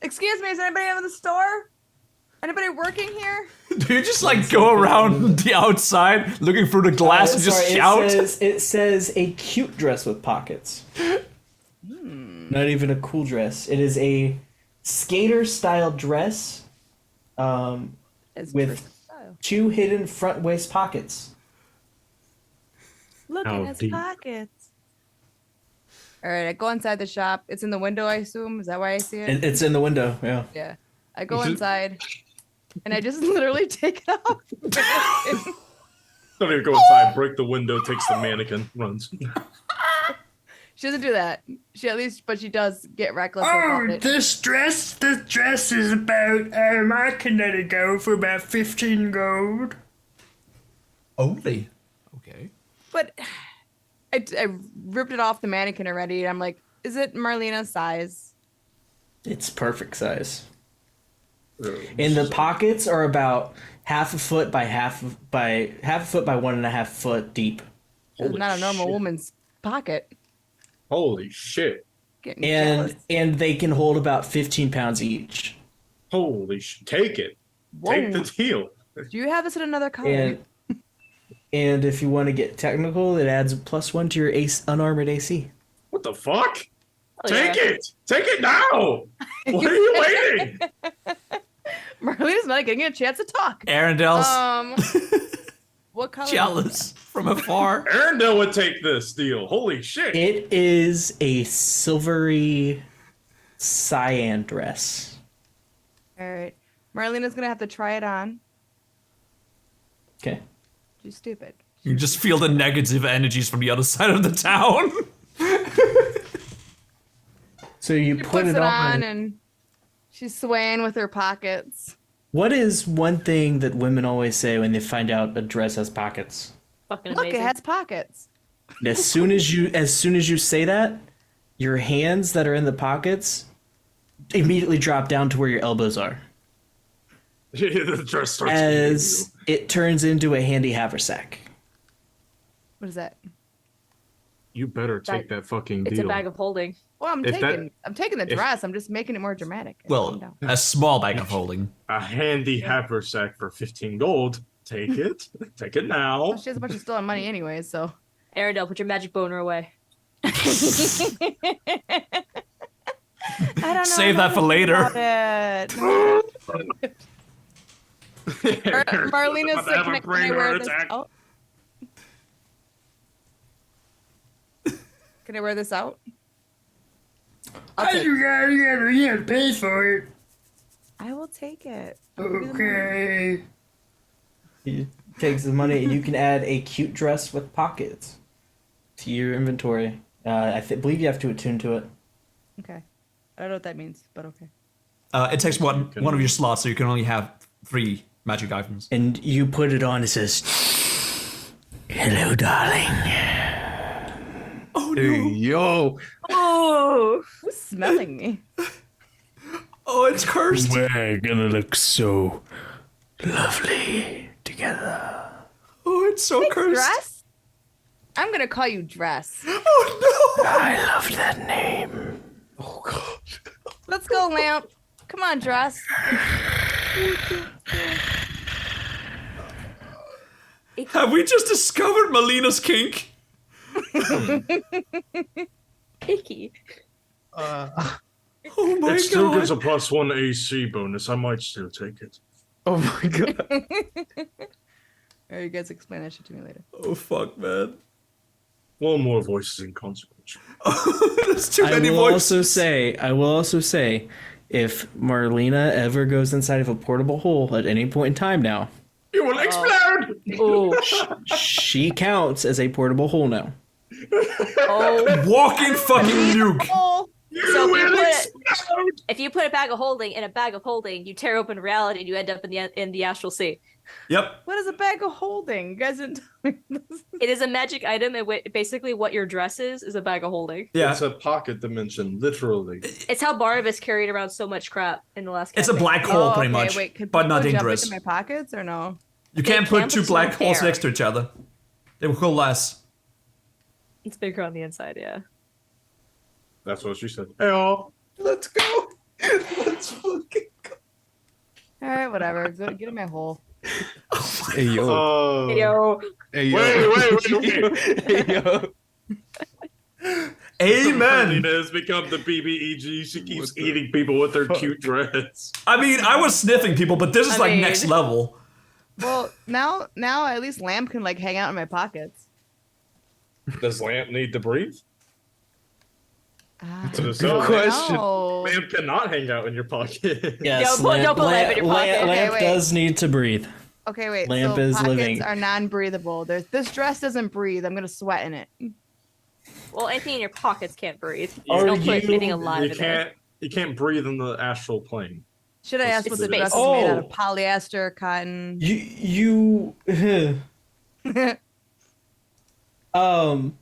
Excuse me, is anybody in the store? Anybody working here? Do you just like go around the outside looking through the glass and just shout? It says a cute dress with pockets. Not even a cool dress. It is a skater style dress with two hidden front waist pockets. Look How at his deep. pockets. All right, I go inside the shop. It's in the window, I assume. Is that why I see it? It's in the window, yeah. Yeah. I go inside, and I just literally take it off. Don't even go inside, break the window, takes the mannequin, runs. She doesn't do that. She at least, but she does get reckless about it. this dress is about, I can let it go for about 15 gold. Only. Okay. But I ripped it off the mannequin already. And I'm like, is it Marlena's size? It's perfect size. And the pockets are about half a foot by half a foot by 1.5 foot deep. It's not a normal woman's pocket. Holy shit. Getting jealous. And they can hold about 15 pounds each. Holy shit. Take it. Whoa. Take the deal. Do you have this in another color? And if you want to get technical, it adds a +1 to your unarmored AC. What the fuck? Oh, Take yeah. it. Take it now. What are you waiting? Marlena's not getting a chance to talk. Arendel's What color? jealous from afar. Arendelle would take this deal. Holy shit. It is a silvery cyan dress. All right. Marlena's going to have to try it on. Okay. She's stupid. You just feel the negative energies from the other side of the town. So you She put puts it it on. on and she's swaying with her pockets. What is one thing that women always say when they find out a dress has pockets? Fucking Look, amazing. it has pockets. As soon as you say that, your hands that are in the pockets immediately drop down to where your elbows are. The dress starts As it turns into a handy haversack. What is that? You better take that fucking It's deal. a bag of holding. Well, I'm If that- taking the dress. I'm just making it more dramatic. Calm Well, down. a small bag of holding. A handy haversack for 15 gold. Take it. Take it now. Well, she has a bunch of stolen money anyway, so. Arendelle, put your magic boner away. I don't know. Save that for later. Marlena's About to have a sick. Can I brain wear heart this attack. out? Can I wear this out? You gotta pay for it. I will take it. Okay. He takes the money, and you can add a cute dress with pockets to your inventory. I believe you have to attune to it. Okay. I don't know what that means, but okay. It takes one of your slots, so you can only have 3 magic items. And you put it on, it says, "Hello, darling." Oh Hey, yo. Oh, Who's smelling me? Oh, it's cursed. We're gonna look so lovely together. Oh, it's so cursed. Dress? I'm gonna call you Dress. I love that name. Oh god. Let's go, Lamp. Come on, Dress. Have we just discovered Melina's kink? Icky. Oh my It still god. gives a +1 AC bonus. I might still take it. Oh my god. Or you guys explain that shit to me later. Oh fuck, man. One more voices in consequence. There's too many I will voices. also say, if Marlena ever goes inside of a portable hole at any point in time now, You will explode! Oh. she counts as a portable hole now. Oh. Walking fucking nuke. So You will explode! if you put a bag of holding in a bag of holding, you tear open reality and you end up in the astral sea. Yep. What is a bag of holding? You guys didn't tell me this. It is a magic item, and basically what your dress is a bag of holding. Yeah. It's a pocket dimension, literally. It's how Barnabas carried around so much crap in the last. It's a campaign. black hole, Oh, pretty okay, much, wait, could but not people jump dangerous. into my pockets or no? You can't They put can't two put black small holes hair. next to each other. They will coalesce. It's bigger on the inside, yeah. That's what she said. Let's go. Let's fucking go. All right, whatever. Get in my hole. Hey yo. Oh. Yo. Hey yo. Wait. Hey yo. Amen. Melina has become the BBEG. She keeps What the eating people with her cute dress. I mean, I was sniffing people, but this is I like mean- next level. Well, now at least Lamb can like hang out in my pockets. Does Lamp need to breathe? Ah, Good I question. know. Lamp cannot hang out in your pocket. Yes, don't put Lamp in your pocket. Lamp Okay, wait. does need to breathe. Okay, wait. Lamp so is pockets living. are non-breathable. This dress doesn't breathe. I'm gonna sweat in it. Well, anything in your pockets can't breathe. Are Don't put you- anything alive in there. You can't breathe in the astral plane. Should I ask It's what the space. dress is made out of? Oh. Polyester, cotton. You um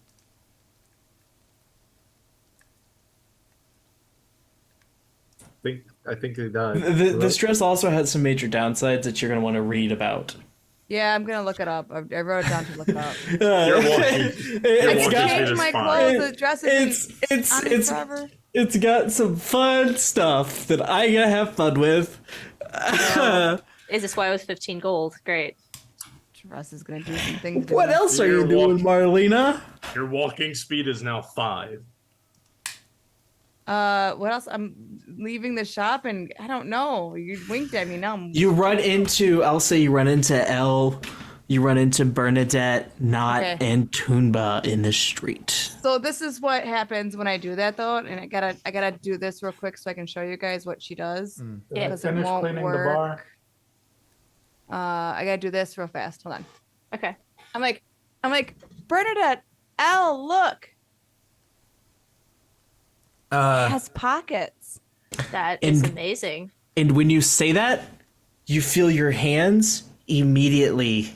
I think they died. this dress also has some major downsides that you're gonna want to read about. Yeah, I'm gonna look it up. I wrote it down to look it up. You're walking. I walking can speed change is my fine. clothes. The dress is on me forever. It's got some fun stuff that I gotta have fun with. Is this why it was 15 gold? Great. Dress is gonna do some things. to What me. else are you You're doing, Marlena? Your walking speed is now 5. What else? I'm leaving the shop and I don't know. You winked at me now. You run into, I'll say you run into Elle, you run into Bernadette, Knot, Okay. and Toonba in the street. So this is what happens when I do that though, and I gotta do this real quick so I can show you guys what she does. Yeah. Because it won't work. I gotta do this real fast. Hold on. Okay. I'm like, Bernadette, Elle, look, has pockets. That is And- amazing. And when you say that, you feel your hands immediately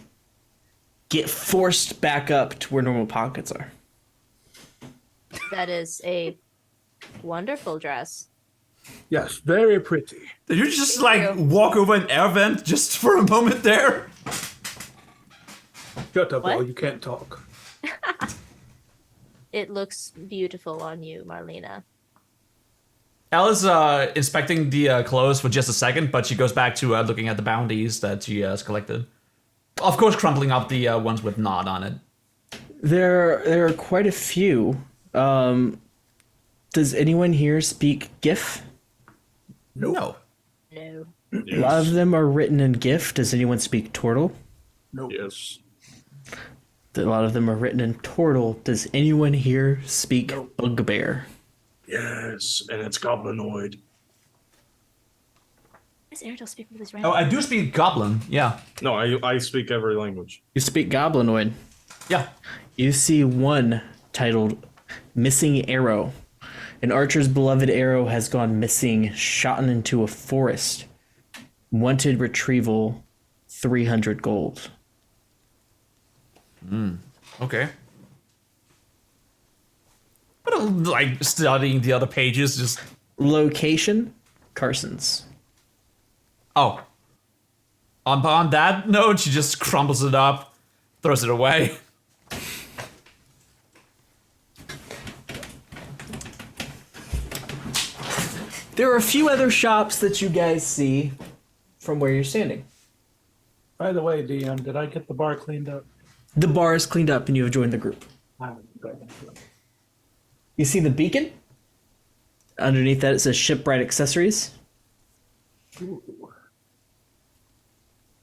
get forced back up to where normal pockets are. That is a wonderful dress. Yes, very pretty. Did you just like walk over an air vent just for a moment there? Shut up, What? all you can't talk. It looks beautiful on you, Marlena. Elle is inspecting the clothes for just a second, but she goes back to looking at the bounties that she has collected. Of course, crumpling up the ones with Nod on it. There are quite a few. Does anyone here speak GIF? No. No. A lot of them are written in GIF. Does anyone speak Tortle? Yes. A lot of them are written in Tortle. Does anyone here speak Bugbear? Yes, and it's goblinoid. Is Airtel speaking with his Oh, I do speak Goblin. Yeah. No, I speak every language. You speak Goblinoid. Yeah. You see one titled Missing Arrow. An archer's beloved arrow has gone missing, shot into a forest. Wanted retrieval, 300 gold. Okay. But like studying the other pages, just Location, Carson's. oh. On that note, she just crumbles it up, throws it away. There are a few other shops that you guys see from where you're standing. By the way, DM, did I get the bar cleaned up? The bar is cleaned up and you have joined the group. You see the beacon? Underneath that it says Shipwright Accessories. Ooh.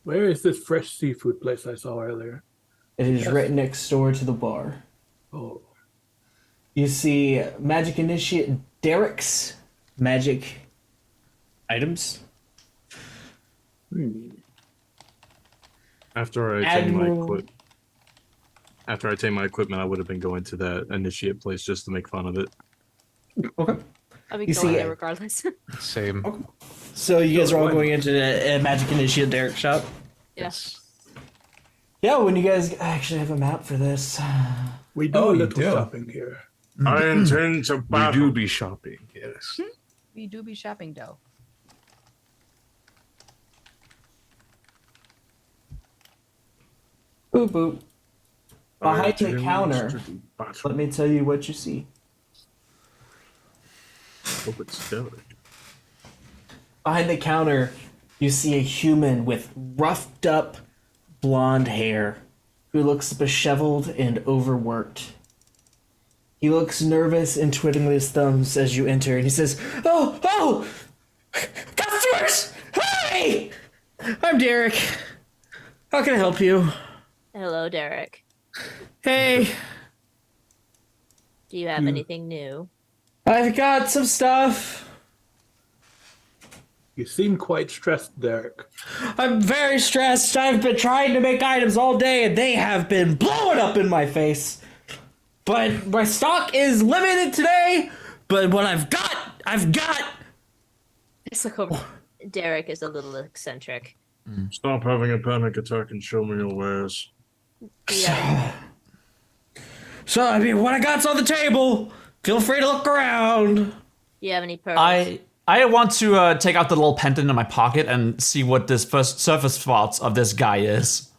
Where is this fresh seafood place I saw earlier? It is right next door to the bar. Oh. You see Magic Initiate Derek's magic items. After I take my equipment, I would have been going to that initiate place just to make fun of it. Okay. I'll be You going see- there regardless. Same. Okay. So you guys are all going into a Magic Initiate Derek shop? Yes. Yeah, when you guys actually have a map for this. We do Oh, a you little do. shopping here. I intend to We battle. do be shopping, yes. We do be shopping dough. Boop boop. I Behind the intend counter, to do battle. let me tell you what you see. Hope it's Derek. Behind the counter, you see a human with roughed up blonde hair who looks disheveled and overworked. He looks nervous and twiddling his thumbs as you enter, and he says, Oh! Customers! Hi! I'm Derek. How can I help you? Hello, Derek. Hey, Do you have anything new? I've got some stuff. You seem quite stressed, Derek. I'm very stressed. I've been trying to make items all day, and they have been blowing up in my face. But my stock is limited today. But what I've got. Just look over. Derek is a little eccentric. Stop having a panic attack and show me your wares. Yeah. So, I mean, what I got's on the table. Feel free to look around. Do you have any pearls? I want to take out the little pendant in my pocket and see what this first surface thoughts of this guy is.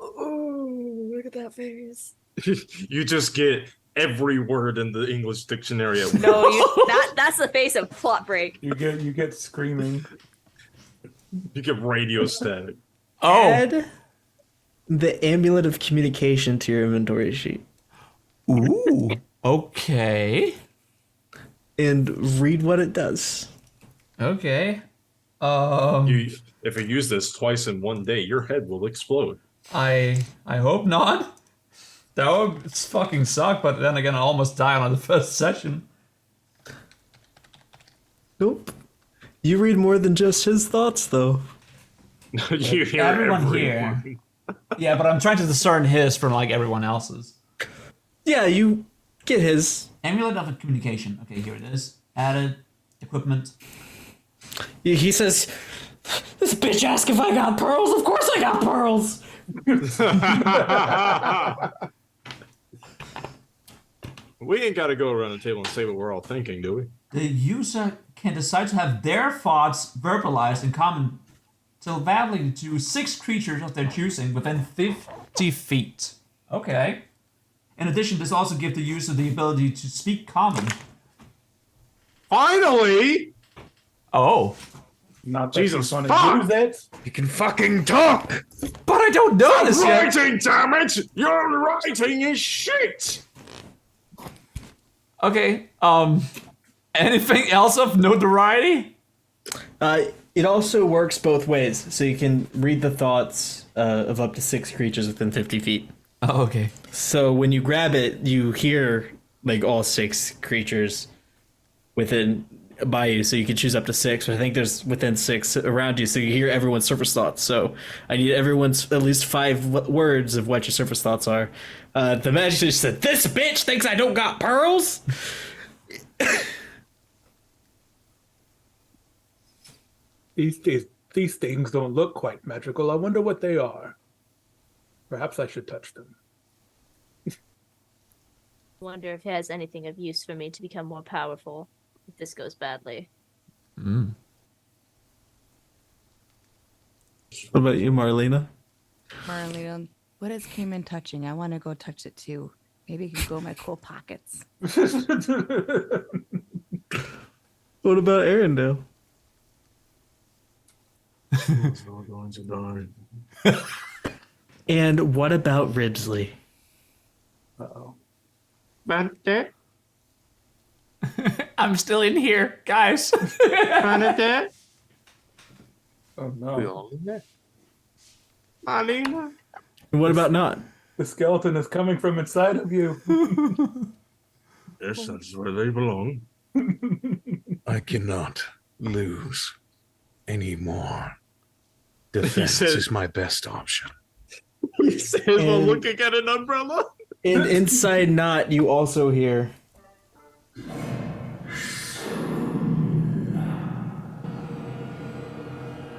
Oh, look at that face. You just get every word in the English dictionary at once. No, that's the face of plot break. You get screaming. You get radio static. Oh, Add the amulet of communication to your inventory sheet. ooh, okay, And read what it does. okay. If you use this twice in one day, your head will explode. I hope not. That would fucking suck. But then again, I almost died on the first session. Nope. You read more than just his thoughts, though. You hear Everyone every here. word. Yeah, but I'm trying to discern his from like everyone else's. Yeah, you get his. Amulet of communication. Okay, here it is. Added equipment. He says, "This bitch asked if I got pearls. Of course I got pearls." We ain't got to go around the table and say what we're all thinking, do we? The user can decide to have their thoughts verbalized in common telepathically to 6 creatures of their choosing within 50 feet. Okay. In addition, this also gives the user the ability to speak common. Finally! Oh. Not that Jesus you want fuck! to use it. You can fucking talk! But I don't know this yet. Writing, damn it! Your writing is shit! Okay, anything else of notoriety? It also works both ways, so you can read the thoughts of up to 6 creatures within 50 feet. Oh, okay. So when you grab it, you hear like all 6 creatures within by you, so you can choose up to 6. But I think there's within 6 around you, so you hear everyone's surface thoughts. So I need everyone's at least 5 words of what your surface thoughts are. The magic just said, "This bitch thinks I don't got pearls." These things don't look quite magical. I wonder what they are. Perhaps I should touch them. Wonder if he has anything of use for me to become more powerful if this goes badly. What about you, Marlena? Marlene. What is Cayman touching? I want to go touch it too. Maybe it can go in my cool pockets. What about Arendelle? It's not going to die. And what about Ribsley? Uh-oh. I'm still in here, guys. Oh no. We all in there? And what about not? The skeleton is coming from inside of you. Yes, that's where they belong. I cannot lose anymore. Defense said- is my best option. He says while And- looking at an umbrella. And inside not, you also hear.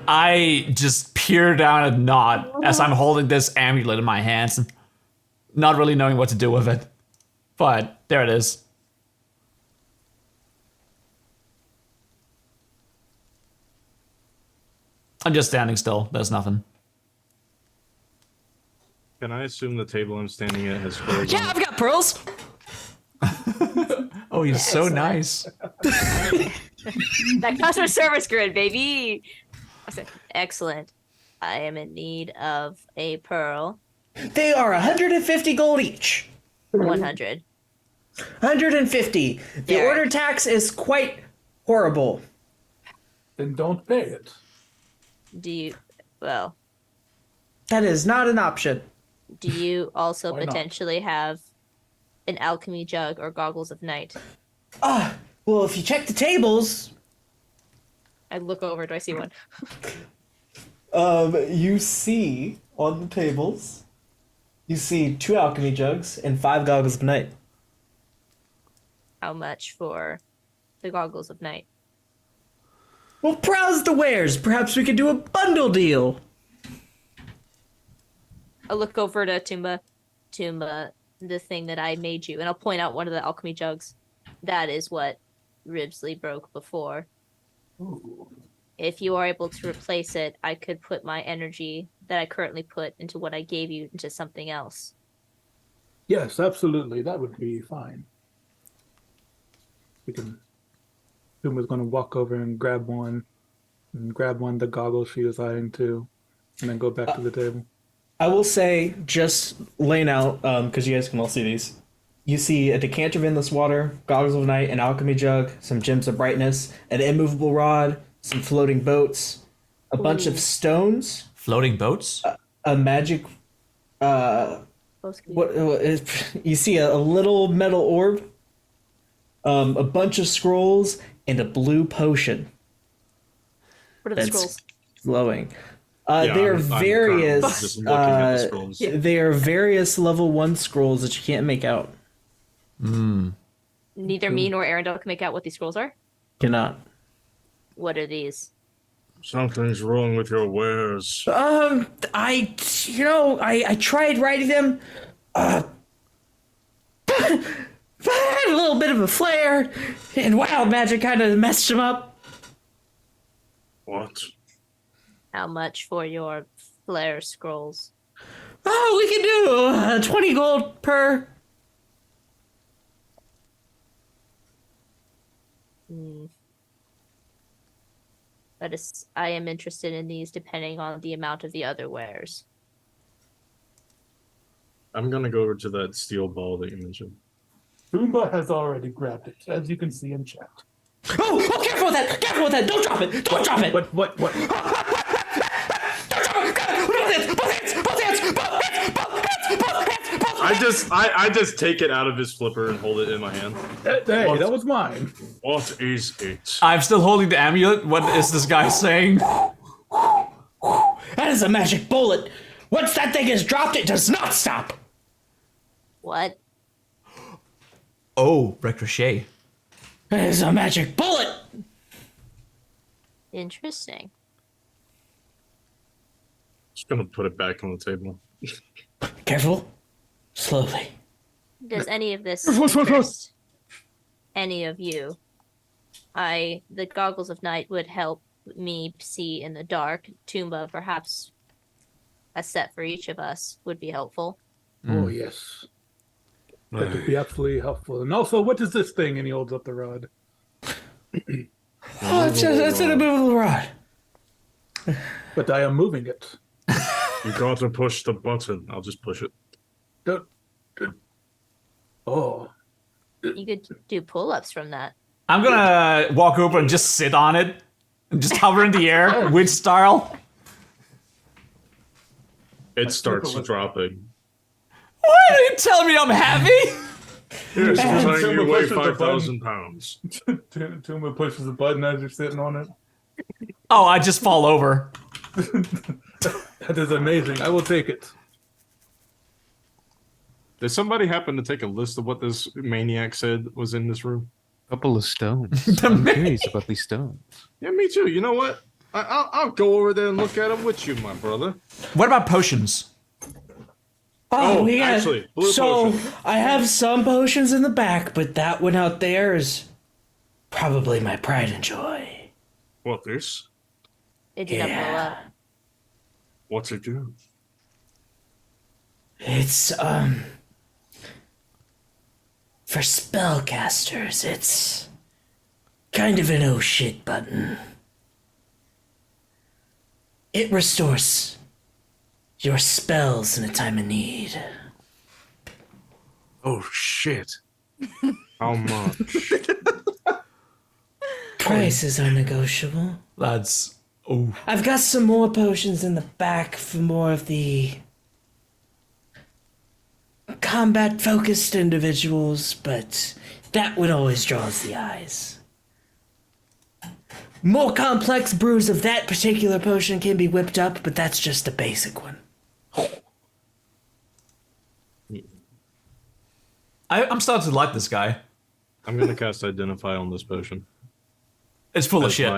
I just peer down at Nod as I'm holding this amulet in my hands, not really knowing what to do with it. But there it is. I'm just standing still. There's nothing. Can I assume the table I'm standing at has pearls Yeah, on I've got pearls. Oh, you're so Excellent. nice. That customer service grid, baby. I said, excellent. I am in need of a pearl. They are 150 gold each. 100. 150. The Yeah. order tax is quite horrible. Then don't pay it. Do you, well, That is not an option. do you also Why not? potentially have an alchemy jug or goggles of night? Well, if you check the tables, I look over. Do I see one? you see on the tables, you see 2 alchemy jugs and 5 goggles of night. How much for the goggles of night? Well, browse the wares. Perhaps we could do a bundle deal. I'll look over to Tumba. Tumba, the thing that I made you, and I'll point out one of the alchemy jugs. That is what Ribsley broke before. Ooh. If you are able to replace it, I could put my energy that I currently put into what I gave you into something else. Yes, absolutely. That would be fine. We can. Puma's going to walk over and grab one of the goggles she was eyeing too, and then go back to the table. I will say, just laying out, because you guys can all see these. You see a decanter of endless water, goggles of night, an alchemy jug, some gems of brightness, an immovable rod, some floating boats, a bunch of stones, Floating boats? a magic. Both can be- What you see a little metal orb, a bunch of scrolls, and a blue potion What are the that's scrolls? glowing. Yeah, There are I'm currently various. just looking at the scrolls. There are various level 1 scrolls that you can't make out. Neither me nor Arendelle can make out what these scrolls are. Cannot. What are these? Something's wrong with your wares. I tried writing them. I had a little bit of a flair, and wild magic kind of messed them up. What? How much for your flare scrolls? Oh, we can do 20 gold per. But I am interested in these depending on the amount of the other wares. I'm gonna go over to that steel ball that you mentioned. Pumbaa has already grabbed it, as you can see in chat. Oh, careful with that! Careful with that! Don't drop it! Don't drop it! What? Don't drop it! Both hands! Both hands! Both hands! Both hands! Both hands! Both hands! I just take it out of his flipper and hold it in my hand. Hey, that was mine. What is it? I'm still holding the amulet. What is this guy saying? That is a magic bullet. Once that thing is dropped, it does not stop. What? Oh, ricochet. That is a magic bullet. Interesting. Just gonna put it back on the table. Careful. Slowly. Does any of this interest any of you? The goggles of night would help me see in the dark. Tumba perhaps a set for each of us would be helpful. Oh yes, that would be absolutely helpful. And also, what is this thing? And he holds up the rod. Oh, it's an immovable rod. But I am moving it. You gotta push the button. I'll just push it. Oh, You could do pull-ups from that. I'm gonna walk over and just sit on it. And just hover in the air, witch style. It starts dropping. Why are you telling me I'm heavy? Yes, because Tumor you weigh pushes the button. 5,000 pounds. Tuma pushes the button as you're sitting on it. Oh, I just fall over. That is amazing. I will take it. Did somebody happen to take a list of what this maniac said was in this room? Couple of stones. I'm curious about these stones. Yeah, me too. You know what? I'll go over there and look at them with you, my brother. What about potions? Oh, we got, actually, blue so potion. I have some potions in the back, but that one out there is probably my pride and joy. What, this? It did not blow up. What's it do? It's for spellcasters. It's kind of an oh shit button. It restores your spells in a time of need. Oh, shit. How much? Prices are negotiable. That's... Oh. I've got some more potions in the back for more of the combat-focused individuals, but that one always draws the eyes. More complex brews of that particular potion can be whipped up, but that's just a basic one. I'm starting to like this guy. I'm gonna cast Identify on this potion. It's full of As shit.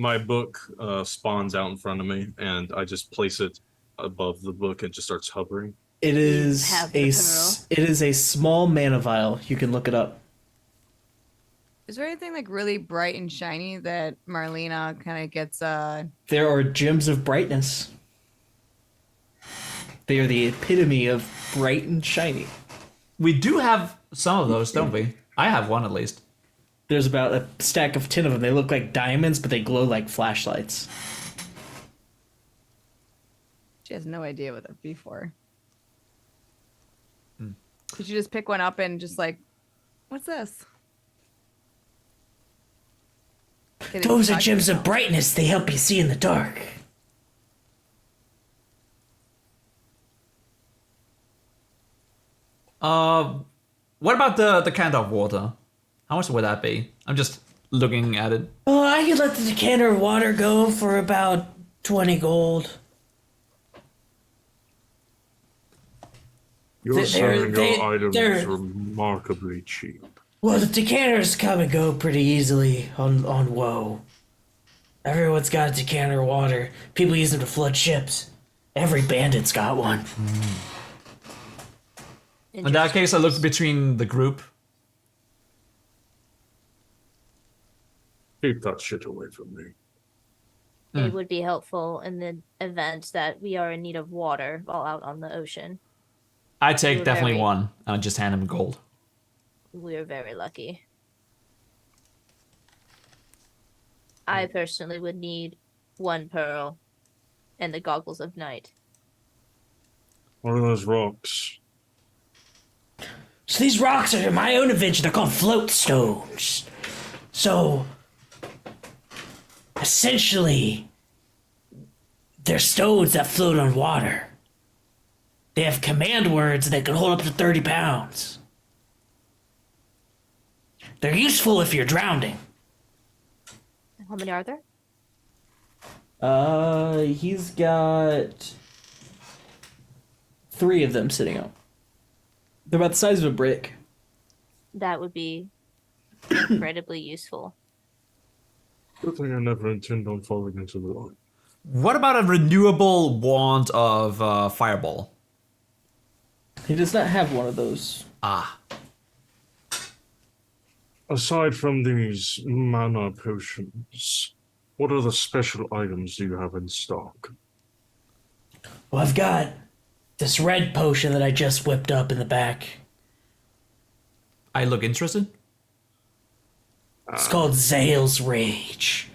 My book spawns out in front of me, and I just place it above the book and just starts hovering. It is have the pearl. it is a small mana vial. You can look it up. Is there anything like really bright and shiny that Marlena kind of gets? There are gems of brightness. They are the epitome of bright and shiny. We do have some of those, don't we? I have one at least. There's about a stack of 10 of them. They look like diamonds, but they glow like flashlights. She has no idea what that'd be for. Could you just pick one up and just like, what's this? Those are gems of brightness. They help you see in the dark. What about the decanter of water? How much would that be? I'm just looking at it. Oh, I could let the decanter of water go for about 20 gold. You're They're- selling they- your items they're- remarkably cheap. Well, the decanters come and go pretty easily on WoW. Everyone's got a decanter of water. People use them to flood ships. Every bandit's got one. In that case, I looked between the group. Keep that shit away from me. It would be helpful in the event that we are in need of water while out on the ocean. I take You're definitely very- one. I'll just hand him gold. We're very lucky. I personally would need one pearl and the goggles of night. What are those rocks? So these rocks are my own invention. They're called float stones. So, essentially, they're stones that float on water. They have command words that can hold up to 30 pounds. They're useful if you're drowning. How many are there? He's got 3 of them sitting out. They're about the size of a brick. That would be incredibly useful. Good thing I never intend on falling into the line. What about a renewable wand of fireball? He does not have one of those. Ah, Aside from these mana potions, what other special items do you have in stock? Well, I've got this red potion that I just whipped up in the back. I look interested. It's called Zale's Rage.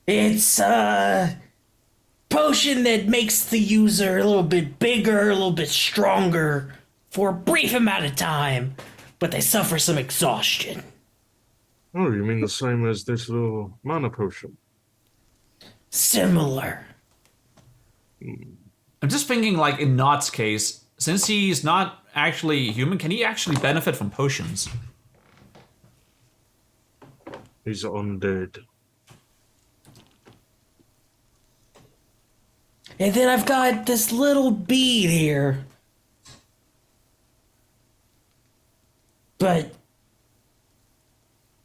It's a potion that makes the user a little bit bigger, a little bit stronger for a brief amount of time, but they suffer some exhaustion. Oh, you mean the same as this little mana potion? Similar. I'm just thinking, like, in Nott's case, since he's not actually human, can he actually benefit from potions? He's undead. And then I've got this little bead here. But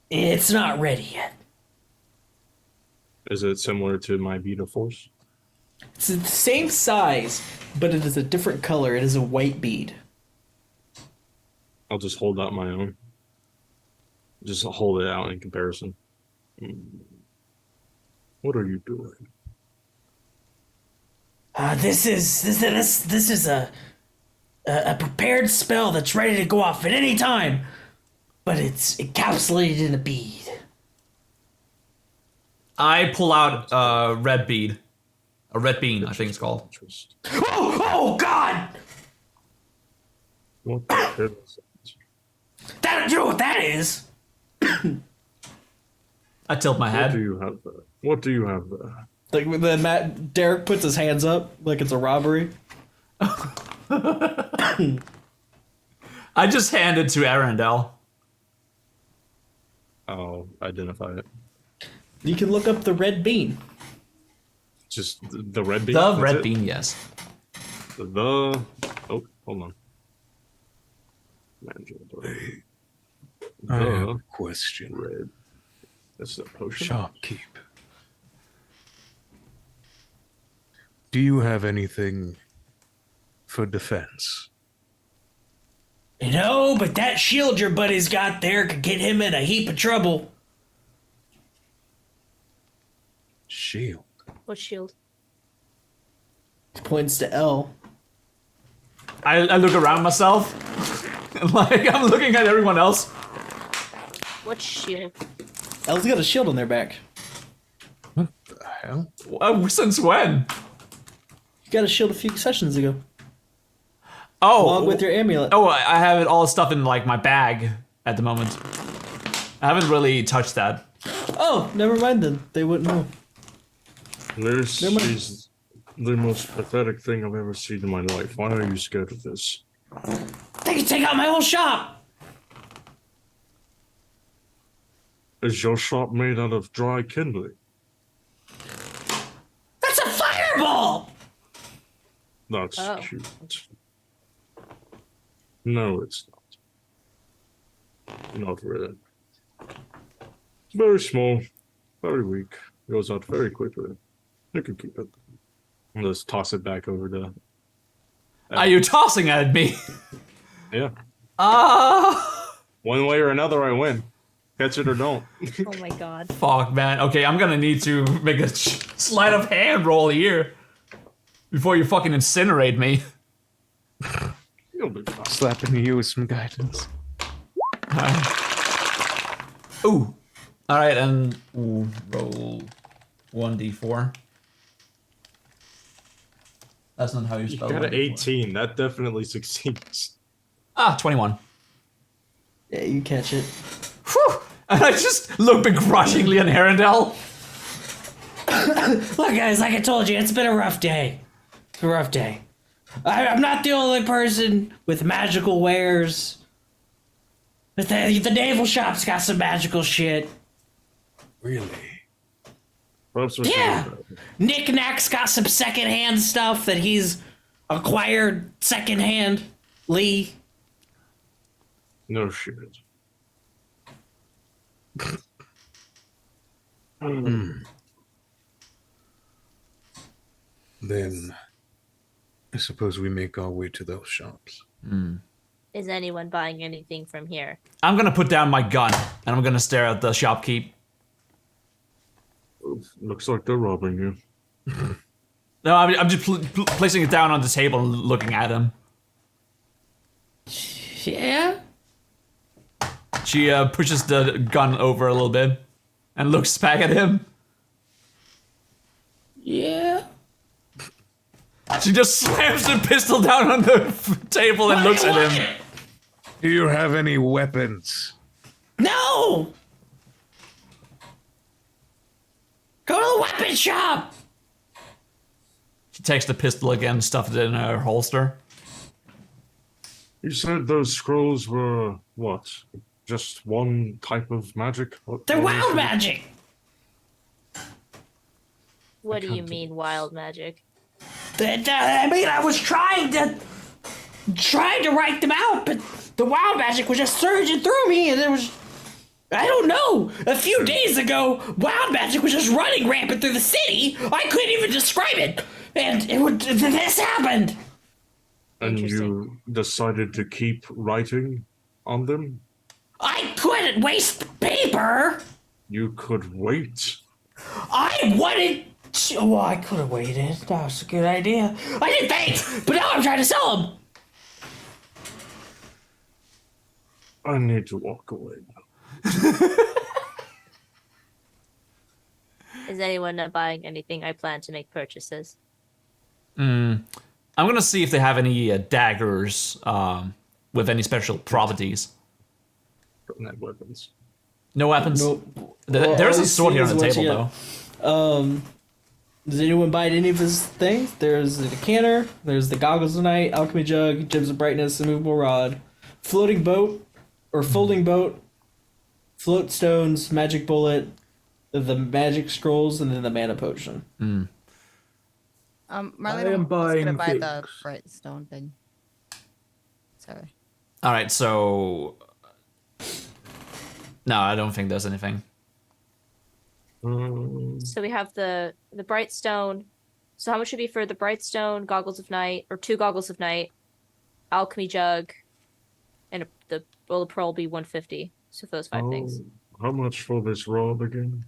it's not ready yet. Is it similar to my Beat of Force? It's the same size, but it is a different color. It is a white bead. I'll just hold out my own. Just hold it out in comparison. What are you doing? This is a prepared spell that's ready to go off at any time, but it's encapsulated in a bead. I pull out a red bead. A red bean, I think it's called. Oh God! What the hell is That, you know what that is? I tilt my that? head. What do you have there? What do you have there? Like then Derek puts his hands up like it's a robbery. I just hand it to Arendelle. I'll identify it. You can look up the red bean. Just the red bean? The That's red it? bean, yes. Oh, hold on. I have The a question. red. That's the potion. Shopkeep. Do you have anything for defense? No, but that shield your buddy's got there could get him in a heap of trouble. Shield. What shield? Points to L. I look around myself. Like, I'm looking at everyone else. What shield? L's got a shield on their back. What the hell? Since when? You got a shield a few sessions ago, Oh. along with your amulet. Oh, I have it all stuff in, like, my bag at the moment. I haven't really touched that. Oh, never mind then. They wouldn't know. This Never mind. is the most pathetic thing I've ever seen in my life. Why are you scared of this? They can take out my whole shop. Is your shop made out of dry kindling? That's a fireball. That's Oh. cute. No, it's not. Not really. It's very small, very weak. Goes out very quickly. You can keep it. I'll just toss it back over to. Are you tossing at me? Yeah. Ah. One way or another, I win. Catch it or don't. Oh my god. Fuck, man. Okay, I'm gonna need to make a sleight of hand roll here before you fucking incinerate me. You'll be fine. Slapping you with some guidance. Ooh. All right, and roll 1d4. That's not how you You spell got an 1d4. 18. That definitely succeeds. 21. Yeah, you catch it. Whew. And I just look begrudgingly at Arendelle. Look, guys, like I told you, it's been a rough day. It's a rough day. I'm not the only person with magical wares. But the naval shop's got some magical shit. Really? Perhaps we Yeah. should- Nick Knack's got some secondhand stuff that he's acquired secondhand. Lee. No shit. Then I suppose we make our way to those shops. Is anyone buying anything from here? I'm gonna put down my gun and I'm gonna stare at the shopkeep. Looks like they're robbing you. No, I'm just placing it down on the table and looking at him. Yeah? She pushes the gun over a little bit and looks back at him. Yeah? She just slams the pistol down on the table and looks at him. Do you have any weapons? No! Go to the weapon shop! She takes the pistol again, stuffs it in her holster. You said those scrolls were what? Just one type of magic? They're wild magic! What do you mean, wild magic? I mean, I was trying to write them out, but the wild magic was just surging through me, and there was, I don't know. A few days ago, wild magic was just running rampant through the city. I couldn't even describe it, and this happened. And you decided to keep writing on them? I couldn't waste paper. You could wait. I wanted. Well, I could have waited. That was a good idea. I didn't think, but now I'm trying to sell them. I need to walk away now. Is anyone not buying anything? I plan to make purchases. I'm gonna see if they have any daggers with any special properties. Don't have weapons. No weapons? Nope. There's All a sword I here on see the is table, though. Does anyone buy any of his things? There's the canner, there's the goggles of night, alchemy jug, gems of brightness, immovable rod, floating boat, or folding boat, float stones, magic bullet, the magic scrolls, and then the mana potion. Marlene I am was gonna buying buy the things. bright stone thing. Sorry. Alright, so... No, I don't think there's anything. So we have the bright stone. So how much would be for the bright stone, goggles of night, or 2 goggles of night, alchemy jug, and the bowl of pearl will be 150. So for those 5 things. How much for this rod again?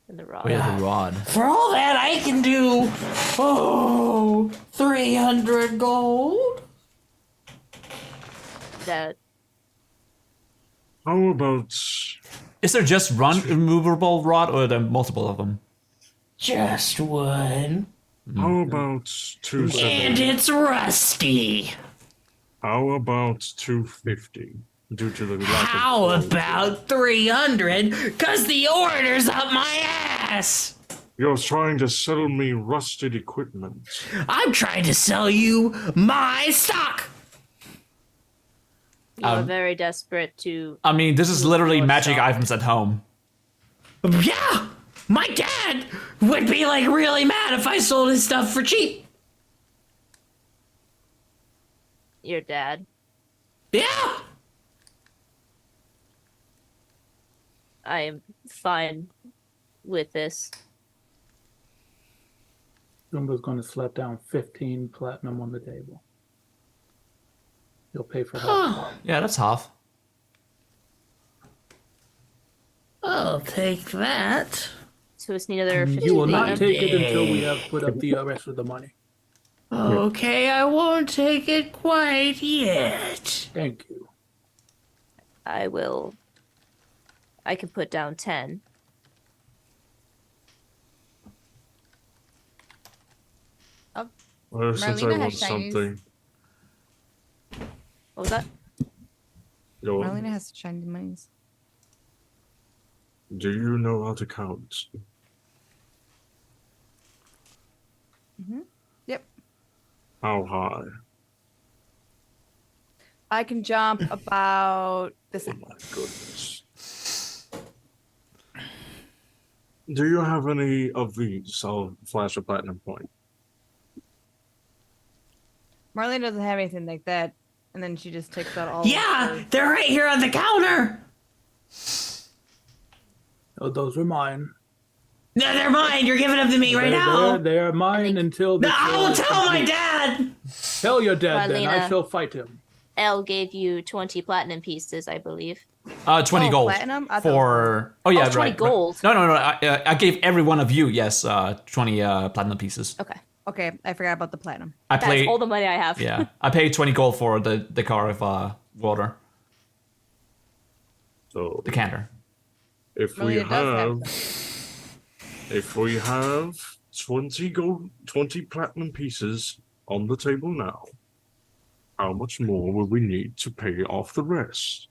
And the rod. Oh yeah, the rod. For all that, I can do 300 gold. That How about Is there just one immovable rod, or are there multiple of them? Just one. how about And 270? it's rusty. How about 250? Due to the lack How of gold. about 300? Cause the order's up my ass. You're trying to sell me rusted equipment. I'm trying to sell you my stock. you are very desperate to. I mean, this is literally More magic stock. items at home. Yeah, my dad would be like really mad if I sold his stuff for cheap. Your dad. Yeah. I am fine with this. Goomba's going to slap down 15 platinum on the table. You'll pay for that. Yeah, that's half. I'll take that. So it's another 50. You will not platinum. take it until we have put up the rest of the money. Okay, I won't take it quite yet. Thank you. I will. I can put down 10. Well, since I Marlena want has Chinese. something, What was that? yo, Marlena has shiny monies. do you know how to count? Yep. How high? I can jump about this. Oh my goodness. Do you have any of these? I'll flash a platinum point. Marlene doesn't have anything like that, and then she just takes out all. Yeah, they're right here on the counter. Oh, those are mine. No, they're mine. You're giving them to me right now. They are mine until. No, I will sale is tell my complete. dad. Tell your dad then. I Marlena. shall fight him. Elle gave you 20 platinum pieces, I believe. 20 Oh, gold platinum? I thought for. Oh yeah, 20 right. gold. No. I gave every one of you 20 platinum pieces. Okay. Okay, I forgot about the platinum. I That's play. all the money I have. Yeah, I paid 20 gold for the car of water, So decanter. if Melina we does if we have 20 gold, 20 platinum pieces on the table now, how much more will we need to pay off the rest?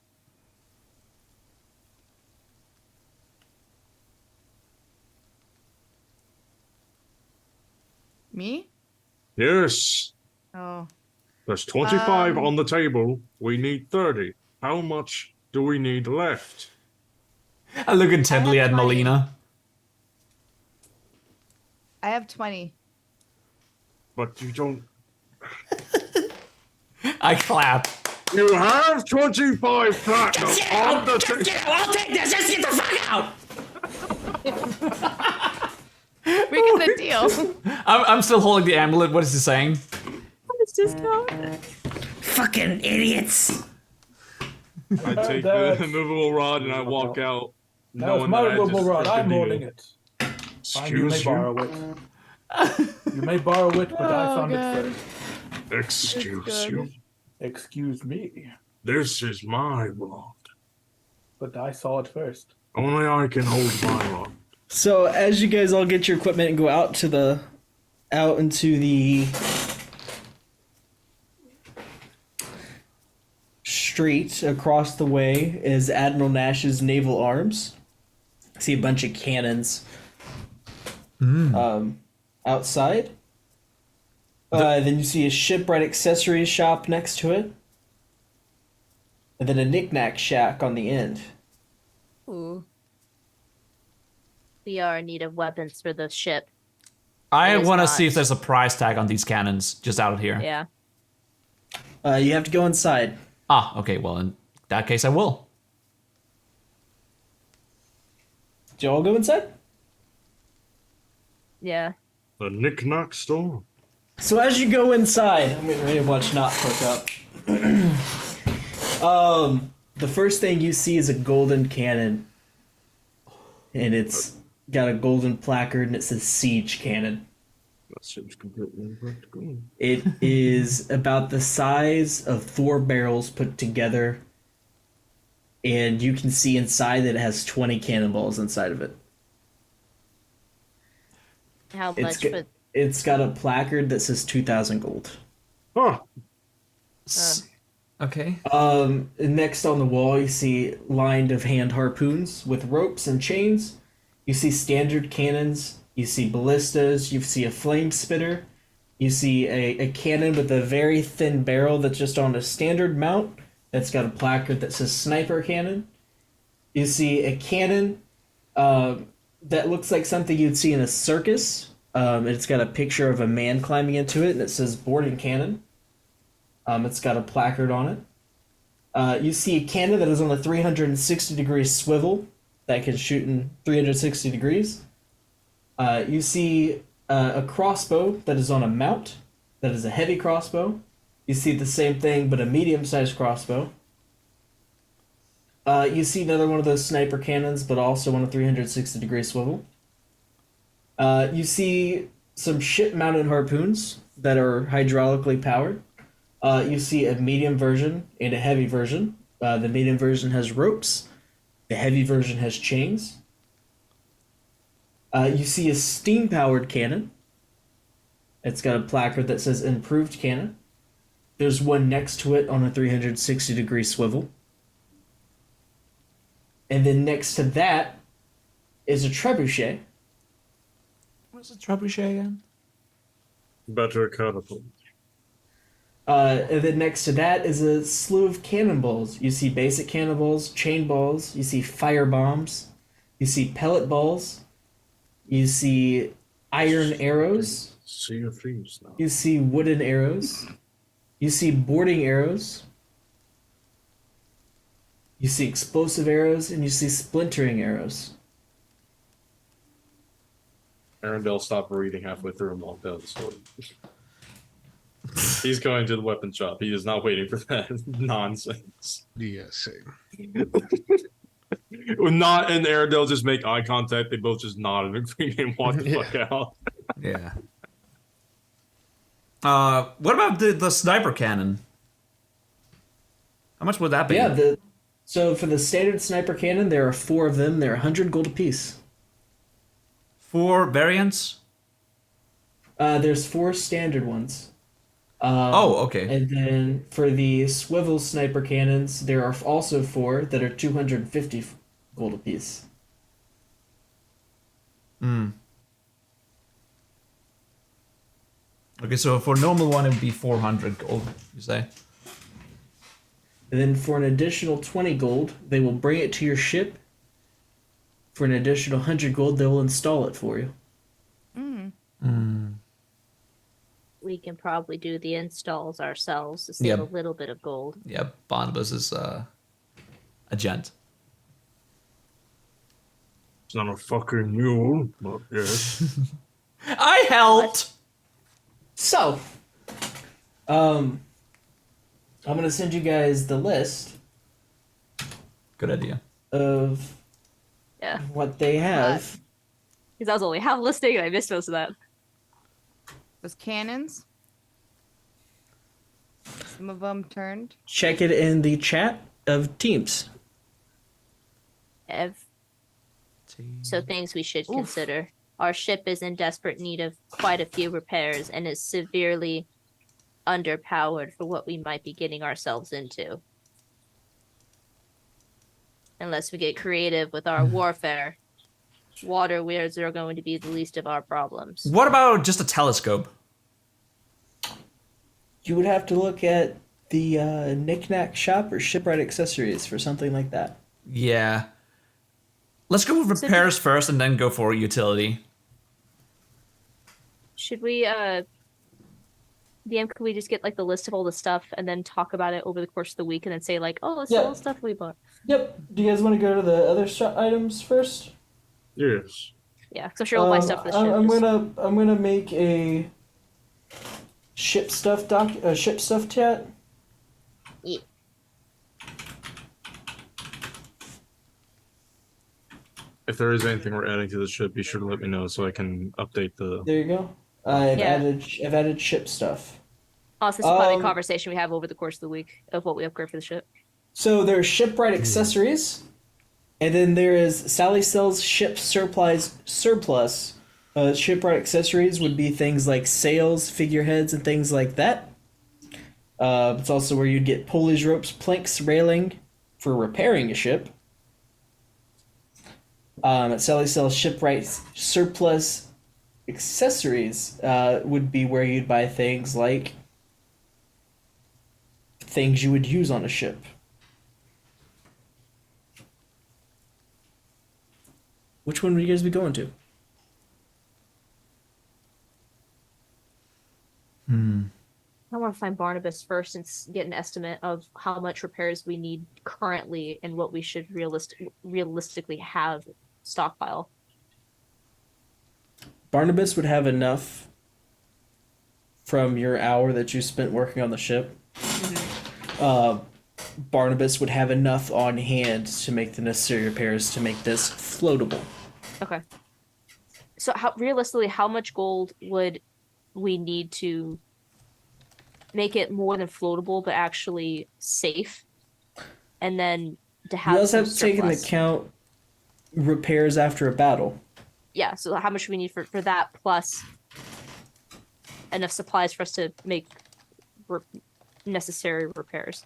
Me? Yes, Oh. there's 25 Um, on the table. We need 30. How much do we need left? I look intently I have at 20. Melina. I have 20. But you don't. I clap. You have 25 platinum on the table. I'll take this. Just get the fuck out. We got a deal. I'm still holding the amulet. What is he saying? It's just not. Fucking idiots. I take the movable rod and I walk out. That was knowing my that I movable just rod. struck a I'm deal. holding it. Fine, you may Excuse borrow you? it. You may borrow it, but I Oh, found God. it first. Excuse good. you? Excuse me, This is my rod. but I saw it first. Only I can hold my rod. So as you guys all get your equipment and go out into the street across the way is Admiral Nash's naval arms. See a bunch of cannons outside. Then you see a shipwright accessories shop next to it. And then a knick-knack shack on the end. Ooh. We are in need of weapons for the ship. I It is want to not. see if there's a price tag on these cannons just out here. Yeah. You have to go inside. Ah, okay. Well, in that case, I will. Do you all go inside? Yeah. The knick-knack store. So as you go inside, I'm getting ready to watch Not hook up. The first thing you see is a golden cannon. And it's got a golden placard and it says Siege Cannon. That seems completely impractical. It is about the size of 4 barrels put together. And you can see inside that it has 20 cannonballs inside of it. How It's much got, for it's got a placard that says 2,000 gold. Huh. Okay. Next on the wall, you see lined of hand harpoons with ropes and chains. You see standard cannons. You see ballistas. You see a flame spitter. You see a cannon with a very thin barrel that's just on a standard mount. That's got a placard that says sniper cannon. You see a cannon that looks like something you'd see in a circus. It's got a picture of a man climbing into it, and it says boarding cannon. It's got a placard on it. You see a cannon that is on a 360-degree swivel that can shoot in 360 degrees. You see a crossbow that is on a mount that is a heavy crossbow. You see the same thing, but a medium-sized crossbow. You see another one of those sniper cannons, but also on a 360-degree swivel. You see some ship-mounted harpoons that are hydraulically powered. You see a medium version and a heavy version. The medium version has ropes. The heavy version has chains. You see a steam-powered cannon. It's got a placard that says improved cannon. There's one next to it on a 360-degree swivel. And then next to that is a trebuchet. What's a trebuchet again? Better catapult. And then next to that is a slew of cannonballs. You see basic cannonballs, chain balls, you see fire bombs, you see pellet balls, you see iron arrows, Sea of Thieves now. you see wooden arrows, you see boarding arrows, you see explosive arrows, and you see splintering arrows. Arendelle stopped reading halfway through and walked out. So He's going to the weapon shop. He is not waiting for that nonsense. Yeah, same. Not in there, they'll just make eye contact. They both just nod and agree and walk the fuck out. Yeah. What about the sniper cannon? How much would that be? Yeah, so for the standard sniper cannon, there are 4 of them. They're 100 gold apiece. 4 variants? There's 4 standard ones. Okay. And then for the swivel sniper cannons, there are also 4 that are 250 gold apiece. Okay, so for a normal one, it would be 400 gold, you say? And then for an additional 20 gold, they will bring it to your ship. For an additional 100 gold, they will install it for you. We can probably do the installs ourselves to save Yep. a little bit of gold. Yeah, Barnabas is a gent. It's not a fucking mule, but yes. I helped! So, I'm gonna send you guys the list Good idea. of Yeah. what they have. Because I was only half listening and I missed most of that. Was cannons. Some of them turned. Check it in the chat of Teams. So things we should consider. Our ship is in desperate need of quite a few repairs and is severely underpowered for what we might be getting ourselves into. Unless we get creative with our warfare, water weirds are going to be the least of our problems. What about just a telescope? You would have to look at the knick-knack shop or shipwright accessories for something like that. Yeah. Let's go with repairs first and then go for utility. Should we, DM, could we just get like the list of all the stuff and then talk about it over the course of the week and then say like, oh, let's Yeah. all the stuff we bought. Yep. Do you guys want to go to the other items first? Yes. Yeah, because I'm sure we'll buy stuff for the ship. I'm gonna make a ship stuff chat. Yeah. If there is anything we're adding to the ship, be sure to let me know so I can update the. There you go. I've Yeah. added ship stuff. Also, this is probably a conversation we have over the course of the week of what we upgrade for the ship. So there's shipwright accessories, and then there is Sally sells ship surplus. Shipwright accessories would be things like sails, figureheads, and things like that. It's also where you'd get pulleys, ropes, planks, railing for repairing a ship. At Sally sells shipwright surplus accessories would be where you'd buy things like things you would use on a ship. Which one would you guys be going to? I want to find Barnabas first and get an estimate of how much repairs we need currently and what we should realistically have stockpile. Barnabas would have enough from your hour that you spent working on the ship. Barnabas would have enough on hand to make the necessary repairs to make this floatable. Okay. So realistically, how much gold would we need to make it more than floatable, but actually safe? And then to have You also some have to take into surplus? account repairs after a battle. Yeah, so how much we need for that, plus enough supplies for us to make necessary repairs.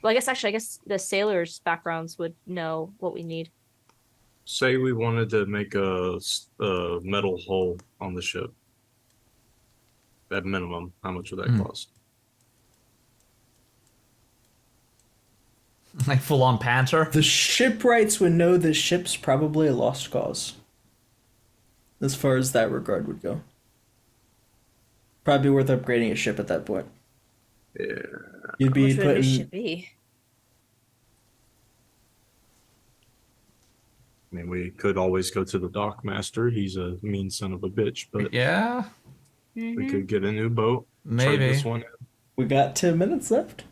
Well, I guess the sailors' backgrounds would know what we need. Say we wanted to make a metal hull on the ship. At minimum, how much would that cost? Like full on Panther? The shipwrights would know this ship's probably a lost cause. As far as that regard would go. Probably worth upgrading a ship at that point. Yeah. You'd be How much would a new putting ship be? I mean, we could always go to the dock master. He's a mean son of a bitch, but Yeah. we could get a new boat. trade Maybe. this one. We got 10 minutes left.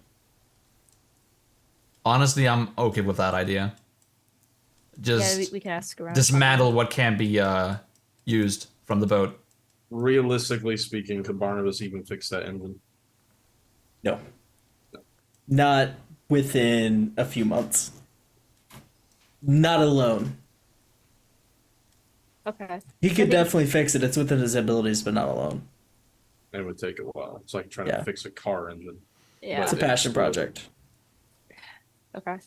Honestly, I'm okay with that idea. Just Yeah, we can ask around. dismantle what can't be used from the boat. Realistically speaking, could Barnabas even fix that engine? No. Not within a few months. Not alone. Okay. He could definitely fix it. It's within his abilities, but not alone. It would take a while. It's like trying Yeah. to fix a car engine. Yeah. It's a passion project. Okay.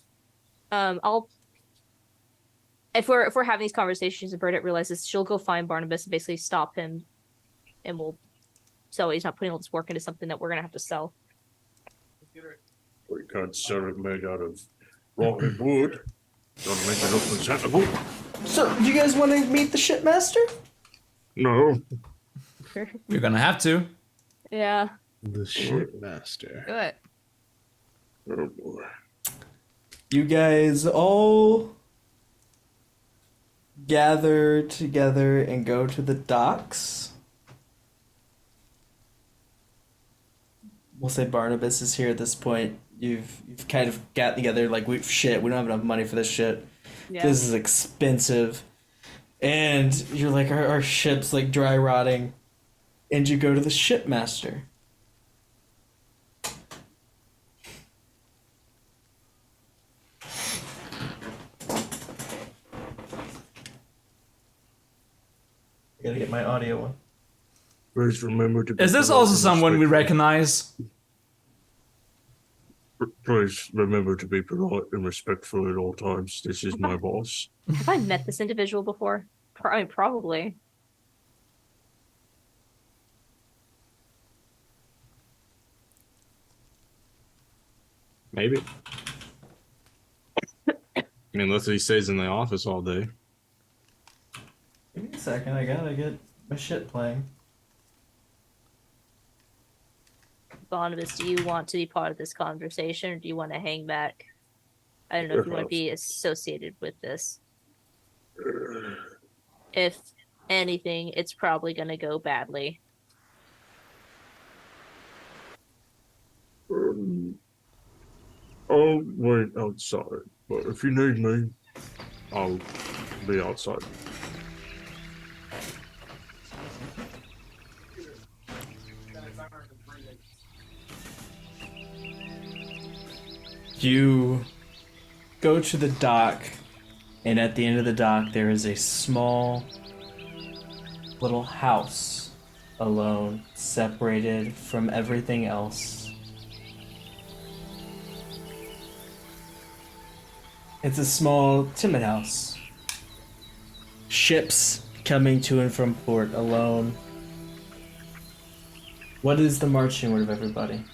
I'll. If we're having these conversations and Bernadette realizes, she'll go find Barnabas and basically stop him, and so he's not putting all this work into something that we're gonna have to sell. We can't sell it made out of rotted wood. Don't make it look presentable. So, do you guys want to meet the shipmaster? No. You're gonna have to. Yeah. The shipmaster. Do it. Oh boy. You guys all gather together and go to the docks. We'll say Barnabas is here at this point. You've kind of got together like we don't have enough money for this shit. Yeah. This is expensive. And you're like our ship's like dry rotting. And you go to the shipmaster. I gotta get my audio one. Please remember to be Is this polite also and someone we respectful. recognize? Please remember to be polite and respectful at all times. This is my boss. Have I met this individual before? I mean, probably. Maybe. I mean, unless he stays in the office all day. Give me a second, I gotta get my shit playing. Barnabas, do you want to be part of this conversation, or do you want to hang back? I don't know if you want to be associated with this. If anything, it's probably going to go badly. I'll wait outside, but if you need me, I'll be outside. You go to the dock, and at the end of the dock, there is a small little house alone, separated from everything else. It's a small timid house. Ships coming to and from port alone. What is the marching word of everybody?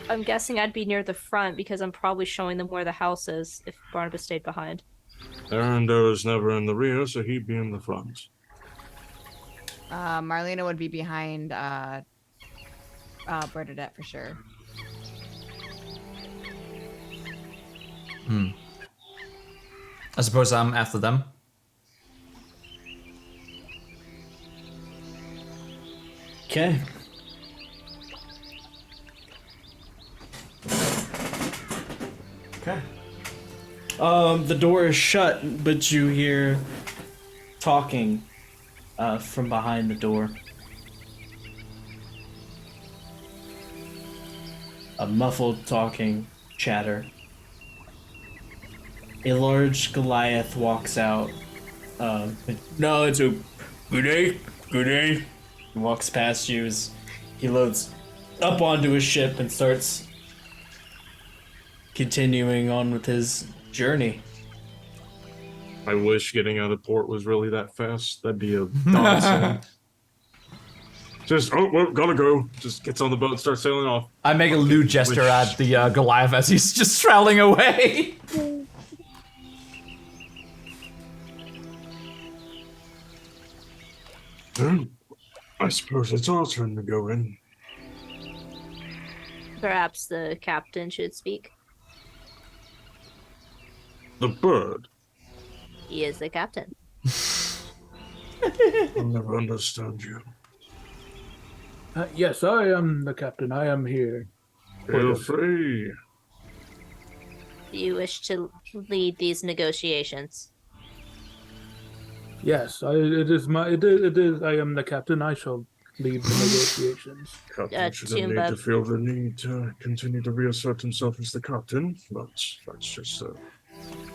I'm guessing I'd be near the front because I'm probably showing them where the house is if Barnabas stayed behind. Arundel is never in the rear, so he'd be in the front. Marlena would be behind Bernadette for sure. I suppose I'm after them. Okay. Okay. The door is shut, but you hear talking from behind the door. A muffled talking chatter. A large Goliath walks out. No, it's a good day, good day. He walks past you as he loads up onto his ship and starts continuing on with his journey. I wish getting out of port was really that fast. That'd be a godsend. Just, oh, well, gotta go. Just gets on the boat and starts sailing off. I make a lewd gesture at the Goliath as he's just traveling away. I suppose it's our turn to go in. Perhaps the captain should speak. The bird. He is the captain. I'll never understand you. Yes, I am the captain. I am here. Feel free. Do you wish to lead these negotiations? Yes, it is. I am the captain. I shall lead the negotiations. Captain shouldn't need Toomba. to feel the need to continue to reassert himself as the captain, but that's just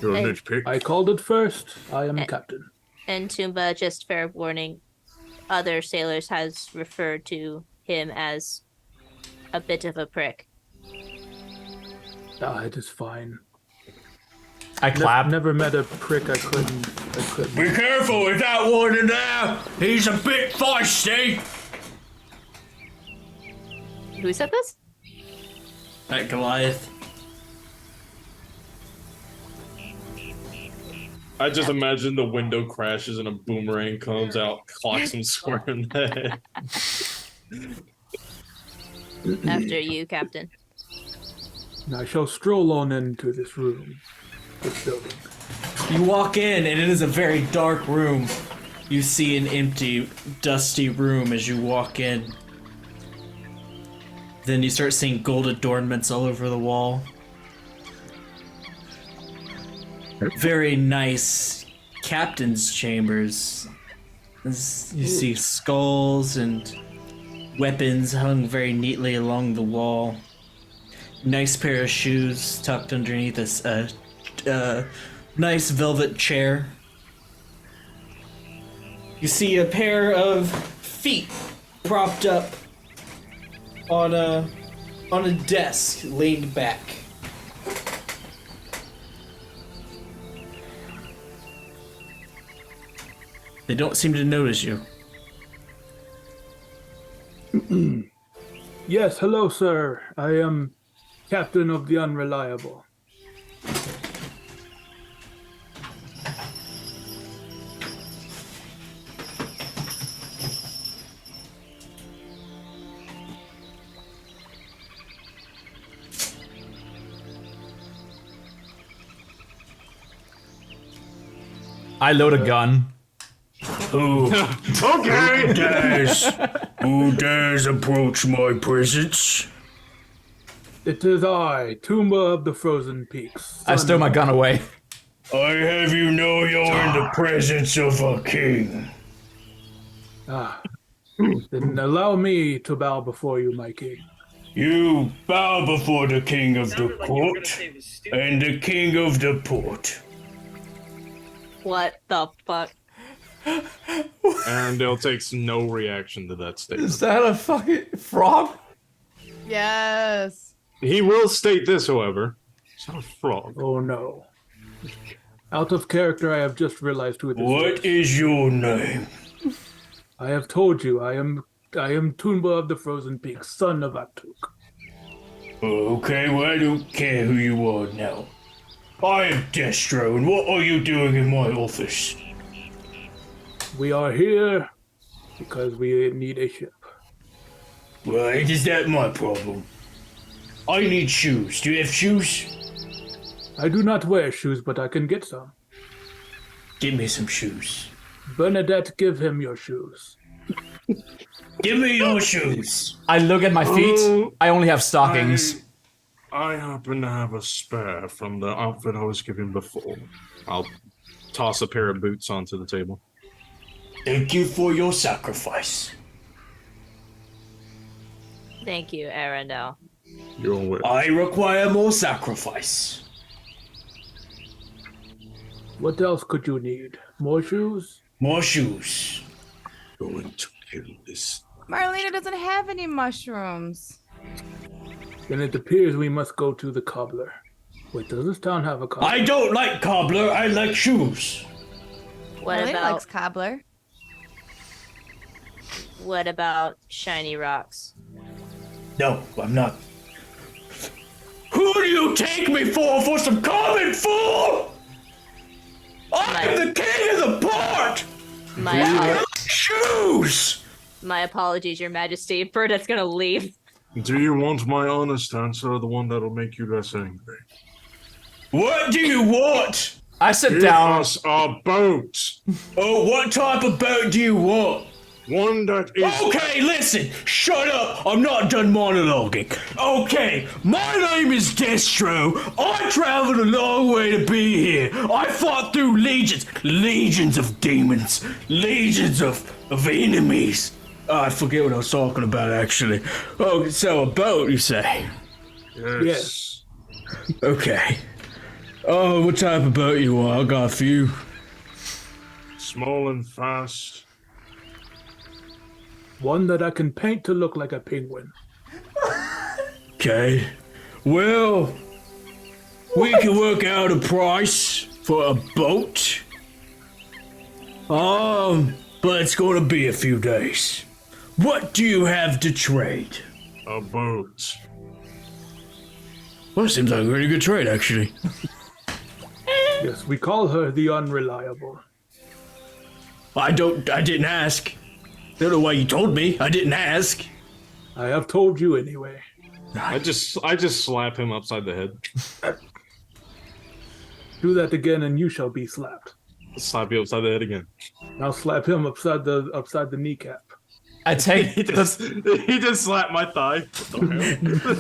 your Hey. nitpick. I called it first. I am the captain. And Toomba, just fair warning, other sailors has referred to him as a bit of a prick. It is fine. I clap. Never met a prick I couldn't. Be careful with that one in there. He's a bit feisty. Who said this? That Goliath. I just imagine the window crashes and a boomerang comes out, clocks him square in the head. After you, Captain. I shall stroll on into this room, this building. You walk in, and it is a very dark room. You see an empty, dusty room as you walk in. Then you start seeing gold adornments all over the wall. Very nice captain's chambers. You see skulls and weapons hung very neatly along the wall. Nice pair of shoes tucked underneath a nice velvet chair. You see a pair of feet propped up on a desk, laid back. They don't seem to notice you. Yes, hello, sir. I am Captain of the Unreliable. I load a gun. Who Okay! dares approach my presence? It is I, Toomba of the Frozen Peaks. I stole my gun away. I have you know you're in the presence of a king. Then allow me to bow before you, my king. You bow before the king of the court and the king of the port. What the fuck? And Arendelle takes no reaction to that statement. Is that a fucking frog? Yes. He will state this, however. It's not a frog. Oh no. Out of character, I have just realized who this What is your name? I have told you, I am Toomba of the Frozen Peaks, son of Atuk. Okay, well, I don't care who you are now. I am Destro, and what are you doing in my office? We are here because we need a ship. Right, is that my problem? I need shoes. Do you have shoes? I do not wear shoes, but I can get some. Give me some shoes. Bernadette, give him your shoes. Give me your shoes. I look at my feet. Oh, I only have stockings. I happen to have a spare from the outfit I was given before. I'll toss a pair of boots onto the table. Thank you for your sacrifice. Thank you, Arendelle. You're welcome. I require more sacrifice. What else could you need? More shoes? More shoes. Going to kill this. Marlena doesn't have any mushrooms. Then it appears we must go to the cobbler. Wait, does this town have a cobbler? I don't like cobbler, I like shoes. What Marlena about likes cobbler. shiny rocks? No, I'm not. Who do you take me for some common fool? I'm the king of the port! My Shoes! my apologies, Your Majesty. Bernadette's gonna leave. Do you want my honest answer or the one that'll make you less angry? What do you want? I sit Give down. us a boat. Oh, what type of boat do you want? One that is. Okay, listen, shut up. I'm not done monologuing. Okay, my name is Destro. I traveled a long way to be here. I fought through legions of demons, legions of enemies. I forget what I was talking about, actually. Oh, so a boat, you say? Yes. Okay. Oh, what type of boat you want? I got a few. Small and fast. One that I can paint to look like a penguin. Okay. Well, we can work out a price for a boat. But it's gonna be a few days. What do you have to trade? A boat. Well, it seems like a really good trade, actually. Yes, we call her the Unreliable. I didn't ask. Don't know why you told me. I didn't ask. I have told you anyway. I just slap him upside the head. Do that again and you shall be slapped. Slap you upside the head again. I'll slap him upside the kneecap. I take He just slapped my thigh.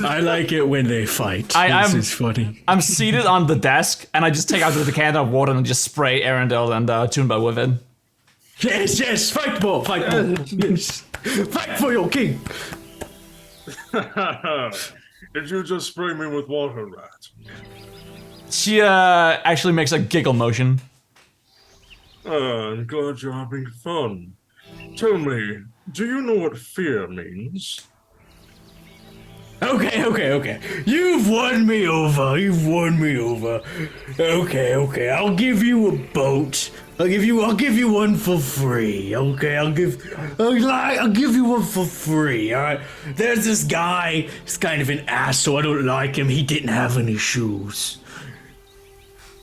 I like it when they fight. I'm- This is funny. I'm seated on the desk, and I just take out the decanter of water and just spray Arendelle and Toonba with it. Yes, fight ball. Yes. Fight for your king. Did you just spray me with water, rat? She actually makes a giggle motion. I'm glad you're having fun. Tell me, do you know what fear means? Okay. You've won me over. Okay. I'll give you a boat. I'll give you one for free. Okay, I'll give you one for free. All right. There's this guy. He's kind of an asshole. I don't like him. He didn't have any shoes.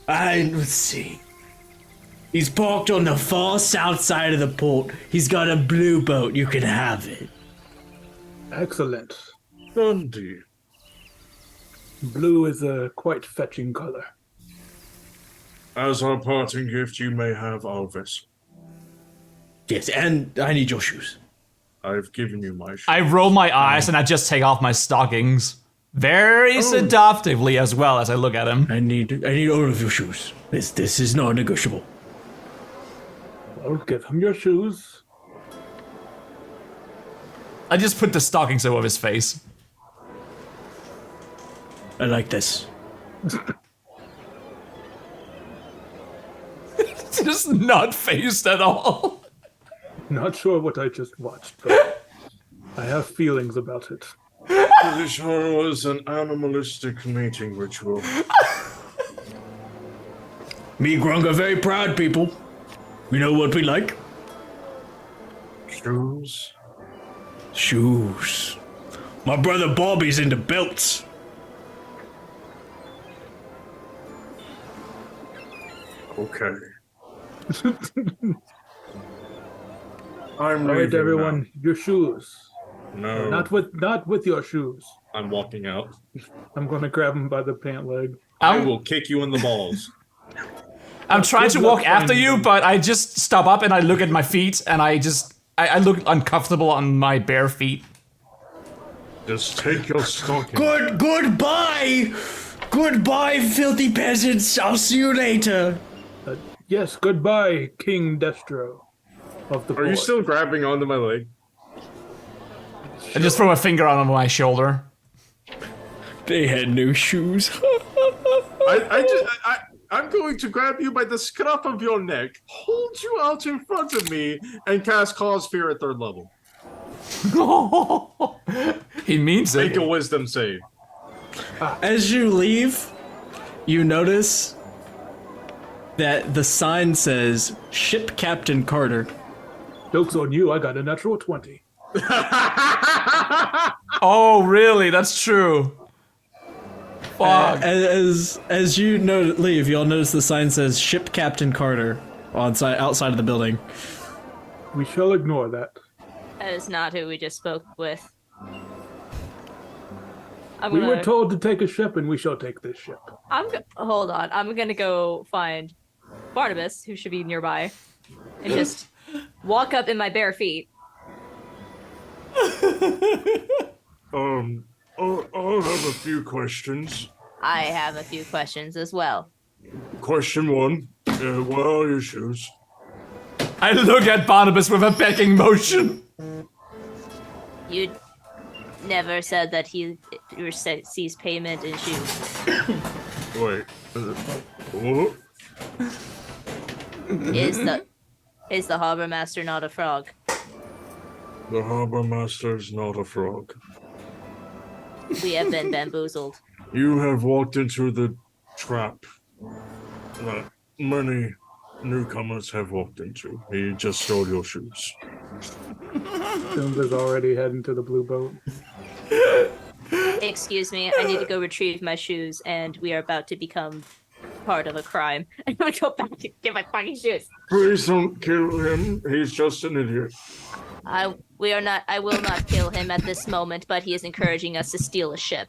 Let's see. He's parked on the far south side of the port. He's got a blue boat. You can have it. Excellent. Dundee. Blue is a quite fetching color. As our parting gift, you may have our vessel. Yes, and I need your shoes. I've given you my shoes. I roll my eyes and I just take off my stockings. Very seductively as well as I look at him. I need all of your shoes. This is not negotiable. Well, give him your shoes. I just put the stockings over his face. I like this. Just not phased at all. Not sure what I just watched, but I have feelings about it. Pretty sure it was an animalistic mating ritual. Me and Grung are very proud people. We know what we like. Shoes? Shoes. My brother Bobby's into belts. Okay. I'm All right, leaving everyone, your shoes. now. No. Not with your shoes. I'm walking out. I'm gonna grab him by the pant leg. I will kick you in the balls. I'm trying to walk after you, but I just stop up and I look at my feet and I look uncomfortable on my bare feet. Just take your stocking. Goodbye! Goodbye, filthy peasants! I'll see you later! Yes, goodbye, King Destro of the Are you port. still grabbing onto my leg? I just throw a finger on my shoulder. They had no shoes. I'm going to grab you by the scruff of your neck, hold you out in front of me, and cast Cause Fear at 3rd level. He means it. Make a wisdom save. As you leave, you notice that the sign says Ship Captain Carter. Joke's on you, I got a natural 20. Oh, really? That's true. Fuck. As you leave, you'll notice the sign says Ship Captain Carter outside of the building. We shall ignore that. That is not who we just spoke with. We were told to take a ship, and we shall take this ship. Hold on. I'm gonna go find Barnabas, who should be nearby, and just walk up in my bare feet. I'll have a few questions. I have a few questions as well. Question one, where are your shoes? I look at Barnabas with a begging motion. You never said that he sees payment in shoes. Wait, what? Is the harbor master not a frog? The harbor master is not a frog. We have been bamboozled. You have walked into the trap that many newcomers have walked into. He just stole your shoes. Simba's already heading to the blue boat. Excuse me, I need to go retrieve my shoes, and we are about to become part of a crime. I'm gonna go back and get my fucking shoes. Please don't kill him. He's just an idiot. I will not kill him at this moment, but he is encouraging us to steal a ship.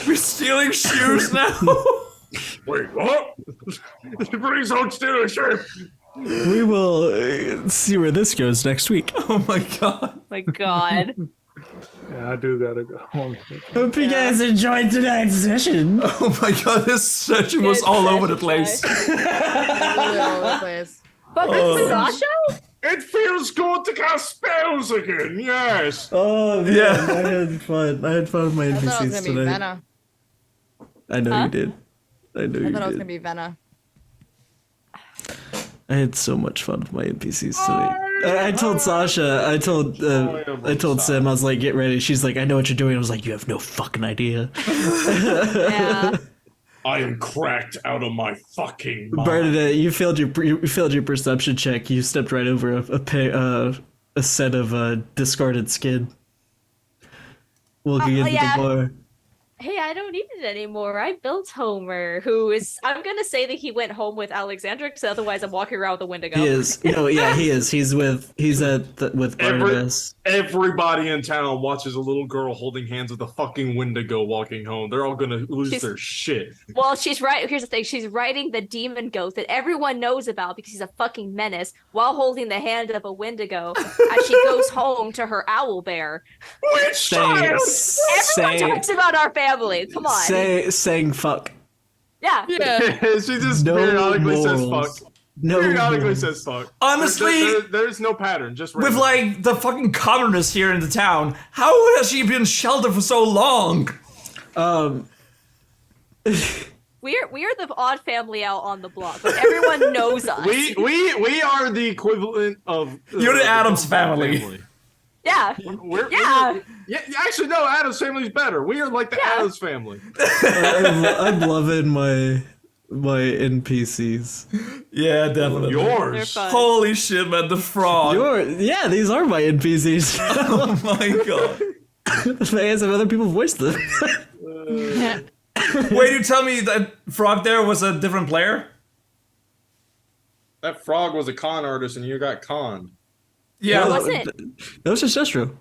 We're stealing shoes now. Wait, what? Please don't steal a ship. We will see where this goes next week. Oh my god. My God. Yeah, I do gotta go home. Hope you guys enjoyed tonight's session. Oh my god, this session was all over the place. Literally all over the place. Fucking Sasha? It feels good to cast spells again, yes. Oh man, Yeah. I had fun. I had fun with my I thought it was NPCs gonna be tonight. Venna. I know Huh? you did. I know I you thought it was did. gonna be Venna. I had so much fun with my NPCs tonight. I told Sasha, I told Sam, I was like, get ready. She's like, I know what you're doing. I was like, you have no fucking idea. Yeah. I am cracked out of my fucking mind. Bernadette, you failed your perception check. You stepped right over a set of discarded skin. Walking into yeah. the bar. Hey, I don't need it anymore. I built Homer, who is... I'm gonna say that he went home with Alexandra, because otherwise I'm walking around with a Wendigo. He is. No, yeah, he is. He's with Barnabas. Everybody in town watches a little girl holding hands with a fucking Wendigo walking home. They're all gonna lose their shit. Well, she's right. Here's the thing. She's riding the demon goat that everyone knows about because he's a fucking menace while holding the hand of a Wendigo as she goes home to her owl bear. Which Everyone talks about our family. Come on. Saying fuck. Yeah. She just No periodically says morals. fuck. No. Periodically morals. says fuck. Honestly, there's no pattern. Just with random. like the fucking commoners here in the town, how has she been sheltered for so long? We're the odd family out on the block. Like, everyone knows us. We are the equivalent of You're the Addams family. Yeah. Yeah, actually, no. Addams family's better. We are like the Addams family. I'm loving my NPCs. Yeah, definitely. They're Yours. fun. Holy shit, man, the frog. These are my NPCs. Oh my god. I guess other people voiced them. Wait, you tell me that frog there was a different player? That frog was a con artist, and you got conned. Yeah. was it? That was just Destro.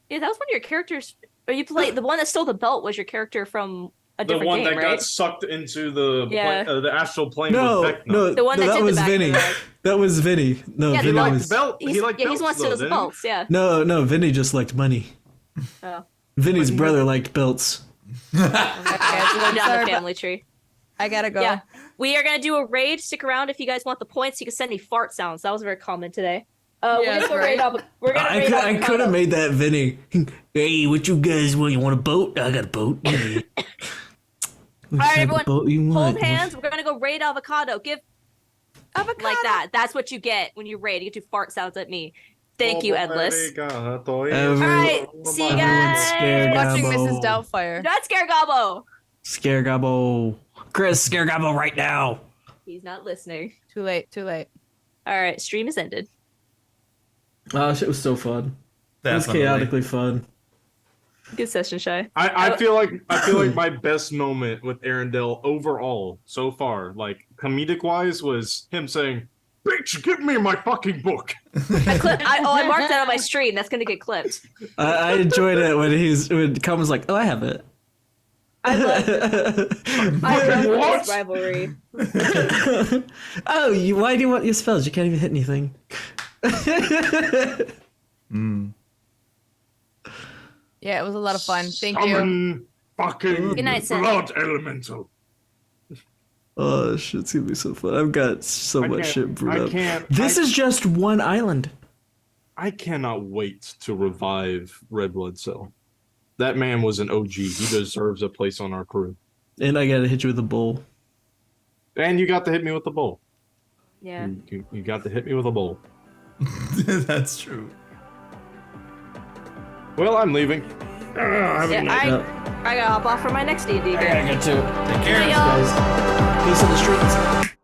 Yeah, that was one of your characters. Or you played the one that stole the belt was your character from a The different one game, that right? got sucked into the Yeah. the astral plane No, with Vecna. no, The one that that did the was back Vinny. of the- That was Vinny. No, Yeah, the Vinny one- was. Belt. He's, He liked yeah, he's belts, one that steals though, the didn't he? belts. Yeah. No, Vinny just liked money. Oh. Vinny's brother liked belts. Okay, so go down Sorry, the but- family tree. I gotta go. Yeah. We are gonna do a raid. Stick around if you guys want the points. You can send me fart sounds. That was very common today. Yeah, We're gonna that's go right. raid off. We're gonna raid off I could Avocado. have made that Vinny. Hey, what you guys want? You want a boat? I got a boat. All right, everyone, Boat you want? Hold hands. We're gonna go raid Avocado. Give Avocado. like that. That's what you get when you raid. You get to fart sounds at me. Thank you, Endless. All right. See you guys. Scared Watching Gobbo. Mrs. Doubtfire. Not Scare Gobbo. Scare Gobbo. Chris, Scare Gobbo right now. He's not listening. Too late. Too late. All right. Stream is ended. Oh, shit was so fun. It was Definitely. chaotically fun. Good session, Shy. I feel like my best moment with Arendelle overall so far, like comedic wise, was him saying, "Bitch, give me my fucking book." I marked that on my stream. That's gonna get clipped. I enjoyed it when when Calvin was like, "Oh, I have it." I love this rivalry. Oh, why do you want your spells? You can't even hit anything. Yeah, it was a lot of fun. Thank you. Summon fucking Good night, Seth. blood elemental. Oh, shit's gonna be so fun. I've got so I much can't- shit brewed I up. can't- This is just one island. I cannot wait to revive Red Blood Cell. That man was an OG. He deserves a place on our crew. And I gotta hit you with a bowl. And you got to hit me with the bowl. Yeah. You got to hit me with a bowl. That's true. Well, I'm leaving. Yeah, I gotta hop off for my next D&D game. I got to. See y'all. Peace on the streets.